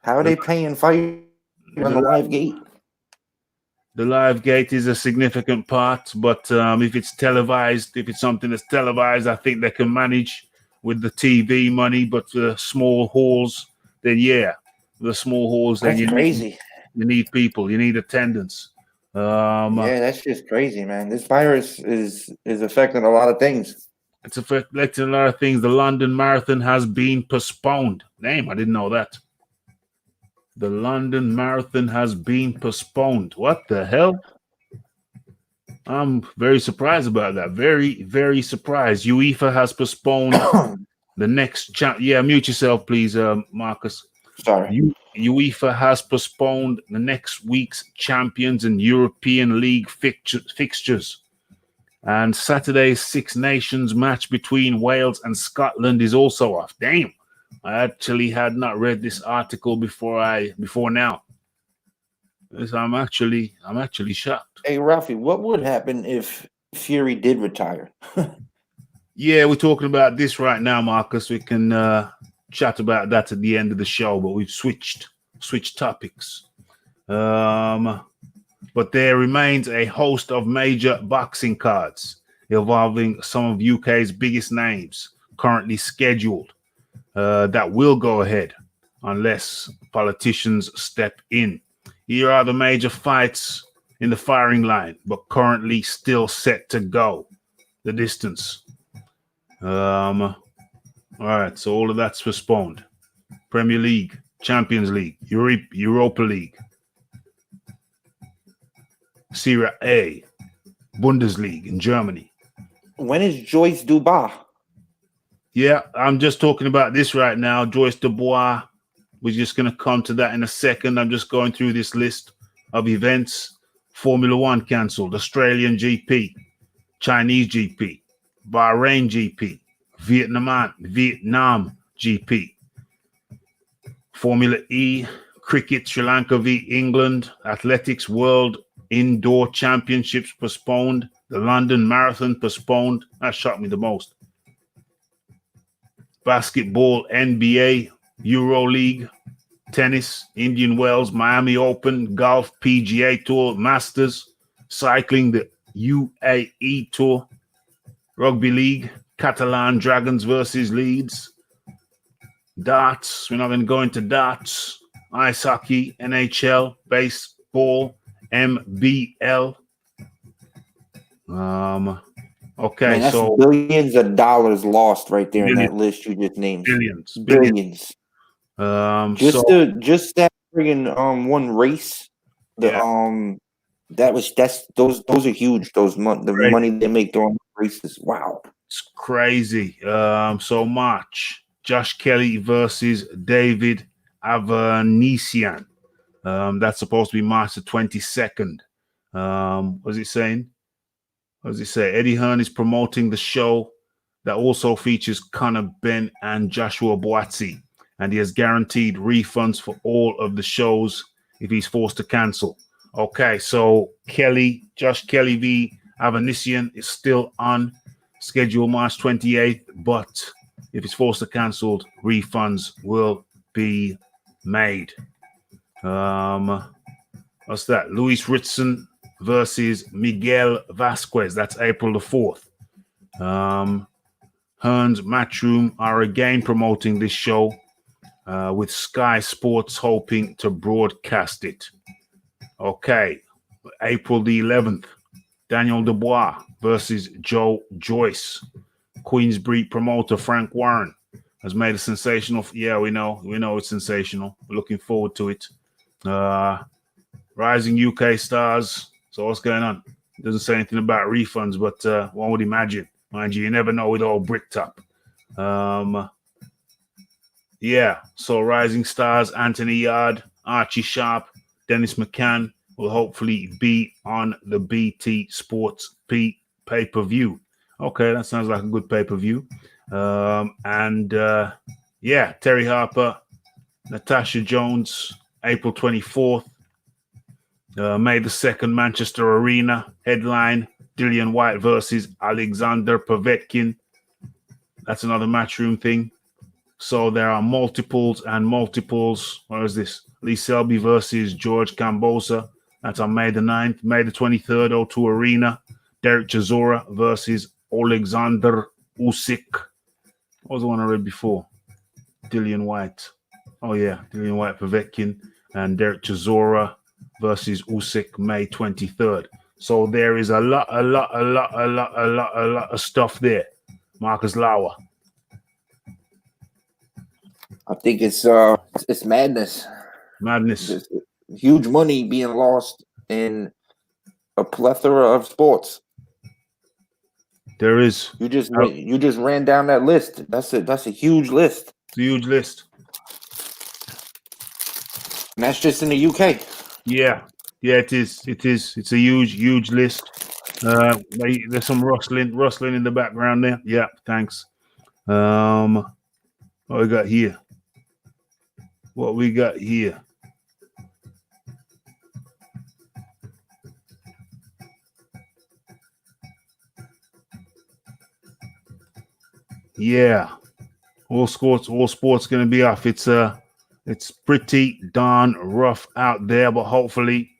How are they paying fight on the live gate? The live gate is a significant part, but if it's televised, if it's something that's televised, I think they can manage with the TV money. But for the small halls, then yeah, the small halls, then That's crazy. You need people, you need attendance. Yeah, that's just crazy, man. This virus is affecting a lot of things. It's affecting a lot of things. The London Marathon has been postponed. Damn, I didn't know that. The London Marathon has been postponed. What the hell? I'm very surprised about that. Very, very surprised. UEFA has postponed the next Yeah, mute yourself, please, Marcus. Sorry. UEFA has postponed the next week's Champions and European League fixtures. And Saturday's Six Nations match between Wales and Scotland is also off. Damn. I actually had not read this article before now. I'm actually shocked. Hey, Raphie, what would happen if Fury did retire? Yeah, we're talking about this right now, Marcus. We can chat about that at the end of the show, but we've switched topics. But there remains a host of major boxing cards involving some of UK's biggest names currently scheduled. That will go ahead unless politicians step in. Here are the major fights in the firing line, but currently still set to go the distance. All right, so all of that's postponed. Premier League, Champions League, Europa League, Serie A, Bundesliga in Germany. When is Joyce Dubois? Yeah, I'm just talking about this right now. Joyce Dubois. We're just going to come to that in a second. I'm just going through this list of events. Formula One cancelled. Australian GP. Chinese GP. Bahrain GP. Vietnam GP. Formula E. Cricket, Sri Lanka v England. Athletics World Indoor Championships postponed. The London Marathon postponed. That shocked me the most. Basketball, NBA, Euro League, tennis, Indian Wells, Miami Open, golf, PGA Tour, Masters, cycling, the UAE Tour, Rugby League, Catalan Dragons versus Leeds, darts. We're not going to go into darts. Ice hockey, NHL, baseball, MBL. Okay, Man, that's so billions of dollars lost right there in that list you just named. Billions. Just So that friggin' one race. Those are huge. The Crazy. money they make during races. Wow. It's crazy. So March, Josh Kelly versus David Avanesian. That's supposed to be March the 22nd. What's it saying? What does it say? Eddie Hearn is promoting the show that also features Conor Benn and Joshua Boatsi, and he has guaranteed refunds for all of the shows if he's forced to cancel. Okay, so Josh Kelly v. Avanesian is still on schedule March 28th, but if it's forced to cancel, refunds will be made. What's that? Luis Ritson versus Miguel Vasquez. That's April the 4th. Hearn's Matchroom are again promoting this show with Sky Sports hoping to broadcast it. Okay, April the 11th. Daniel Dubois versus Joe Joyce. Queensbury promoter Frank Warren has made a sensational. Yeah, we know it's sensational. We're looking forward to it. Rising UK stars. So what's going on? It doesn't say anything about refunds, but one would imagine. Mind you never know with all Bricktop. Yeah, so rising stars, Anthony Yard, Archie Sharp, Dennis McCann will hopefully be on the BT Sports pay-per-view. Okay, that sounds like a good pay-per-view. Yeah, Terry Harper, Natasha Jones, April 24th. May the 2nd, Manchester Arena. Headline, Dillian White versus Alexander Povetkin. That's another Matchroom thing. So there are multiples and multiples. What is this? Lee Selby versus George Cambosa. That's on May the 9th. May the 23rd, O2 Arena. Derek Chisora versus Alexander Usyk. What was the one I read before? Dillian White. Oh, yeah. Dillian White, Povetkin, and Derek Chisora versus Usyk, May 23rd. So there is a lot of stuff there. Marcus Lauer. I think it's madness. Madness. There's huge money being lost in a plethora of sports. There is. You just ran down that list. That's a huge list. It's a huge list. And that's just in the UK. Yeah, it is. It's a huge list. There's some rustling in the background there. Yeah, thanks. What we got here? Yeah, all sports going to be off. It's pretty darn rough out there, but hopefully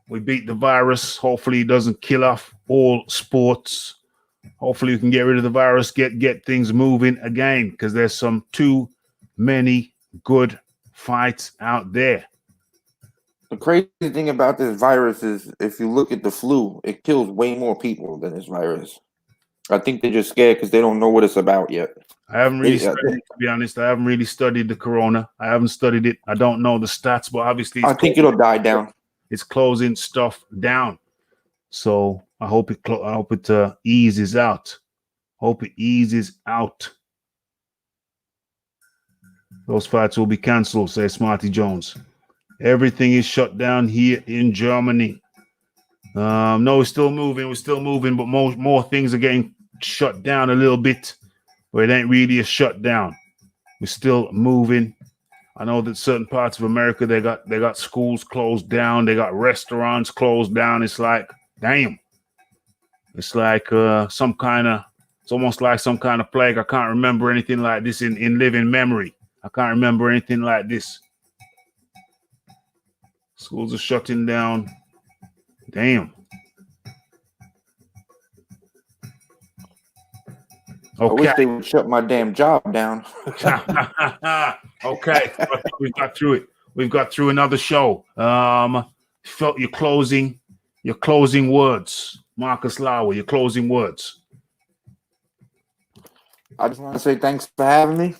we beat the virus. Hopefully it doesn't kill off all sports. Hopefully we can get rid of the virus, get things moving again, because there's some too many good fights out there. The crazy thing about this virus is if you look at the flu, it kills way more people than this virus. I think they're just scared because they don't know what it's about yet. I haven't really studied it, to be honest. I haven't really studied the corona. I haven't studied it. I don't know the stats, but obviously I think it'll die down. It's closing stuff down. So I hope it eases out. Hope it eases out. Those fights will be canceled, says Smarty Jones. Everything is shut down here in Germany. No, we're still moving, but more things are getting shut down a little bit, but it ain't really a shutdown. We're still moving. I know that certain parts of America, they got schools closed down, they got restaurants closed down. It's like, damn. It's like it's almost like some kind of plague. I can't remember anything like this in living memory. I can't remember anything like this. Schools are shutting down. Damn. Okay. I wish they would shut my damn job down. Okay. We've got through it. We've got through another show. Felt your closing words. Marcus Lauer, your closing words. I just want to say thanks for having me.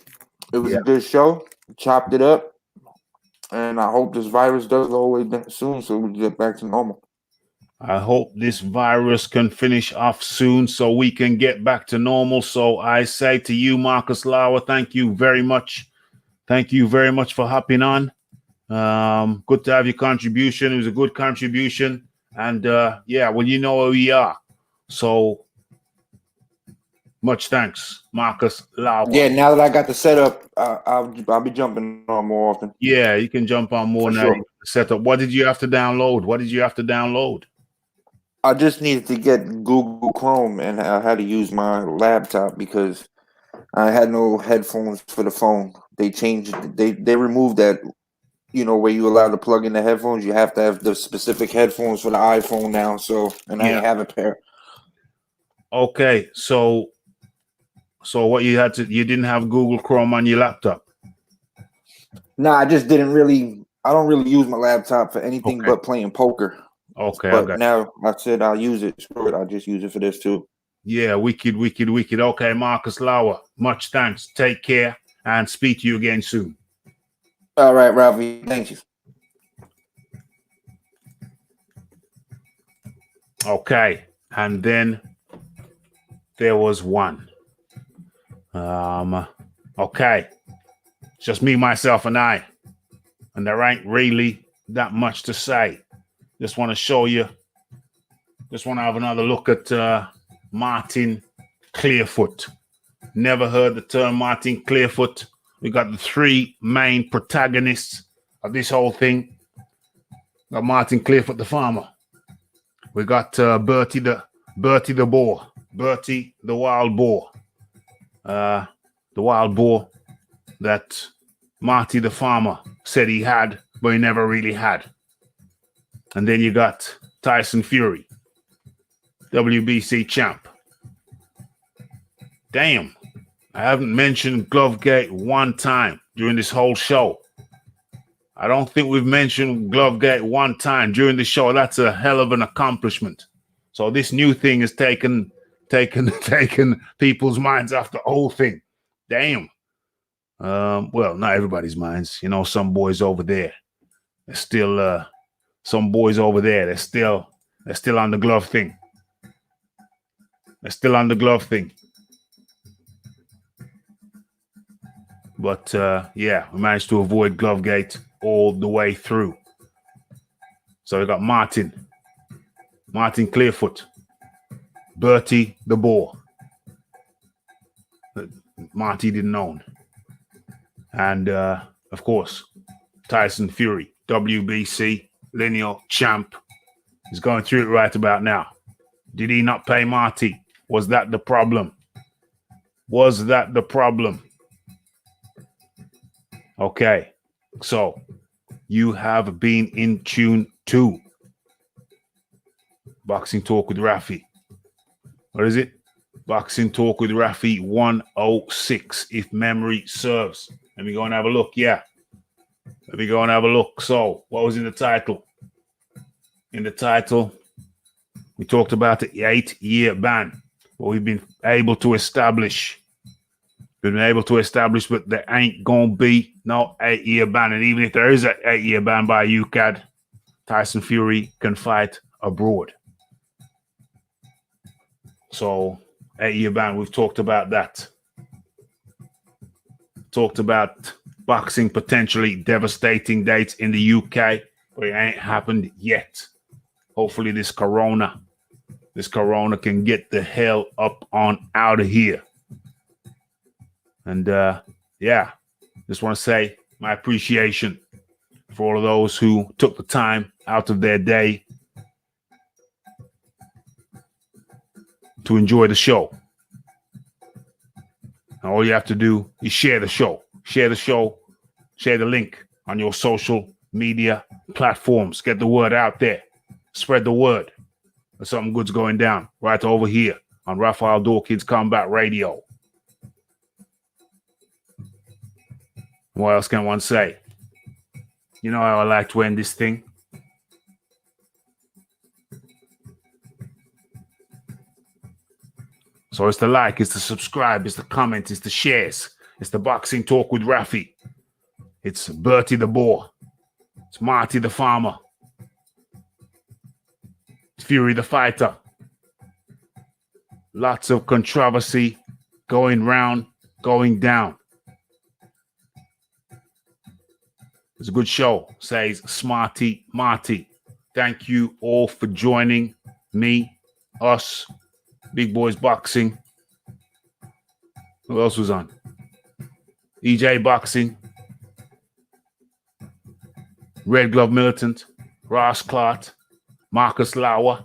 It was a good show. Chopped it up. And I hope this virus does go away soon so we can get back to normal. I hope this virus can finish off soon so we can get back to normal. So I say to you, Marcus Lauer, thank you very much. Thank you very much for hopping on. Good to have your contribution. It was a good contribution. And yeah, well, you know where we are. So much thanks, Marcus Lauer. Yeah, now that I got the setup, I'll be jumping on more often. Yeah, you can jump on more For now. sure. Setup. What did you have to download? What did you have to download? I just needed to get Google Chrome, and I had to use my laptop because I had no headphones for the phone. They changed. They removed that. You know, where you allowed to plug in the headphones, you have to have the specific headphones for the iPhone now. So, and I ain't have a pair. Okay, so what you didn't have Google Chrome on your laptop? No, I just didn't really. I don't really use my laptop for anything but playing poker. Okay, but now I said I'll use it. Screw it, I'll just use it for this too. Yeah, wicked. Okay, Marcus Lauer, much thanks. Take care and speak to you again soon. All right, Raphie, thank you. Okay, and then there was one. Okay, it's just me, myself, and I, and there ain't really that much to say. Just want to show you. Just want to have another look at Martin Clearfoot. Never heard the term Martin Clearfoot. We got the three main protagonists of this whole thing. We got Martin Clearfoot, the farmer. We got Bertie the boar. Bertie the wild boar. The wild boar that Marty the farmer said he had, but he never really had. And then you got Tyson Fury, WBC champ. Damn, I haven't mentioned Glovegate one time during this whole show. I don't think we've mentioned Glovegate one time during the show. That's a hell of an accomplishment. So this new thing has taken people's minds off the old thing. Damn. Well, not everybody's minds. You know, some boys over there, they're still some boys over there, they're still on the glove thing. They're still on the glove thing. But yeah, we managed to avoid Glovegate all the way through. So we got Martin Clearfoot, Bertie the Boar. Marty didn't own. And of course, Tyson Fury, WBC lineal champ, is going through it right about now. Did he not pay Marty? Was that the problem? Was that the problem? Okay, so you have been in tune to Boxing Talk with Raphie. What is it? Boxing Talk with Raphie 106, if memory serves. Let me go and have a look. Yeah. Let me go and have a look. So, what was in the title? In the title, we talked about the 8-year ban. What we've been able to establish. But there ain't going to be no 8-year ban. And even if there is an 8-year ban by UCAD, Tyson Fury can fight abroad. So, 8-year ban, we've talked about that. Talked about boxing potentially devastating dates in the UK, but it ain't happened yet. Hopefully this corona can get the hell up on out of here. And yeah, just want to say my appreciation for all of those who took the time out of their day to enjoy the show. And all you have to do is share the show. Share the link on your social media platforms. Get the word out there. Spread the word. There's something good's going down right over here on Raphael Dawkins Combat Radio. What else can one say? You know how I like to end this thing? So it's the like, it's the subscribe, it's the comment, it's the shares. It's the Boxing Talk with Raphie. It's Bertie the Boar. It's Marty the Farmer. It's Fury the Fighter. Lots of controversy going round, going down. It's a good show, says Smarty Marty. Thank you all for joining me, us, Big Boys Boxing. Who else was on? EJ Boxing. Red Glove Militant. Ross Clark. Marcus Lauer.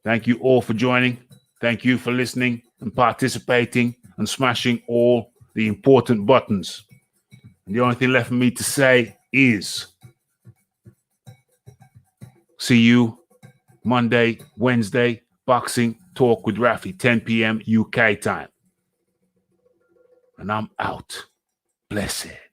Thank you all for joining. Thank you for listening and participating and smashing all the important buttons. And the only thing left for me to say is see you Monday, Wednesday, Boxing Talk with Raphie, 10 p.m. UK time. And I'm out. Blessed.